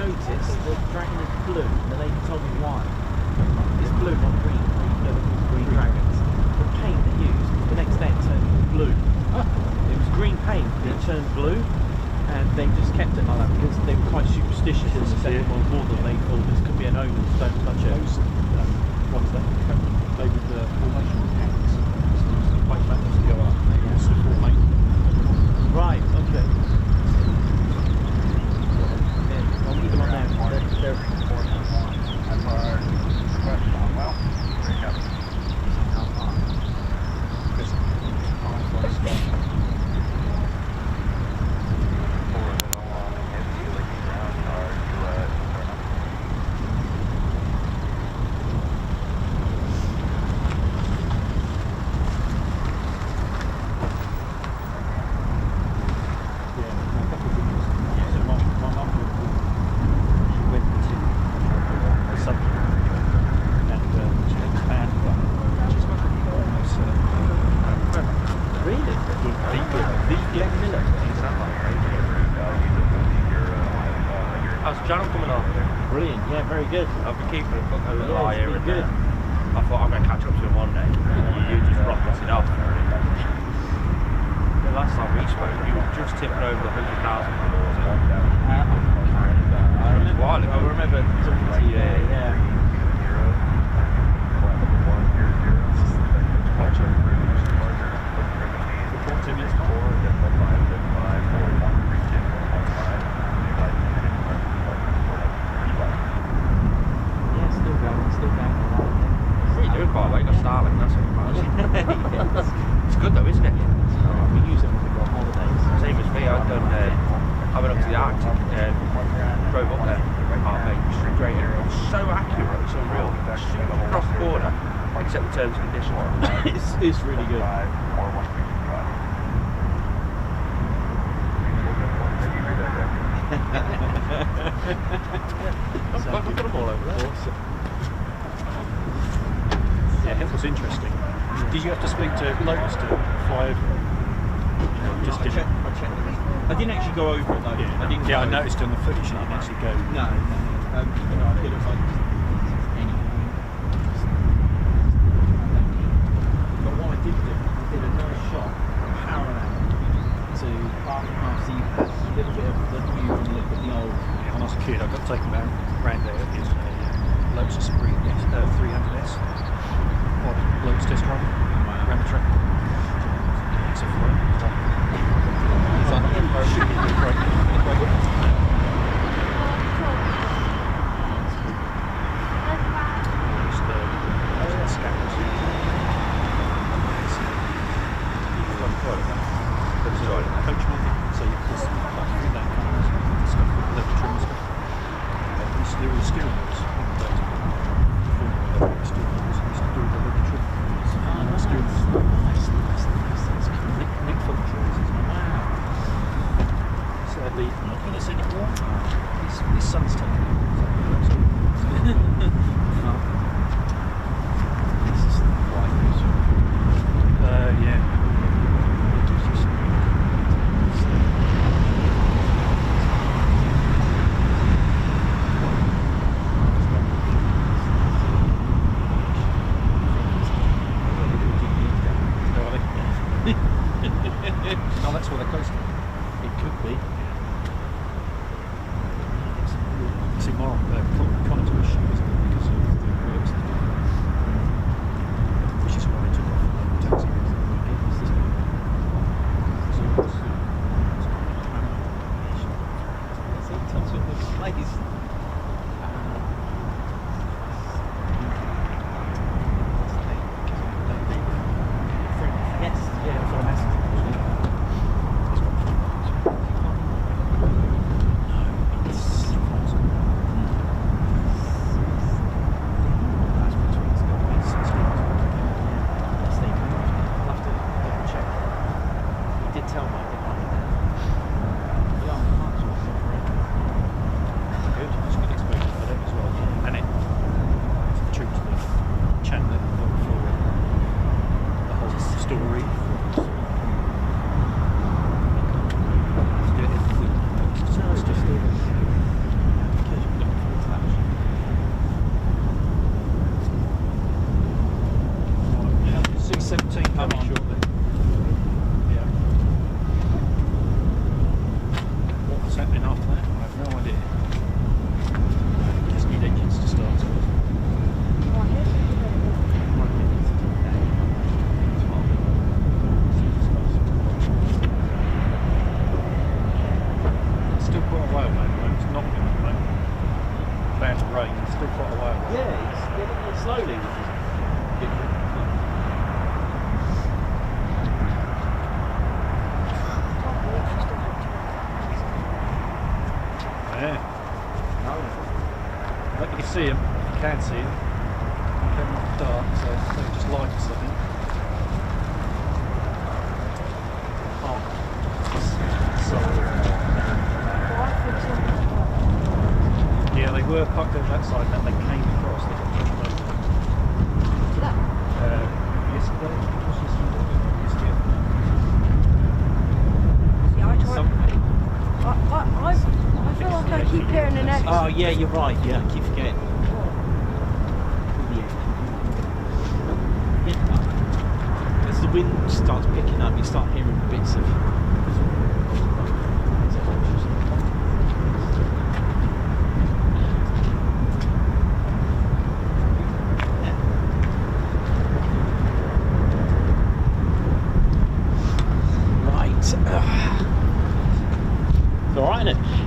noticed the dragon is blue, and the lady told me why. It's blue, not green. They're called green dragons. The paint they used, the next day it turned blue. It was green paint, but it turned blue, and they just kept it like that because they were quite superstitious in the Second World War that they thought this could be an omen, so don't touch it. Those ones that they with the formation tanks, the plate matters to go up, they also formate. Right, okay. I'll leave them on there. Brilliant, yeah, very good. I've been keeping a little eye here and good. there. I thought I'm going to catch up to him one day. You just rocked it off. The last time we spoke, you were just tipping over the 100,000. I remember, while ago. I remember talking to you. Yeah. It's good though, isn't it? We use it when we go on holidays. Same as me, I went up to the Arctic and drove up there, straight in. It was so accurate, it's unreal. Super across the border, except the terms and conditions. It's really good. I've got them all over there. Yeah, it was interesting. Did you have to speak to Lotus to fly over? Just didn't. I didn't actually go over it though. Yeah, I noticed on the footage you didn't actually go. No. I could have but what I did do, I did a nice shot parallel to half so you had a little bit of the view and look at the old. Yeah, when I was a kid, I got taken around there in a Lotus 300S. Lotus test drive around the track. It's a float. It's like Oh, that's where they're close to. It could be. It's immoral. Coningsby issue, isn't it? Because of the works they're doing. Which is why I took off taxi. happening after that? I have no idea. Just need engines to start. It's still quite a while away. It's not going to bad rain. It's still quite a while away. Yeah, it's getting there slowly. Yeah. But you can see them. You can see them. They're not dark, so they're just lights, I think. Oh. Yeah, they were parked over that side, and then they came across. They got pushed over. Yesterday. I feel like I keep hearing an X. Oh yeah, you're right. Yeah, I keep forgetting. As the wind starts picking up, you start hearing bits of.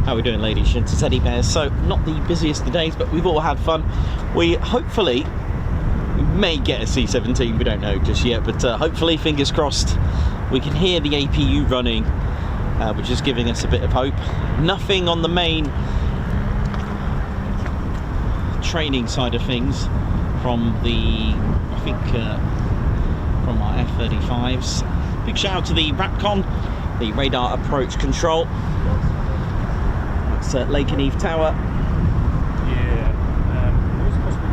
How are we doing, ladies and teddy bears? So, not the busiest of days, but we've all had fun. We hopefully may get a C-17, we don't know just yet, but hopefully, fingers crossed, we can hear the APU running, which is giving us a bit of hope. Nothing on the main training side of things from the, I think, from our F-35s. Big shout out to the RAPCON, the radar approach control. At Lakenheath Tower. Yeah. What was possible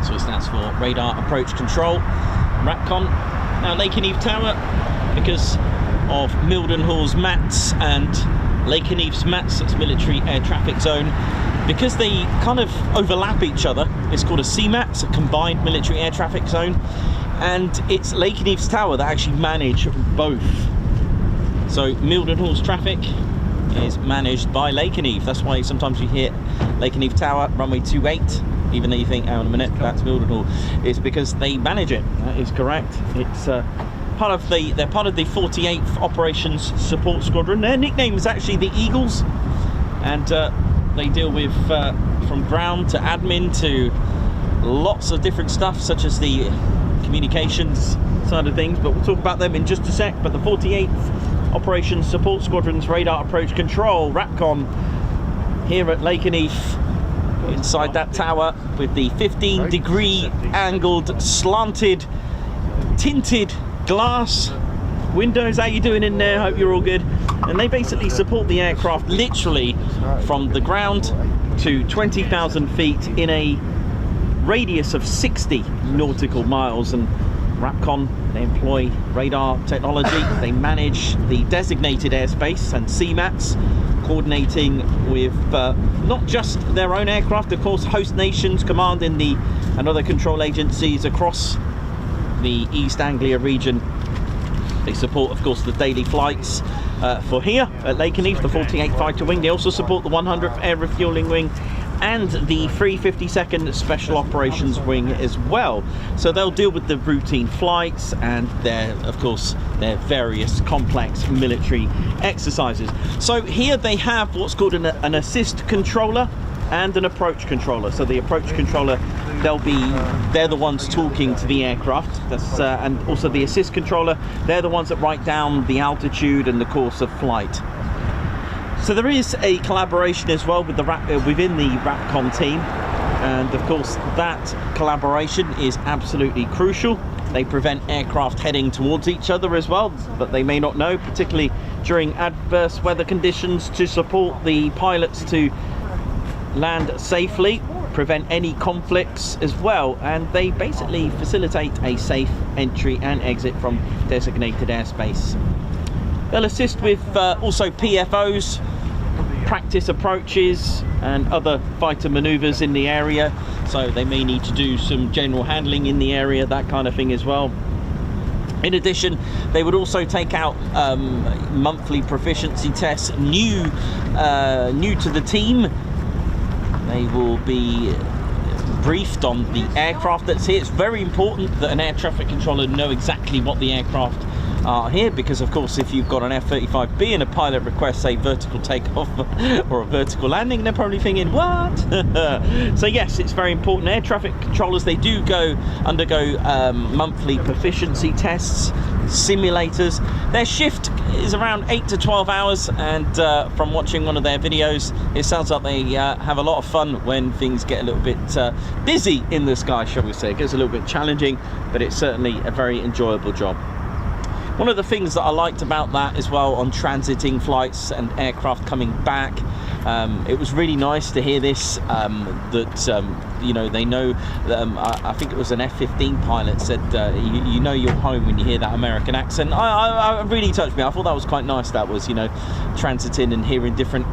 So it stands for Radar Approach Control, RAPCON. Now Lakenheath Tower, because of Mildenhall's MATS and Lakenheath's MATS, that's Military Air Traffic Zone, because they kind of overlap each other, it's called a CMATS, a Combined Military Air Traffic Zone. And it's Lakenheath's Tower that actually manage both. So Mildenhall's traffic is managed by Lakenheath. That's why sometimes you hear Lakenheath Tower, runway 28, even though you think, hang on a minute, that's Mildenhall. It's because they manage it. That is correct. It's they're part of the 48th Operations Support Squadron. Their nickname is actually the Eagles, and they deal with from ground to admin to lots of different stuff, such as the communications side of things, but we'll talk about them in just a sec. But the 48th Operations Support Squadron's Radar Approach Control, RAPCON, here at Lakenheath, inside that tower with the 15-degree angled, slanted, tinted glass windows. How you doing in there? Hope you're all good. And they basically support the aircraft literally from the ground to 20,000 feet in a radius of 60 nautical miles. And RAPCON, they employ radar technology. They manage the designated airspace and CMATs, coordinating with not just their own aircraft, of course, host nations, command in the and other control agencies across the East Anglia region. They support, of course, the daily flights for here at Lakenheath, the 48th Fighter Wing. They also support the 100th Air Refuelling Wing and the 352nd Special Operations Wing as well. So they'll deal with the routine flights and their various complex military exercises. So here they have what's called an assist controller and an approach controller. So the approach controller, they're the ones talking to the aircraft. That's and also the assist controller, they're the ones that write down the altitude and the course of flight. So there is a collaboration as well with within the RAPCON team, and of course that collaboration is absolutely crucial. They prevent aircraft heading towards each other as well, but they may not know, particularly during adverse weather conditions, to support the pilots to land safely, prevent any conflicts as well, and they basically facilitate a safe entry and exit from designated airspace. They'll assist with also PFOs, practice approaches and other fighter maneuvers in the area, so they may need to do some general handling in the area, that kind of thing as well. In addition, they would also take out monthly proficiency tests. New to the team, they will be briefed on the aircraft that's here. It's very important that an air traffic controller know exactly what the aircraft are here, because of course if you've got an F-35B and a pilot requests a vertical takeoff or a vertical landing, they're probably thinking, what? So yes, it's very important. Air traffic controllers, they do undergo monthly proficiency tests, simulators. Their shift is around 8 to 12 hours, and from watching one of their videos, it sounds like they have a lot of fun when things get a little bit busy in the sky, shall we say. It gets a little bit challenging, but it's certainly a very enjoyable job. One of the things that I liked about that as well, on transiting flights and aircraft coming back, it was really nice to hear this, you know, they know, I think it was an F-15 pilot said, you know you're home when you hear that American accent. I really touched me. I thought that was quite nice. That was, you know, transiting and hearing different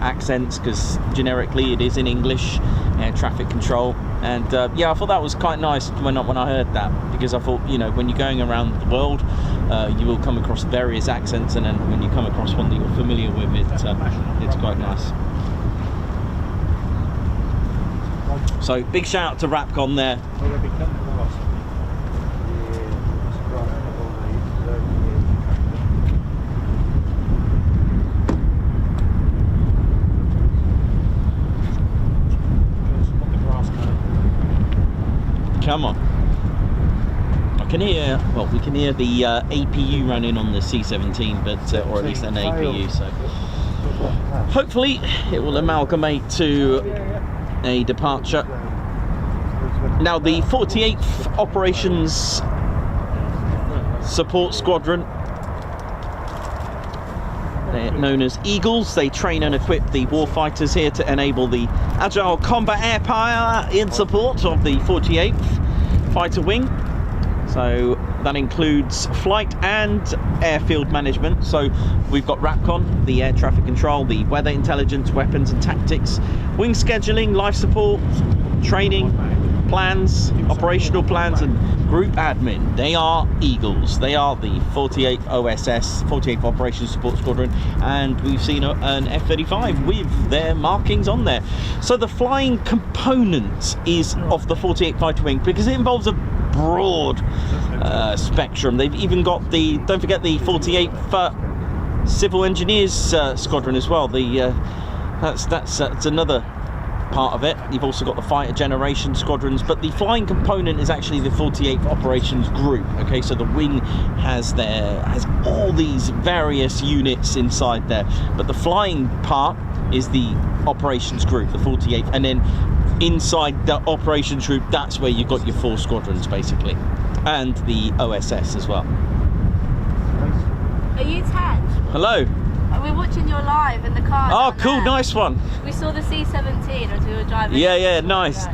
accents, because generically it is in English, air traffic control. And yeah, I thought that was quite nice when I heard that, because I thought, you know, when you're going around the world, you will come across various accents, and then when you come across one that you're familiar with, it's quite nice. So big shout out to RAPCON there. Come on. I can hear, well, we can hear the APU running on the C-17, but or at least an APU, so hopefully it will amalgamate to a departure. Now the 48th Operations Support Squadron, they're known as Eagles. They train and equip the warfighters here to enable the agile combat air power in support of the 48th Fighter Wing. So that includes flight and airfield management. So we've got RAPCON, the air traffic control, the weather intelligence, weapons and tactics, wing scheduling, life support, training, plans, operational plans, and group admin. They are Eagles. They are the 48th OSS, 48th Operations Support Squadron, and we've seen an F-35 with their markings on there. So the flying component is of the 48th Fighter Wing, because it involves a broad spectrum. They've even got the, don't forget, the 48th Civil Engineers Squadron as well. The that's another part of it. You've also got the fighter generation squadrons, but the flying component is actually the 48th Operations Group. Okay, so the wing has all these various units inside there, but the flying part is the Operations Group, the 48th, and then inside the Operations Group, that's where you've got your 4 squadrons basically, and the OSS as well. Are you Ted? Hello. We're watching your live in the car. Oh, cool, there. Nice one. We saw the C-17 as we were driving. Yeah, nice.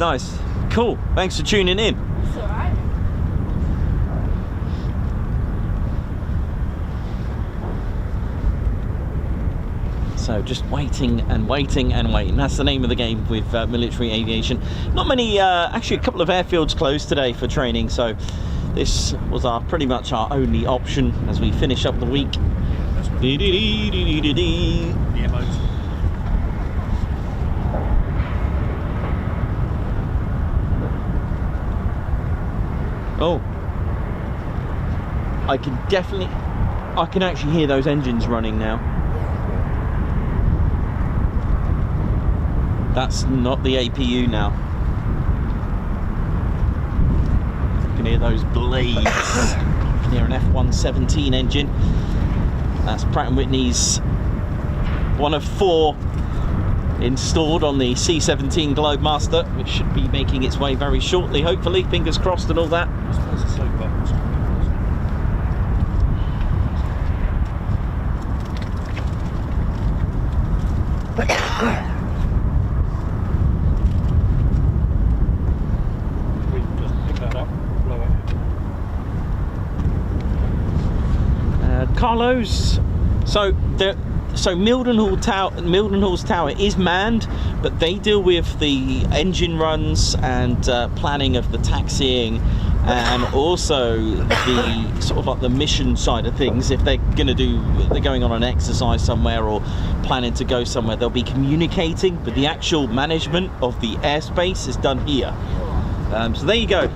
Cool, thanks for tuning in. It's alright. So just waiting and waiting and waiting. That's the name of the game with military aviation. Not many, actually a couple of airfields closed today for training, so this was pretty much our only option as we finish up the week. Oh, I can actually hear those engines running now. That's not the APU now. You can hear those blades. You can hear an F-117 engine. That's Pratt & Whitney's one of 4 installed on the C-17 Globemaster, which should be making its way very shortly, hopefully, fingers crossed and all that. Carlos, so Mildenhall's tower is manned, but they deal with the engine runs and planning of the taxiing and also the sort of like the mission side of things. If they're going on an exercise somewhere or planning to go somewhere, they'll be communicating, but the actual management of the airspace is done here. So there you go.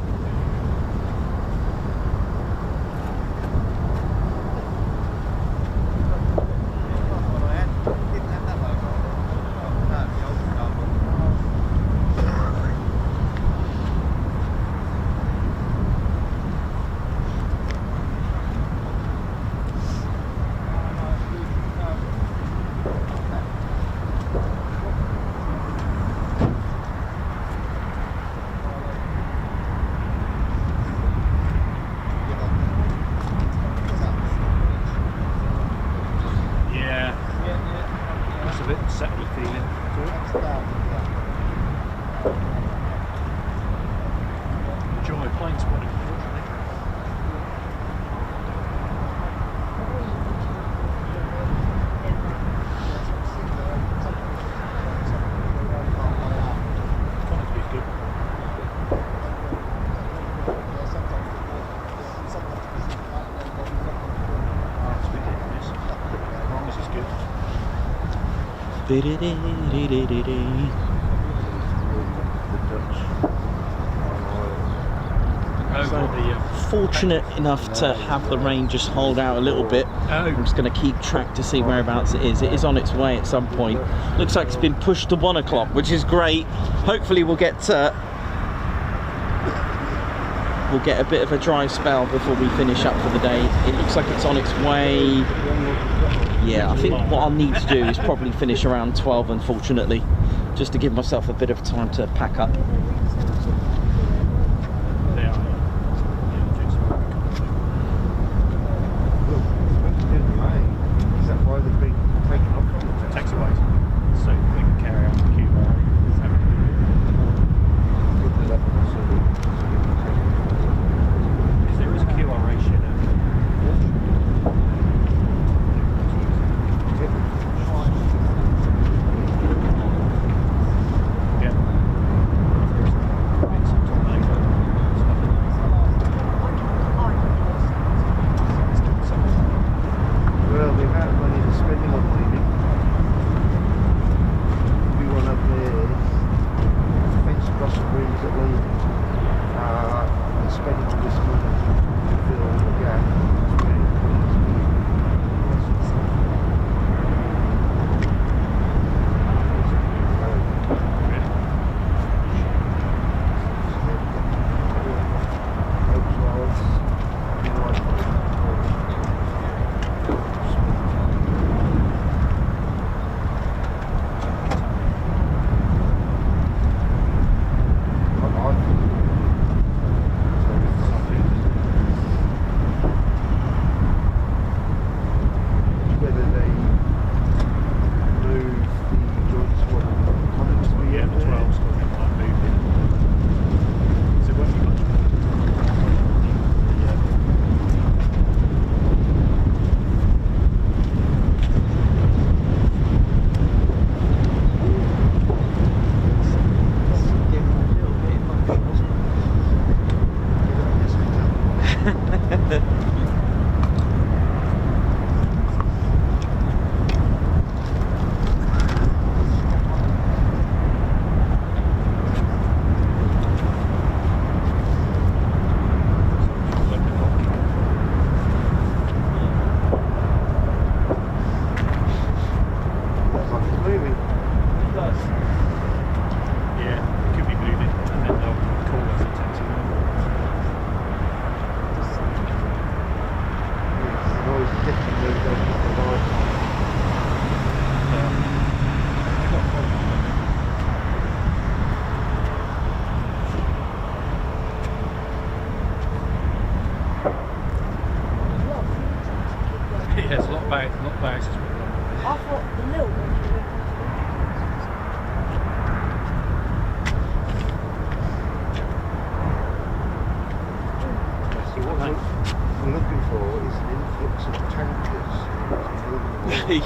Fortunate enough to have the rain just hold out a little bit. I'm just going to keep track to see whereabouts it is. It is on its way at some point. Looks like it's been pushed to 1 o'clock, which is great. Hopefully we'll get a bit of a dry spell before we finish up for the day. It looks like it's on its way. Yeah, I think what I'll need to do is probably finish around 12, unfortunately, just to give myself a bit of time to pack up.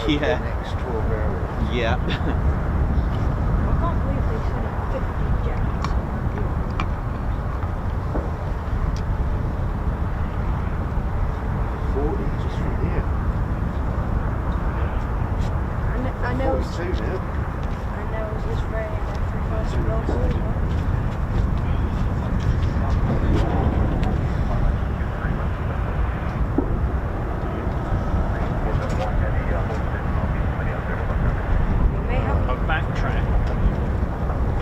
Yeah. The next 12 hours. Yeah. I can't believe they sent 50 jets. got two now. And there was this very F-35 as well. We may have Oh, backtrack.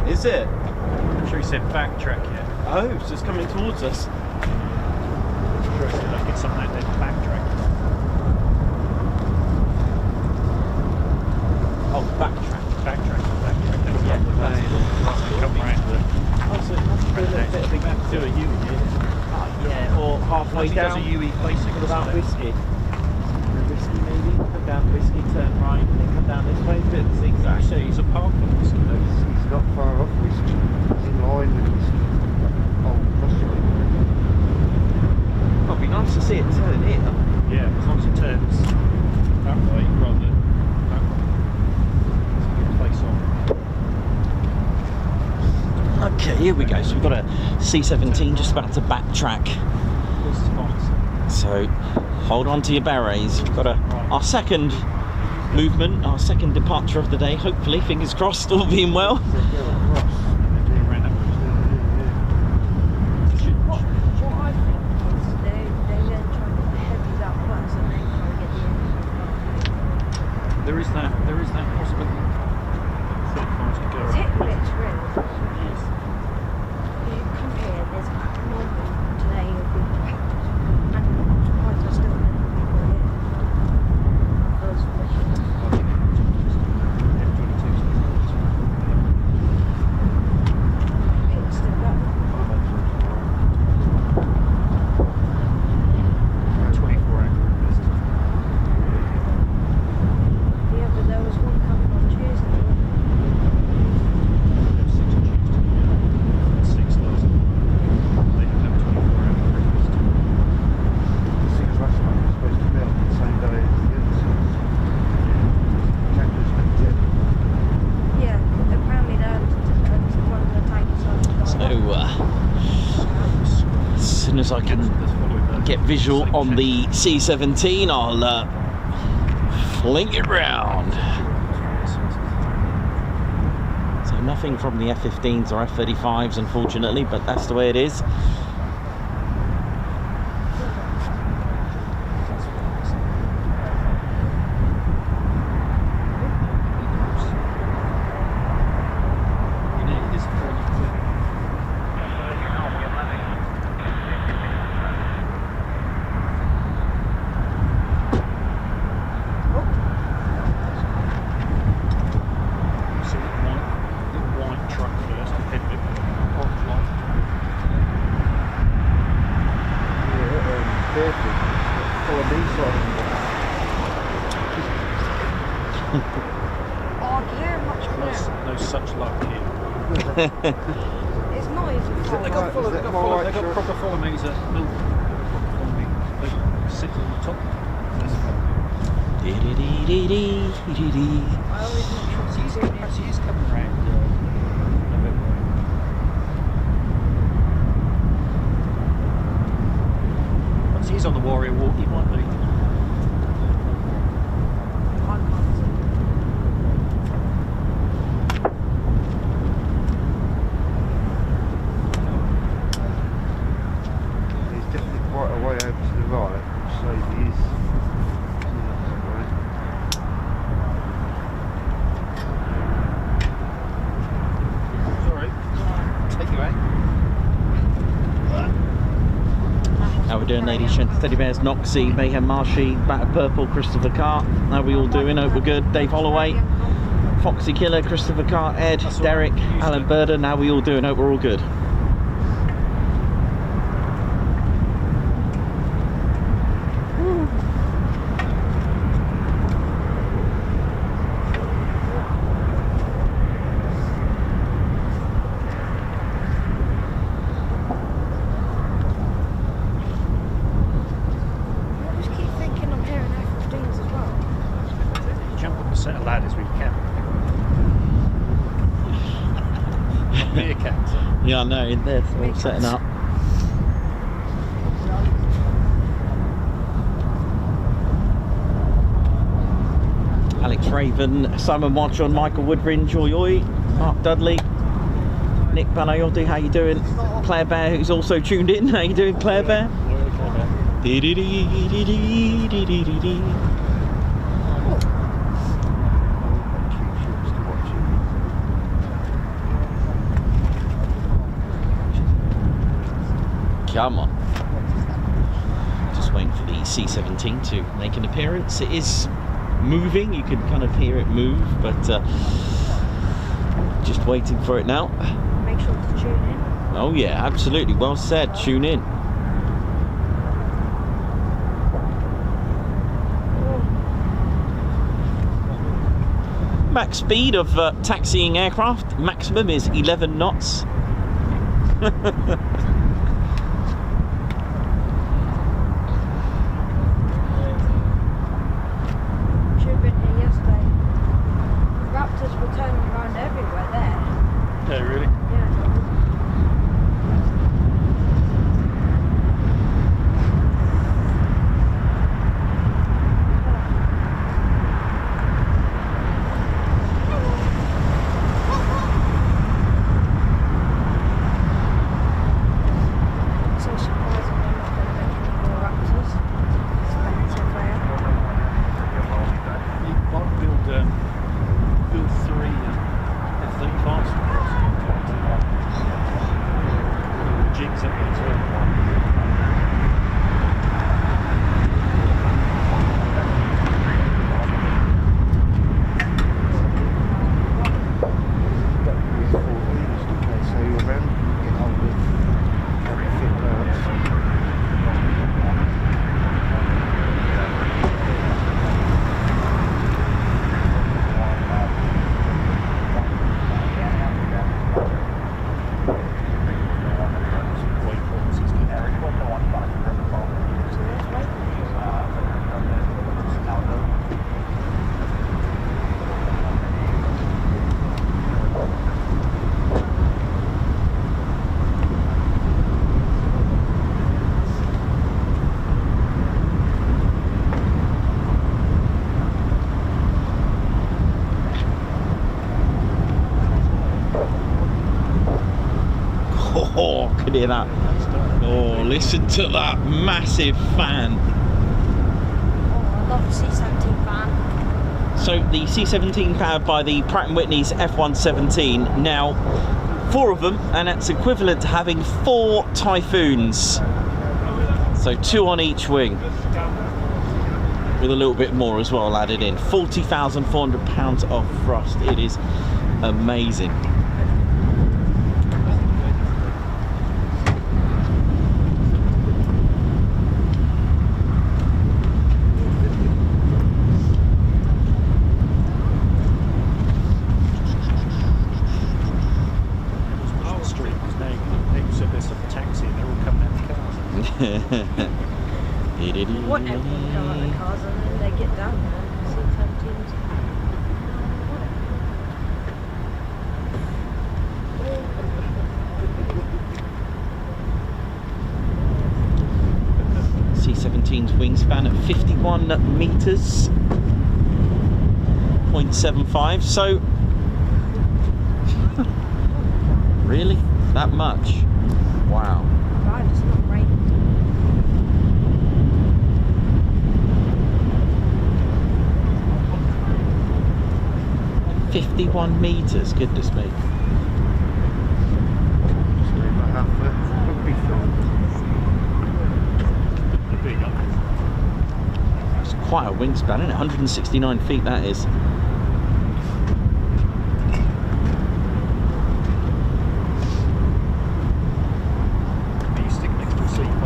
Is it? I'm sure he said backtrack, yeah. Oh, so it's coming towards us. Sure he said, like, it's something that did backtrack. Oh, backtrack. Backtrack. Yeah. Come round the... Oh, so it must be a little bit of a Do a U here. yeah, or halfway down. Does a UE placing. What about whiskey? Whiskey maybe? Come down whiskey, turn right, and then come down this way. A bit of a zigzag. Actually, he's a park on whiskey, though. He's not far off Whiskey. He's in line with Whiskey. Oh, possibly. Oh, it'd be nice to see it turn here. Yeah, as long as it turns that way rather than that way. It's a good place on. Okay, here we go. So we've got a C-17 just about to backtrack. This is fine. So hold on to your berets. We've got our second movement, our second departure of the day. Hopefully, fingers crossed, all being well. what I think is they then try to get the heavies out first and then try to get the F-35. There is that possibility. 35s to go. It's hit and miss, really. You come here, there's a moment today of being packed, and I'm surprised there's still many people here. Those missions. It's still going. 24 hour. Yeah, but there was one coming on Tuesday. Six last month was supposed to melt the same day as the other six. Captain's been dead. Yeah, apparently that's one of the types of So as soon as I can get visual on the C-17, I'll fling it round. So nothing from the F-15s or F-35s, unfortunately, but that's the way it is. No such luck here. It's not even fun. They got proper follow me's at Mildenhall. They sit on the top. I always make sure to do this. He is coming round November. Once he's on the Warrior Walk, he might be. I can't see. He's definitely quite a way over to the right, so he is. Sorry. Take you out. How we doing, ladies, gents? Teddy Bears, Noxie, Mayhem Marshy, Battered Purple, Christopher Cart. How we all doing? Hope we're good. Dave Holloway, Foxy Killer, Christopher Cart, Ed, Derek, Alan Burden. How we all doing? Hope we're all good. I just keep thinking I'm hearing F-15s as well. Jump up a set of ladders we can. Meerkats. Yeah, I know. They're all setting up. Alex Alex Raven, Simon Watchon, Michael Woodringe, oi oi, Mark Dudley, Nick Banayodi, how you doing? Claire Bear, who's also tuned in, how you doing, Claire Bear? Come on. Just waiting for the C-17 to make an appearance. It is moving, you can kind of hear it move, but just waiting for it now. Make sure to tune in. Oh yeah, absolutely, well said, tune in. Max speed of taxiing aircraft, maximum is 11 knots. Yeah, really? So surprising they're not going to make any more Raptors. Expensive they are. You might build 3 F-35s. Jigs up there as well. Oh, can hear that. Oh, listen to that massive fan. Oh, I love the C-17 fan. So the C-17 powered by the Pratt & Whitney's F-117. Now, 4 of them, and that's equivalent to having 4 Typhoons. So 2 on each wing, with a little bit more as well added in. 40,400 pounds of thrust. It is amazing. Want everyone to go out of the cars and then they get down there. C-17s. C-17's wingspan at 51 metres, 0.75. So, really? That much? Wow. Right, it's not raining. 51 metres, goodness me. It's quite a wingspan, isn't it? 169 feet that is. You stick next to a C5.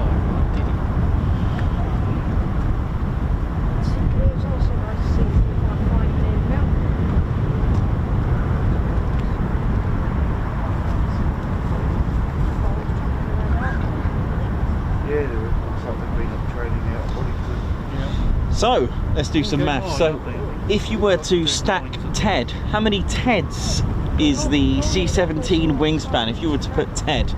It was also nice to see C-5 near Melbourne. Yeah, there was something been up training out. So, let's do some maths. So, if you were to stack TED, how many TEDs is the C-17 wingspan if you were to put TED?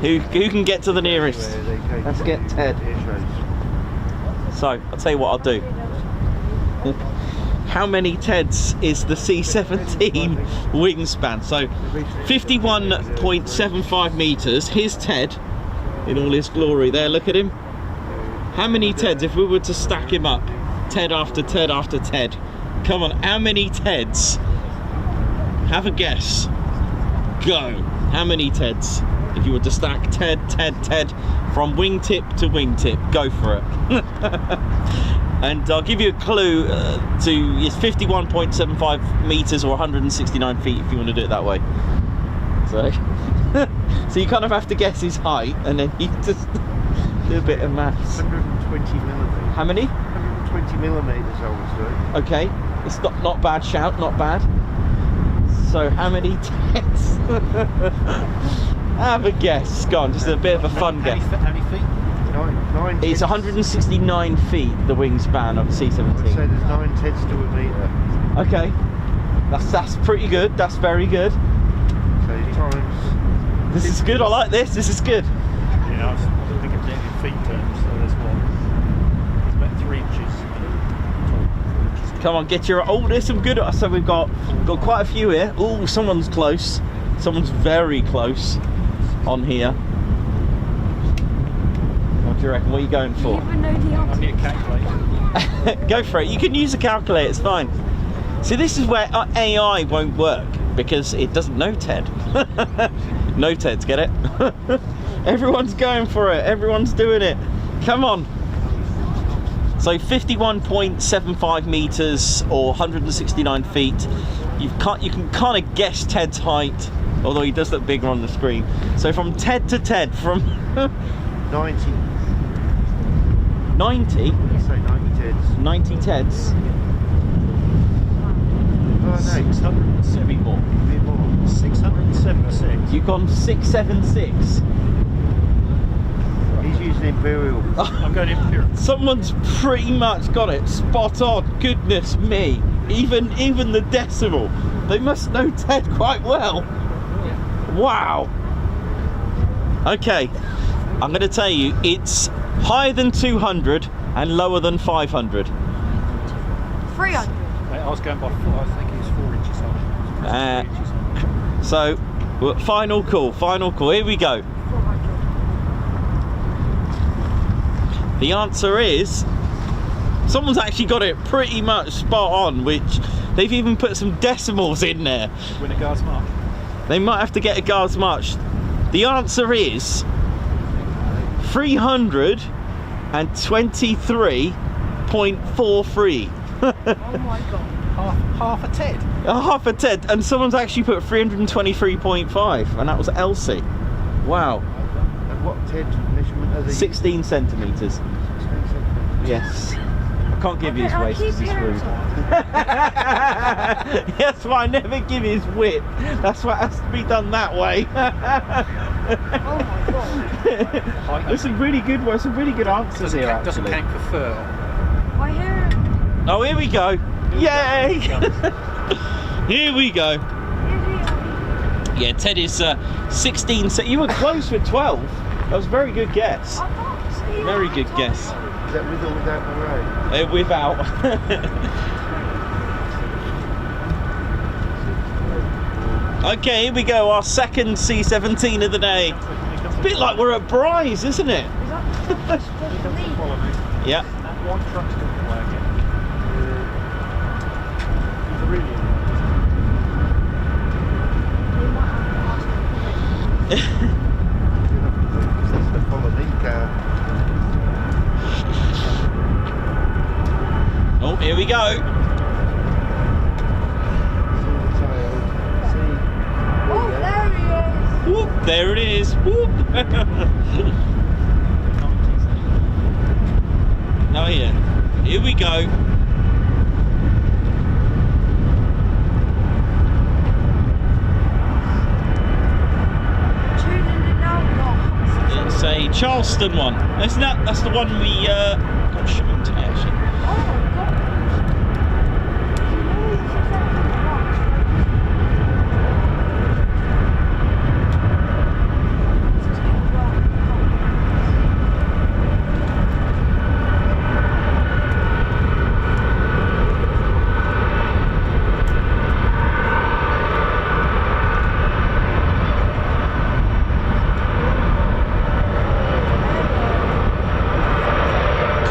who can get to the nearest? Let's get TED. So, I'll tell you what I'll do. How many TEDs is the C-17 wingspan? So 51.75 meters. Here's Ted in all his glory there, look at him. How many TEDs, if we were to stack him up, TED after TED after TED? Come on, how many TEDs? Have a guess. Go. How many TEDs? If you were to stack TED, TED, TED from wingtip to wingtip, go for it. And I'll give you a clue it's 51.75 meters or 169 feet if you want to do it that way. So, so you kind of have to guess his height and then you just do a bit of maths. 120 millimeters. How many? 120 millimeters I was doing. Okay, it's not bad shout, not bad. So how many TEDs? Have a guess. Go on, just a bit of a fun guess. How many feet? 9 It's 169 feet, the wingspan of the I'd say C-17. there's 9 TEDs to a metre. Okay, that's pretty good. That's very good. So times. This is good. I like this. This is good. Yeah, I was thinking of it in feet terms, so there's what? It's about 3 inches. Come on, get your. Oh, there's some good. So we've got quite a few here. Oh, someone's close. Someone's very close on here. What do you reckon? What are you going Do you for? even know the I answer? need a calculator. Go for it. You can use a calculator. It's fine. See, this is where AI won't work because it doesn't know TED. No TEDs, get it? Everyone's going for it. Everyone's doing it. Come on. So 51.75 meters or 169 feet. You can kind of guess Ted's height, although he does look bigger on the screen. So from TED to TED, from 90. 90, Let's say 90 TEDs. 90 TEDs. Oh no, 600, a bit more. a bit more. 676. You've gone 676. He's using Imperial. I'm going Imperial. Someone's pretty much got it spot on. Goodness me. Even the decimal. They must know TED quite well. Wow. Okay. I'm going to tell you, it's higher than 200 and lower than 500. 300. I was going by 4, I think it was 4 inches high. So, final call. Here we go. 400. The answer is, someone's actually got it pretty much spot on, which they've even put some decimals in there. Win a Guards March. They might have to get a Guards March. The answer is 323.43. Oh my god. Half a TED. Half a TED, and someone's actually put 323.5, and that was Elsie. Wow. And what TED measurement are they? 16 centimetres. Yes. I can't give you his waist because he's rude. That's why I never give you his width. That's why it has to be done that way. Oh my god. There's some really good ones, some really good answers here Doesn't actually. count for fur. I hear it. Oh, here we go. Yay! Here we go. Yeah, Ted is 16. So you were close with 12. That was a very good guess. Very good guess. Is that with or without the ray? Without. Okay, here we go. Our second C-17 of the day. It's a bit like we're at Bry's, isn't it? Is that supposed to leave? Follow me. Yeah. That one truck's going to fly again. He's really You might have to ask him. That's the follow-me car. Oh, here we go. Oh, there he is. Whoop, there it is. Whoop. Oh yeah. Here we go. Tuning it out, not. It's a Charleston one. That's the one we got shown today actually. Oh my god. You know it's exactly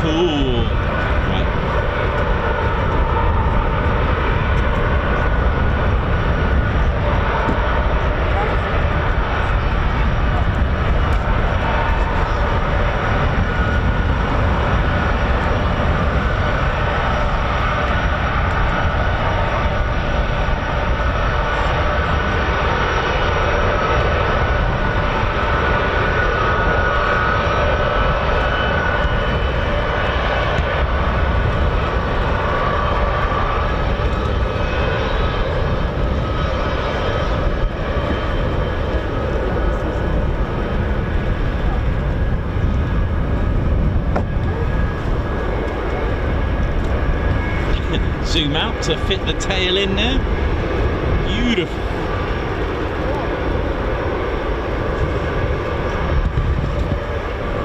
Cool. Right. Zoom out to fit the tail in there. Beautiful.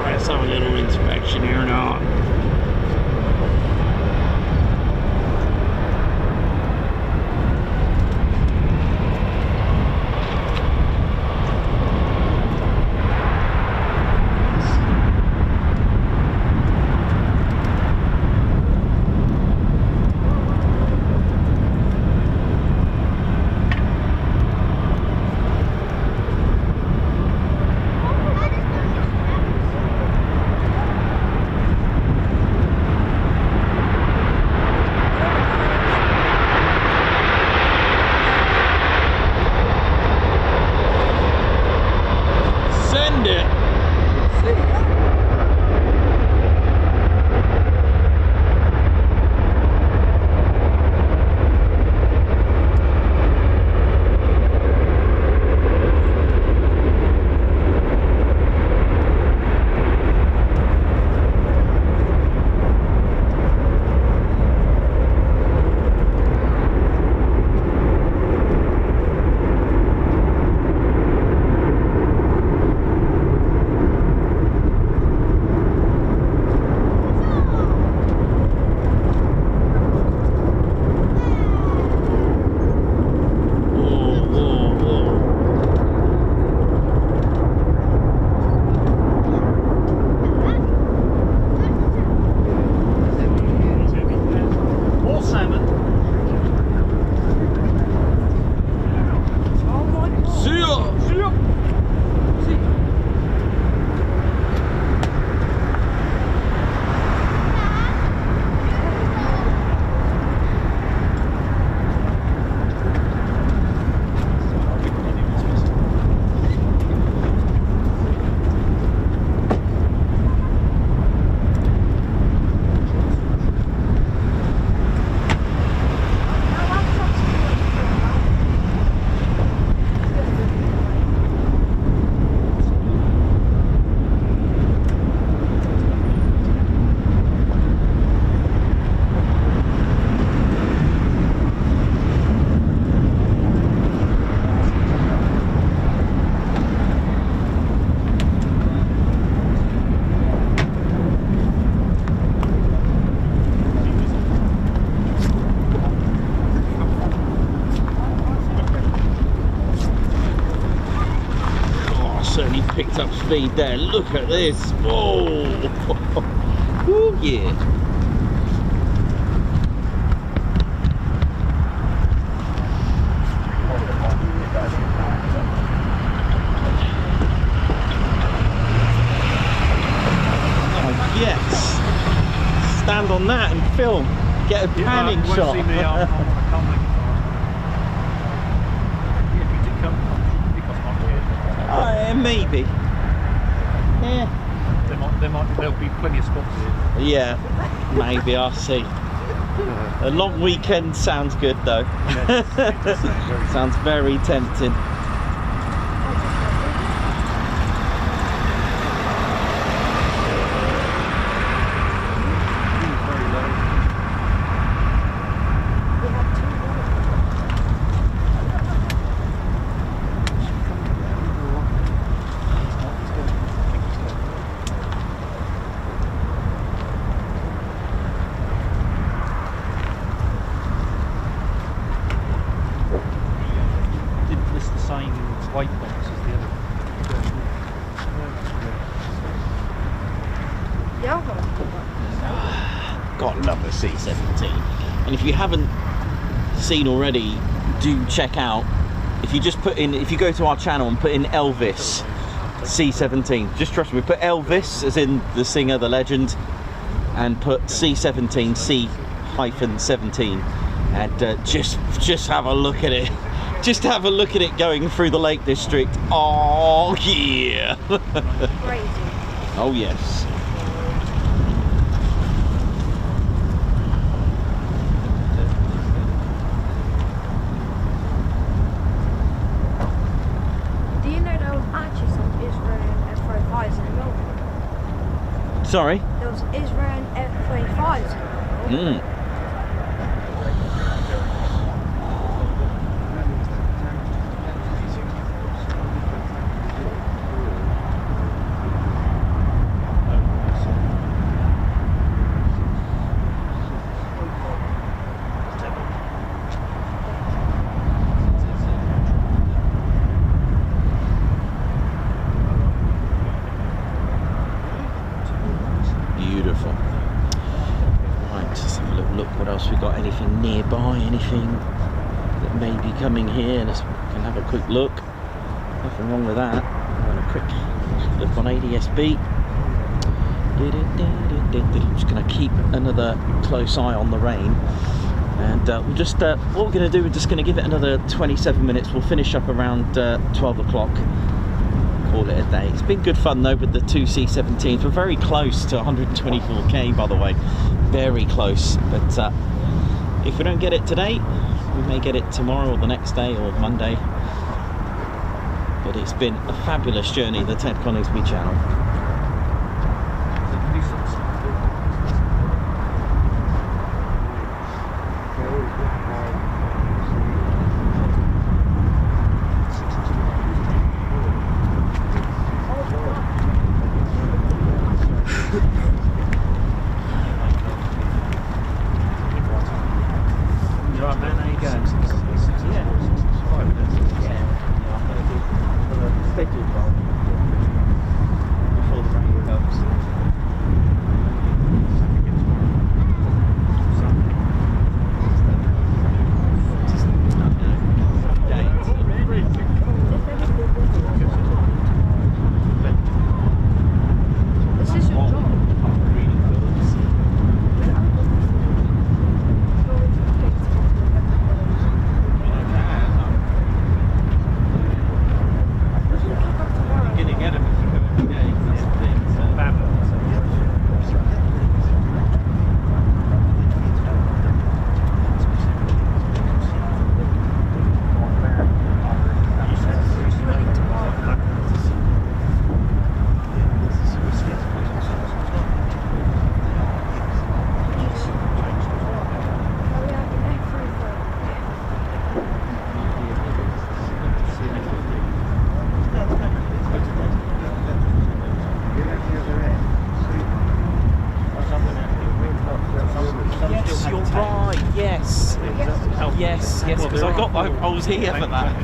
Let's have a little inspection here now. Picked up speed there. Look at this. Whoa. Ooh, yeah. Oh, yes. Stand on that and film. Get a panning shot. See me, I can't make it. Yeah, if you did come, maybe. Yeah. There'll be plenty of spots here. Yeah, maybe. I'll see. A long weekend sounds good though. Yeah, sounds very tempting. God love the C-17. And if you haven't seen already, do check out, if you just put in, if you go to our channel and put in Elvis C-17, just trust me, put Elvis as in the singer, the legend, and put C-17, C-17, and just have a look at it. Just have a look at it going through the Lake District. Oh yeah. Crazy. Oh yes. Do you know there was actually some Israeli F-35s in Melbourne? Sorry? There was Israeli F-35s in Melbourne. Beautiful. Right, let's have a little look what else we got. Anything nearby, anything that may be coming here. Let's can have a quick look. Nothing wrong with that. Have a quick look on ADSB. I'm just going to keep another close eye on the rain. And we'll just, what we're going to do, we're just going to give it another 27 minutes. We'll finish up around 12 o'clock. Call it a day. It's been good fun though with the two C-17s. We're very close to 124k, by the way, very close. But if we don't get it today, we may get it tomorrow or the next day or Monday. But it's been a fabulous journey, the Ted Coningsby channel. Yes, because I was here for that.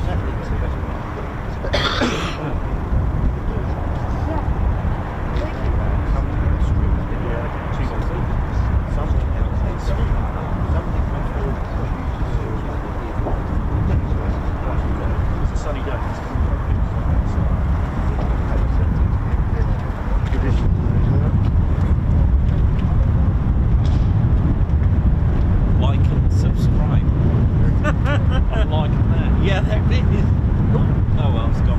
Like and subscribe. I'm liking that. Yeah, there it is. Oh well, it's gone.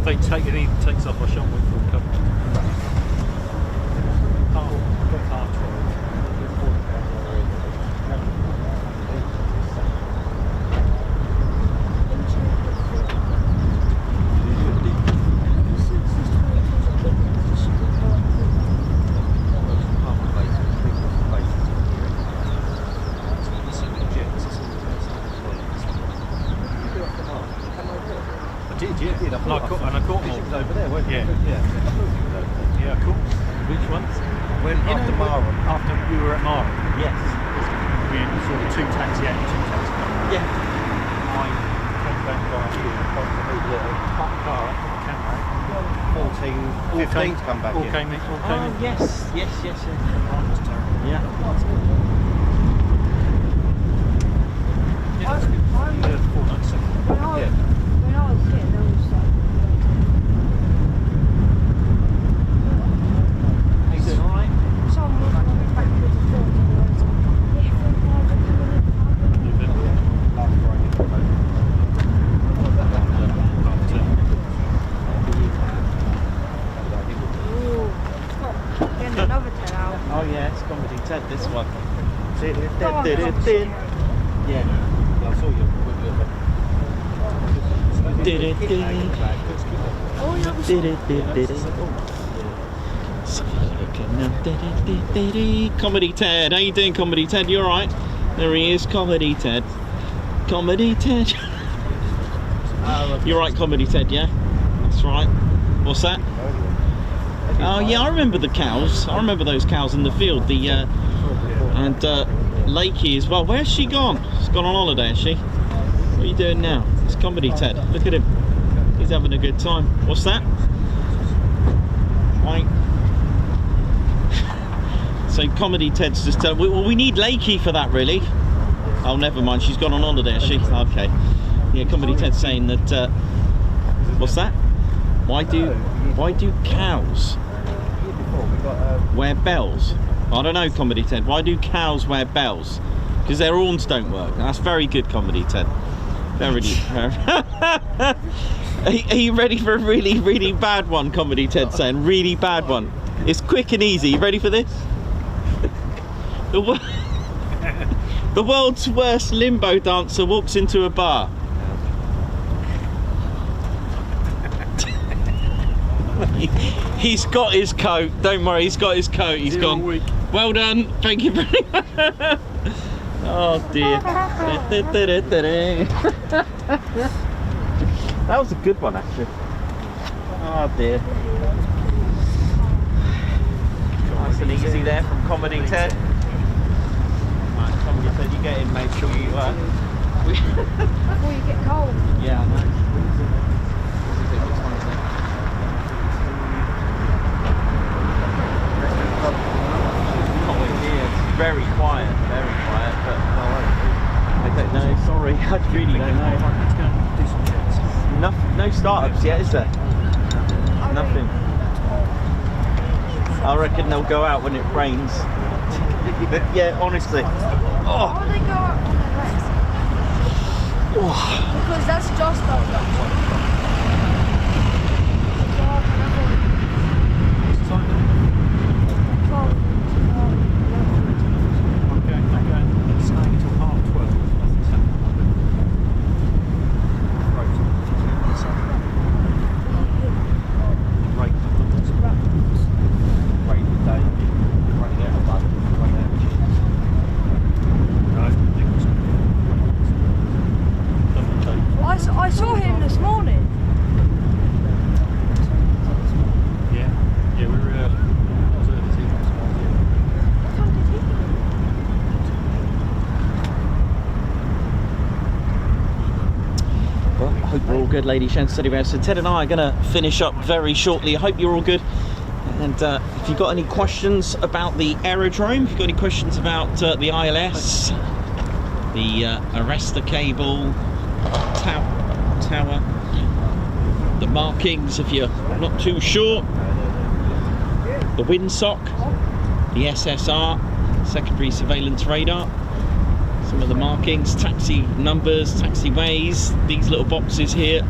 They take it in, takes off my shot with full cover. And I caught them all. Over there, weren't you? Yeah. Yeah, cool. Which ones? When after Mara. After we were at Mara. Yes. We had sort of 2 taxi out and 2 taxi back. Yeah. I came back by here, parked the car, camera. 14, 15 to come back All in. came in. Yes. Yes. That was terrible. Yeah. Yeah, that's good. Yeah, 497. When I was here, there was You doing all right? someone running backwards and forwards and there was like, the F-35 are coming in. You've been Last Friday. Ooh, stop. Getting another 10 out. Oh yeah, it's Comedy Ted, this one. Come on, come on. Yeah. I saw you. Oh, yeah, Comedy Ted, how you doing, Comedy Ted? You alright? There he is, Comedy Ted. Comedy Ted. You're right, Comedy Ted, yeah? That's right. What's that? Oh yeah, I remember the cows. I remember those cows in the field. The and Lakey as well. Where's she gone? She's gone on holiday, has she? What are you doing now? It's Comedy Ted. Look at him. He's having a good time. What's that? Right. So Comedy Ted's just well, we need Lakey for that, really. Oh, never mind. She's gone on holiday, has she? Okay. Yeah, Comedy Ted's saying that. What's that? Why do cows wear bells? I don't know, Comedy Ted. Why do cows wear bells? Because their horns don't work. That's very good, Comedy Ted. Very. Are you ready for a really, really bad one, Comedy Ted saying? Really bad one. It's quick and easy. You ready for this? The world's worst limbo dancer walks into a bar. He's got his coat. Don't worry, he's got his coat. He's gone. Well done. Thank you very much. Oh dear. That was a good one, actually. Oh dear. Nice and easy there from Comedy Ted. Right, Comedy Ted, you get in, make sure you Before you get cold. yeah, I know. Very quiet, but I don't know, sorry, I really don't know. No startups yet, is there? Nothing. I reckon they'll go out when it rains. Yeah, honestly. Why would they go out on the rest? Because that's just I saw him this morning. Yeah, we were early. I was early too. What time did he go? Well, I hope we're all good, ladies and gentlemen. So Ted and I are going to finish up very shortly. I hope you're all good. And if you've got any questions about the aerodrome, if you've got any questions about the ILS, the arrestor cable, tower, the markings, if you're not too sure, the windsock, the SSR, secondary surveillance radar, some of the markings, taxi numbers, taxiways, these little boxes here,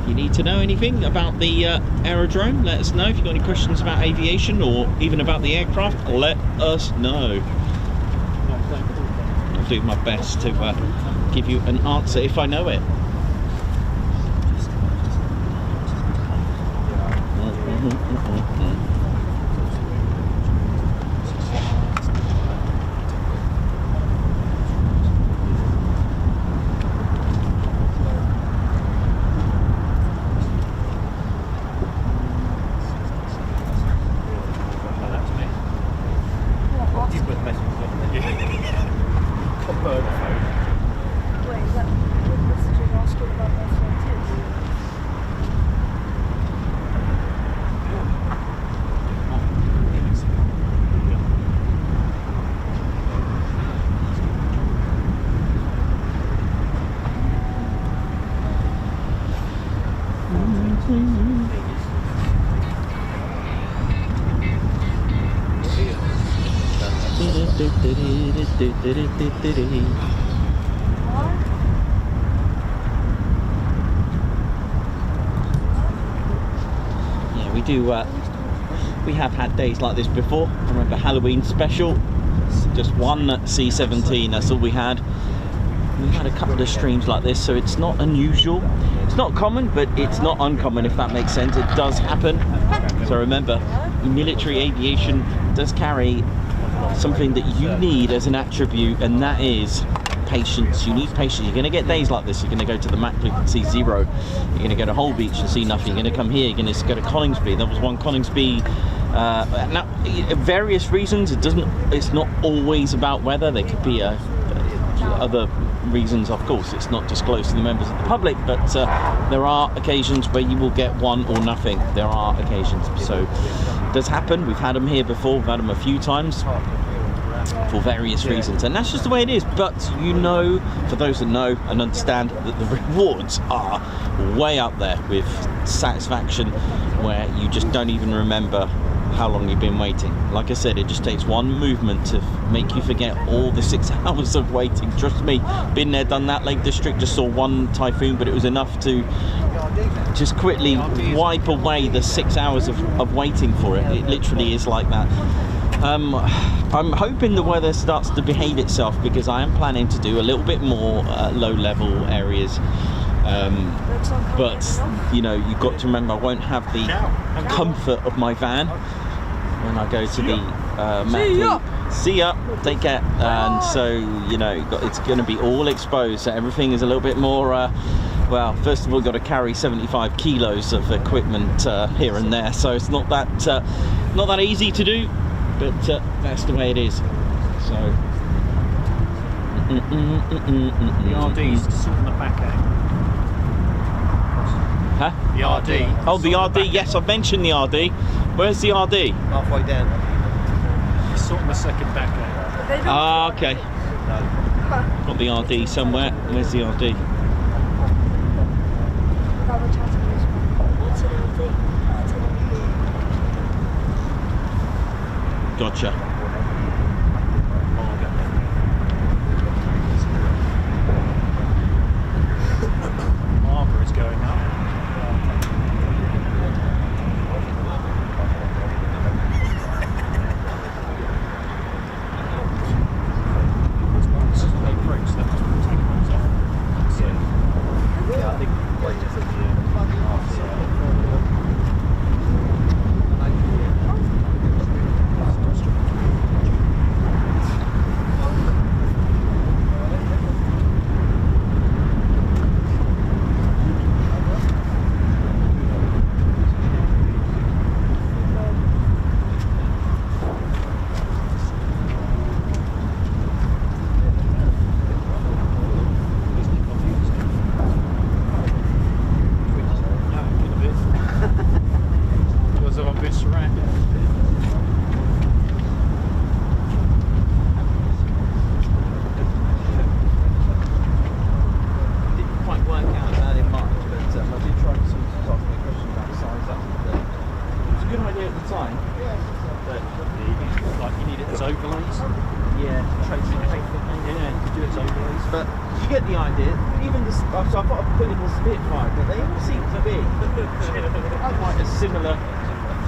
you need to know anything about the aerodrome, let us know. If you've got any questions about aviation or even about the aircraft, let us know. I'll do my best to give you an answer if I know it. Wait, is that what message you're asking about F-15? Yeah, we do. We have had days like this before. I remember Halloween special. Just one C-17. That's all we had. We had a couple of streams like this, so it's not unusual. It's not common, but it's not uncommon, if that makes sense. It does happen. So remember, military aviation does carry something that you need as an attribute, and that is patience. You need patience. You're going to get days like this. You're going to go to the Mac Loop and see zero. You're going to go to Holbeach and see nothing. You're going to come here. You're going to go to Coningsby. There was one Coningsby. Now, various reasons. It's not always about weather. There could be other reasons, of course. It's not disclosed to the members of the public, but there are occasions where you will get one or nothing. There are occasions, so it does happen. We've had them here before. We've had them a few times for various reasons, and that's just the way it is. But you know, for those that know and understand, that the rewards are way up there with satisfaction, where you just don't even remember how long you've been waiting. Like I said, it just takes one movement to make you forget all the 6 hours of waiting. Trust me, been there, done that. Lake District, just saw one typhoon, but it was enough to just quickly wipe away the 6 hours of waiting for it. It literally is like that. I'm hoping the weather starts to behave itself, because I am planning to do a little bit more low-level areas. But you know, you've got to remember, I won't have the comfort of my van when I go to the See ya, take care. And so, you know, it's going to be all exposed, so everything is a little bit more well, first of all, got to carry 75 kilos of equipment here and there, so it's not that easy to do, but that's the way it is. So The RD's just on the back end. huh? The RD. Oh, the RD, yes, I've mentioned the RD. Where's the RD? Halfway down. It's sort of the second back end. Ah, okay. Got the RD somewhere. Where's the RD? Gotcha. Marker is going up. you get the idea? Even the, so I've got to put in the Spitfire, but they all seem to be quite a similar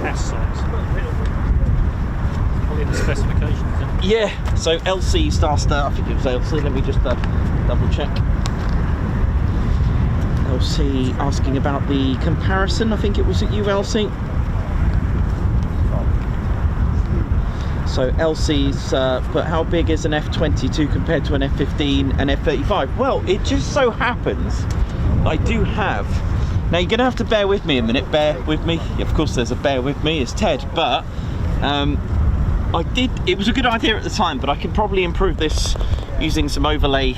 Pass size. Probably in the specifications, isn't it? Yeah, so LC starts to, I think it was LC, let me just double check. LC asking about the comparison, I think it was at ULC. So LC's but how big is an F-22 compared to an F-15 and F-35? Well, it just so happens I do have, now you're going to have to bear with me a minute, bear with me, of course there's a bear with me, it's Ted, but it was a good idea at the time, but I can probably improve this using some overlay,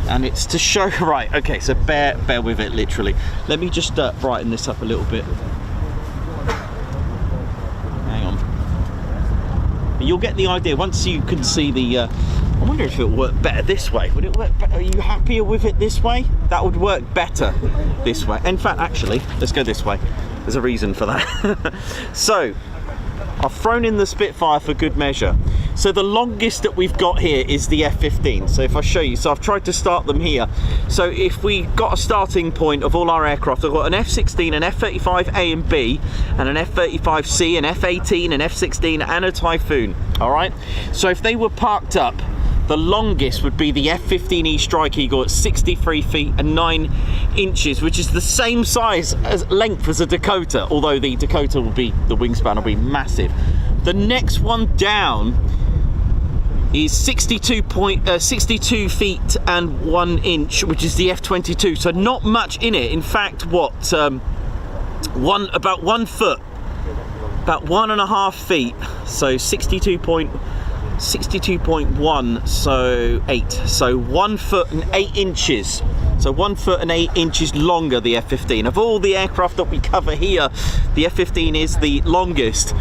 and it's to show, right, okay, so bear with it literally. Let me just brighten this up a little bit. Hang on. But you'll get the idea once you can see the, I wonder if it'll work better this way. Would it work better? Are you happier with it this way? That would work better this way. In fact, actually, let's go this way. There's a reason for that. So, I've thrown in the Spitfire for good measure. So the longest that we've got here is the F-15. So if I show you, so I've tried to start them here. So if we got a starting point of all our aircraft, I've got an F-16, an F-35 A and B, and an F-35C, an F-18, an F-16, and a Typhoon. All right. So if they were parked up, the longest would be the F-15E Strike Eagle at 63 feet and 9 inches, which is the same size as length as a Dakota, although the Dakota will be, the wingspan will be massive. The next one down is 62 feet and 1 inch, which is the F-22. So not much in it. In fact, what, about 1 foot, about 1.5 feet. So 62.1, so 8, so 1 foot and 8 inches, so 1 foot and 8 inches longer, the F-15. Of all the aircraft that we cover here, the F-15 is the longest.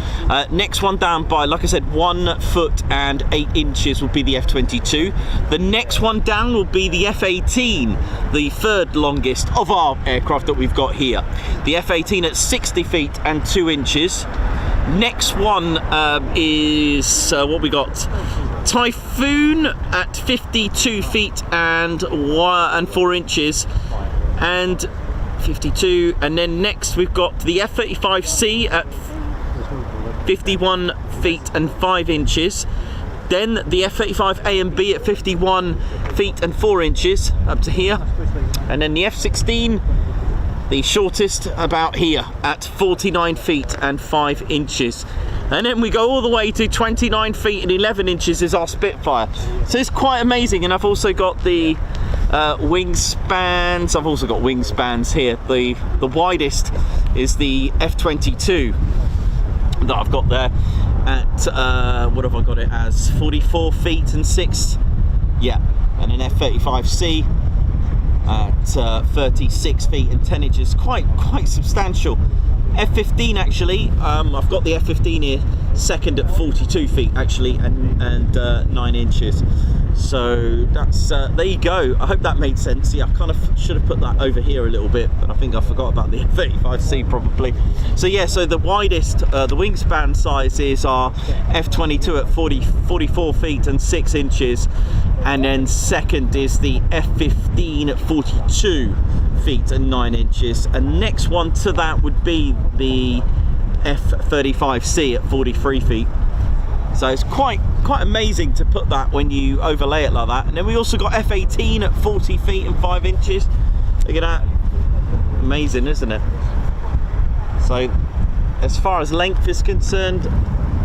Next one down by, like I said, 1 foot and 8 inches will be the F-22. The next one down will be the F-18, the third longest of our aircraft that we've got here. The F-18 at 60 feet and 2 inches. Next one is what we got, Typhoon at 52 feet and 4 inches, and 52. And then next we've got the F-35C at 51 feet and 5 inches. Then the F-35 A and B at 51 feet and 4 inches up to here, and then the F-16, the shortest, about here at 49 feet and 5 inches. And then we go all the way to 29 feet and 11 inches is our Spitfire. So it's quite amazing. And I've also got the wingspans. I've also got wingspans here. The widest is the F-22 that I've got there at, what have I got it as? 44 feet and 6. Yeah, and an F-35C at 36 feet and 10 inches, quite substantial. F-15 actually, I've got the F-15 here second at 42 feet actually, and 9 inches. So that's there you go. I hope that made sense. Yeah, I kind of should have put that over here a little bit, but I think I forgot about the F-35C probably. So yeah, so the widest, the wingspan size is our F-22 at 44 feet and 6 inches, and then second is the F-15 at 42 feet and 9 inches, and next one to that would be the F-35C at 43 feet. So it's quite amazing to put that when you overlay it like that. And then we also got F-18 at 40 feet and 5 inches. Look at that. Amazing, isn't it? So as far as length is concerned,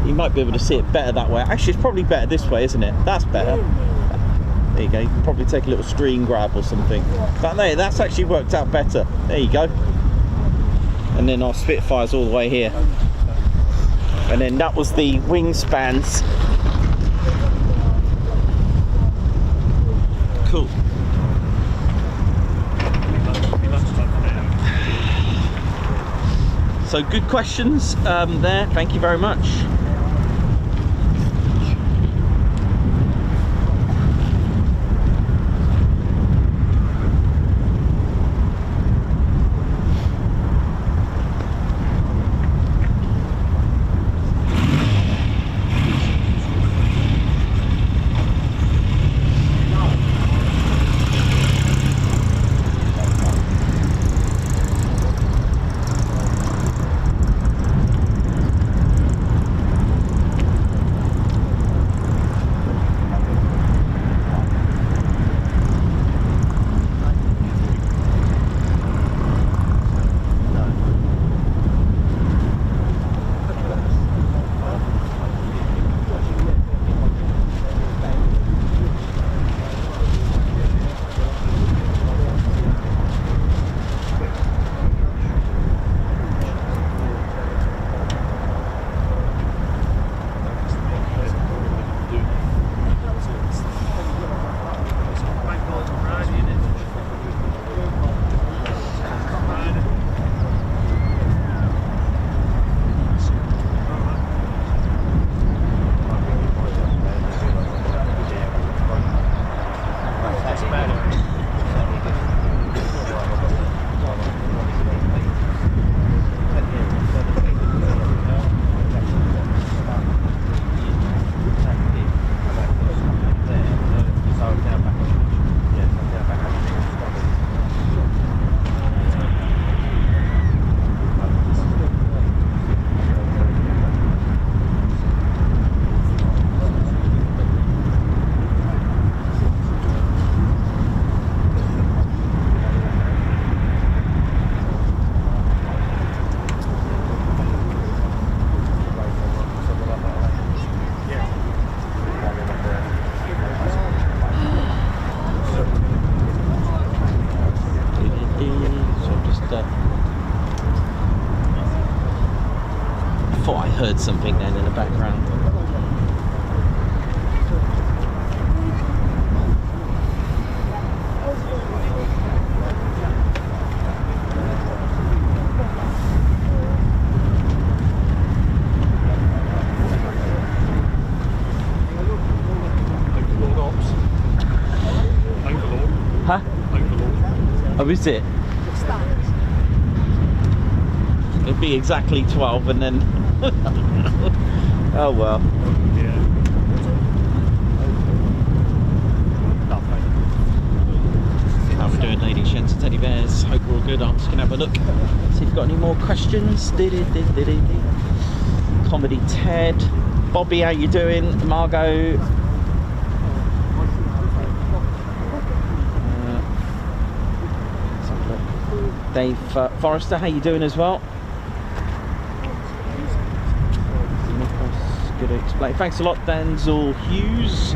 you might be able to see it better that way. Actually, it's probably better this way, isn't it? That's better. There you go. You can probably take a little screen grab or something. But there, that's actually worked out better. There you go. And then our Spitfire's all the way here. And then that was the wingspans. Cool. So good questions there. Thank you very much. something then in the background. Huh? Oh, is it? It'll be exactly 12 and then... oh well. How we doing, ladies, gents and teddy bears? Hope we're all good. I'm just going to have a look, see if you've got any more questions. Comedy Ted. Bobby, how you doing? Margot. Dave Forrester, how you doing as well? Good to explain. Thanks a lot, Denzel Hughes.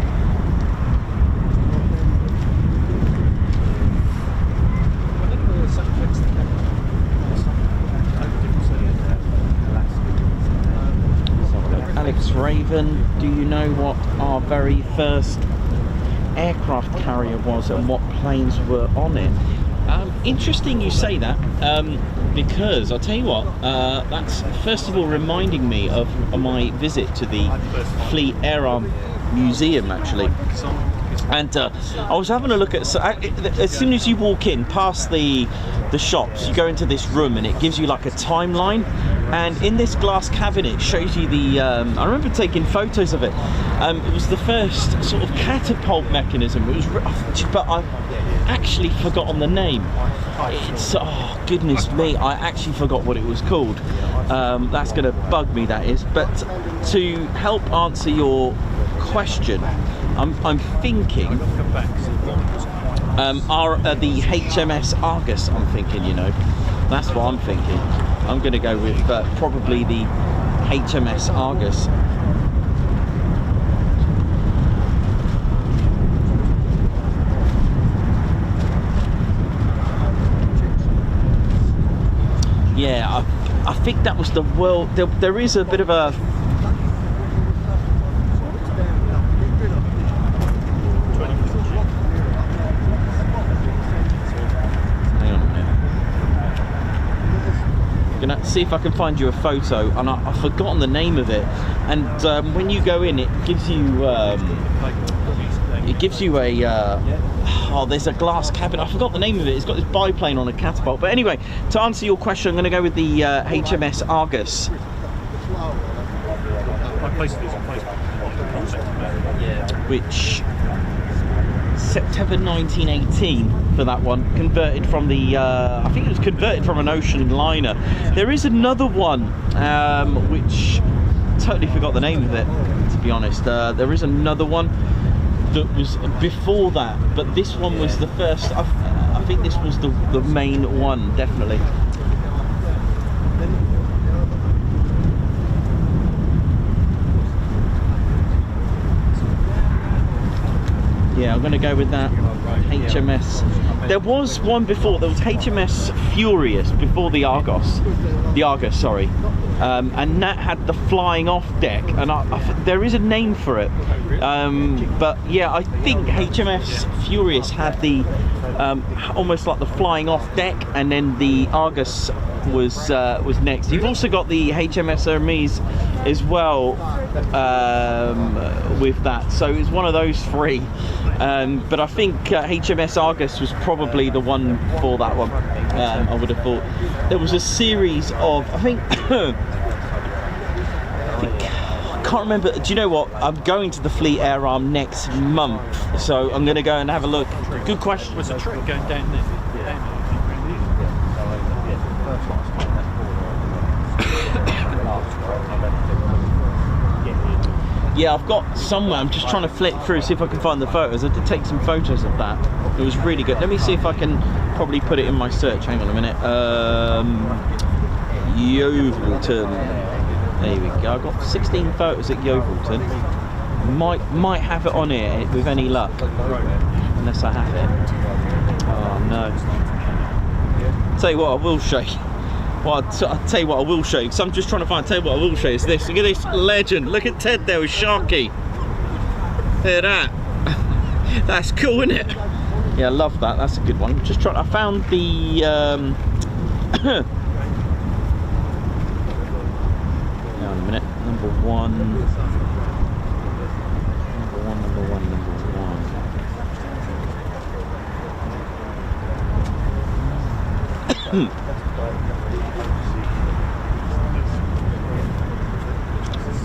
Alex Raven, do you know what our very first aircraft carrier was and what planes were on it? Interesting you say that, because I'll tell you what, that's first of all reminding me of my visit to the Fleet Air Arm Museum actually. And I was having a look at, so as soon as you walk in past the shops, you go into this room and it gives you like a timeline, and in this glass cabinet it shows you the, I remember taking photos of it. It was the first sort of catapult mechanism. It was, but I actually forgotten the name. It's, oh goodness me, I actually forgot what it was called. That's going to bug me, that is. But to help answer your question, I'm thinking the HMS Argus. I'm thinking, you know, that's what I'm thinking. I'm going to go with probably the HMS Argus. Yeah, I think that was the world. There is a bit of a. Hang on a minute. I'm gonna see if I can find you a photo, and I've forgotten the name of it. And when you go in, it gives you a. Oh, there's a glass cabin. I forgot the name of it. It's got this biplane on a catapult. But anyway, to answer your question, I'm going to go with the HMS Argus. Which September 1918 for that one. Converted from the, I think it was converted from an ocean liner. There is another one, which totally forgot the name of it, to be honest. There is another one that was before that, but this one was the first. I think this was the main one, definitely. Yeah, I'm going to go with that HMS. There was one before. There was HMS Furious before the Argus. The Argus, sorry. And that had the flying off deck, and there is a name for it. But yeah, I think HMS Furious had the almost like the flying off deck, and then the Argus was next. You've also got the HMS Hermes as well with that, so it's one of those three. But I think HMS Argus was probably the one for that one. I would have thought. There was a series of, I think I can't remember. Do you know what? I'm going to the Fleet Air Arm next month, so I'm going to go and have a look. Good question. Was a train going down there? Yeah, I've got somewhere. I'm just trying to flick through, see if I can find the photos. I did take some photos of that. It was really good. Let me see if I can probably put it in my search. Hang on a minute. Yeovilton. There we go. I've got 16 photos at Yeovilton. Might have it on here with any luck. Unless I have it. Oh no. Tell you what, I will show you. Well, I'll tell you what I will show you, because I'm just trying to tell you what I will show you is this. Look at this legend. Look at Ted there with Sharky. Look at that. That's cool, isn't it? Yeah, I love that. That's a good one. Just trying. I found the. Hang on a minute. Number one.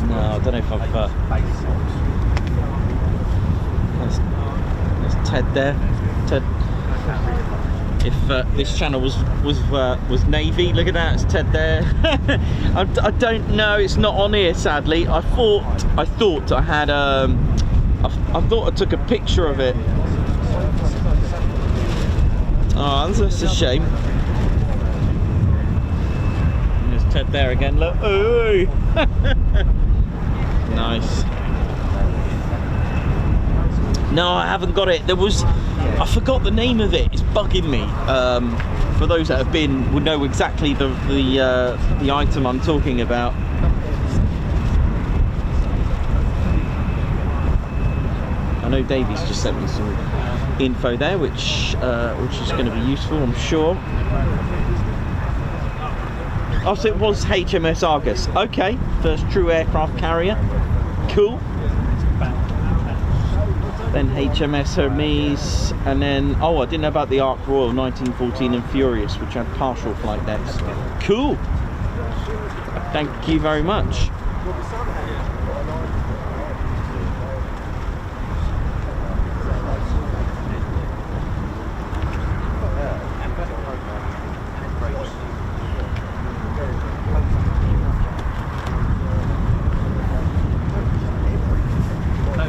No, I don't know if I've. There's Ted there. Ted. If this channel was Navy, look at that. It's Ted there. I don't know. It's not on here, sadly. I thought I had. I thought I took a picture of it. Oh, that's a shame. There's Ted there again. Look. Ooh. Nice. No, I haven't got it. There was, I forgot the name of it. It's bugging me. For those that have been, would know exactly the item I'm talking about. I know Davey's just sent me some info there, which is going to be useful, I'm sure. Oh, so it was HMS Argus. Okay, first true aircraft carrier. Cool. Then HMS Hermes, and then, oh, I didn't know about the Ark Royal 1914 and Furious, which had partial flight decks. Cool. Thank you very much.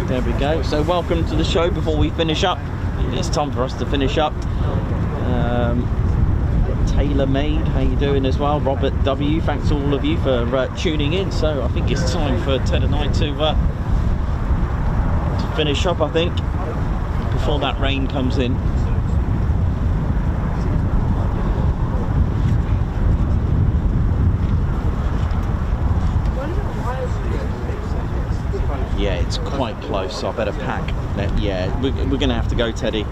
There we go. So welcome to the show. Before we finish up, it's time for us to finish up. Taylor Made, how you doing as well? Robert W, thanks all of you for tuning in. So I think it's time for Ted and I to finish up, I think, before that rain comes in. Yeah, it's quite close, so I better pack. Yeah, we're going to have to go, Teddy.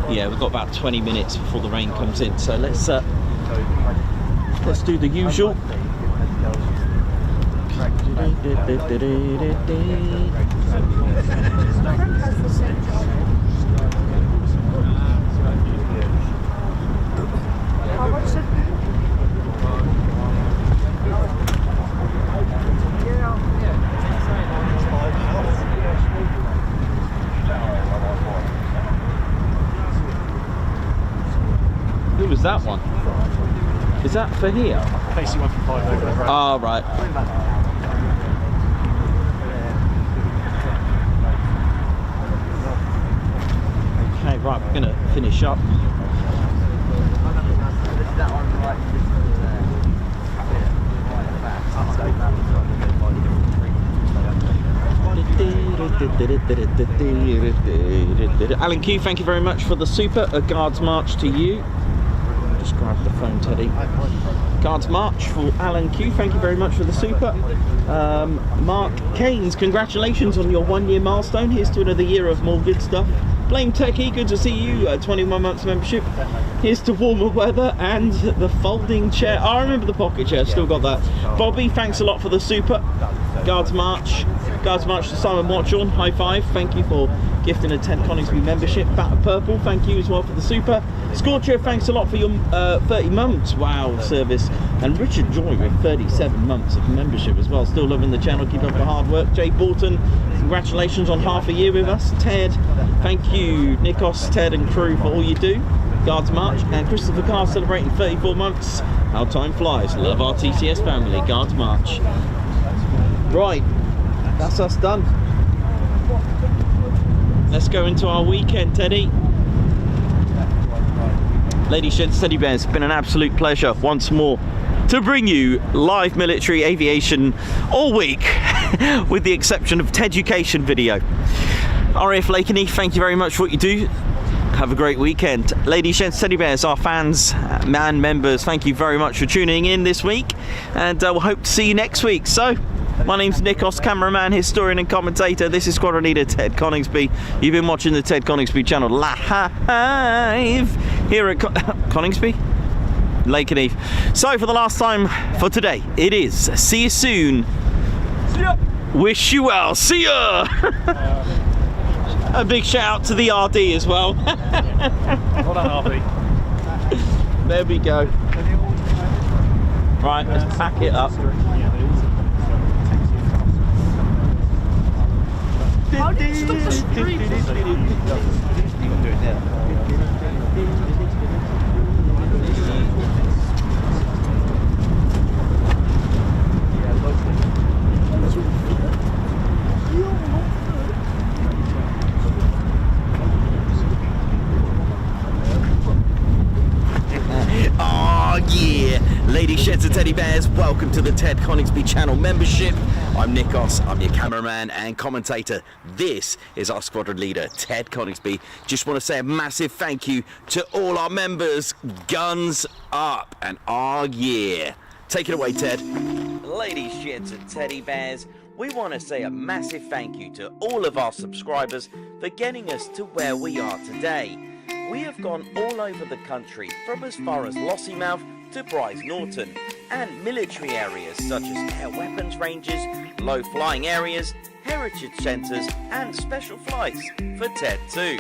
Yeah, we've got about 20 minutes before the rain comes in, so let's do the usual. Who was that one? Is that for here? Basically 155 over the road. Oh, right. Okay, right, we're going to finish up. Alan Q, thank you very much for the super. A Guards March to you. Just grab the phone, Teddy. Guards March for Alan Q, thank you very much for the super. Mark Keynes, congratulations on your 1 year milestone. Here's to another year of more good stuff. Blame Techie, good to see you. 21 months membership. Here's to warmer weather and the folding chair. Oh, I remember the pocket chair, still got that. Bobby, thanks a lot for the super. Guards March to Simon Watchorn, high five. Thank you for gifting a Ted Coningsby membership. Batter Purple, thank you as well for the super. Scorcher, thanks a lot for your 30 months, wow, service. And Richard Joy with 37 months of membership as well. Still loving the channel, keep up the hard work. Jay Bolton, congratulations on half a year with us. Ted, thank you. Nikos, Ted and crew for all you do. Guards March. And Christopher Carr celebrating 34 months. How time flies. Love our TCS family. Guards March. Right, that's us done. Let's go into our weekend, Teddy. Ladies, gents, teddy bears, it's been an absolute pleasure once more to bring you live military aviation all week, with the exception of Teducation video. RAF Lakenheath, thank you very much for what you do. Have a great weekend. Ladies, gents, teddy bears, our fans, man members, thank you very much for tuning in this week, and we'll hope to see you next week. So, my name's Nikos, cameraman, historian and commentator. This is Squadron Leader Ted Coningsby. You've been watching the Ted Coningsby channel live here at Coningsby? Lakenheath. So, for the last time for today, it is see you soon. See ya. Wish you well. See ya. A big shout out to the RD as well. Well done, RB. There we go. Right, let's pack it up. How do you stop the street? Oh yeah, ladies, gents and teddy bears, welcome to the Ted Coningsby channel membership. I'm Nikos, I'm your cameraman and commentator. This is our squadron leader, Ted Coningsby. Just want to say a massive thank you to all our members. Guns up and oh yeah. Take it away, Ted. Ladies, gents and teddy bears, we want to say a massive thank you to all of our subscribers for getting us to where we are today. We have gone all over the country, from as far as Lossiemouth to Bryce Norton, and military areas such as air weapons ranges, low flying areas, heritage centres and special flights for TED 2.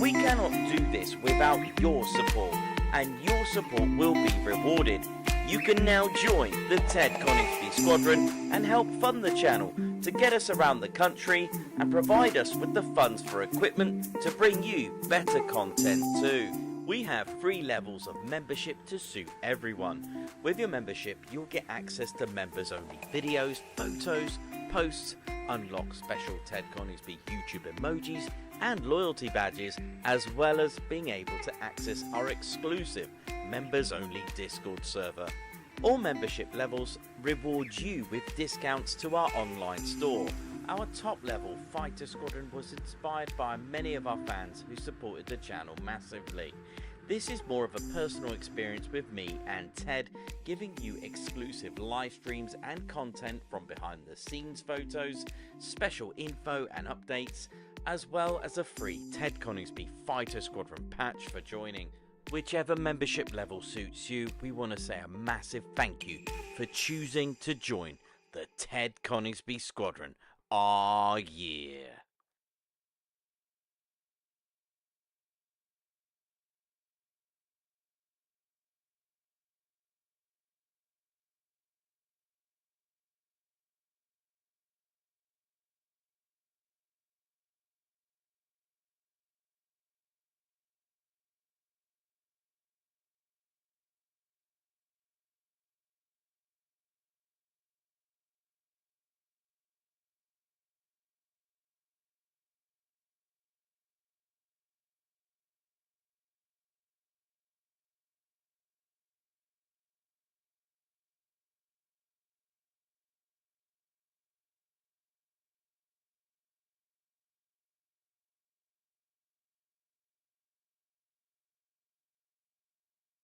We cannot do this without your support, and your support will be rewarded. You can now join the Ted Coningsby Squadron and help fund the channel to get us around the country and provide us with the funds for equipment to bring you better content too. We have 3 levels of membership to suit everyone. With your membership, you'll get access to members only videos, photos, posts, unlock special Ted Coningsby YouTube emojis and loyalty badges, as well as being able to access our exclusive members only Discord server. All membership levels reward you with discounts to our online store. Our top level Fighter Squadron was inspired by many of our fans who supported the channel massively. This is more of a personal experience with me and Ted, giving you exclusive live streams and content from behind the scenes photos, special info and updates, as well as a free Ted Coningsby Fighter Squadron patch for joining. Whichever membership level suits you, we want to say a massive thank you for choosing to join the Ted Coningsby Squadron. Ah, yeah.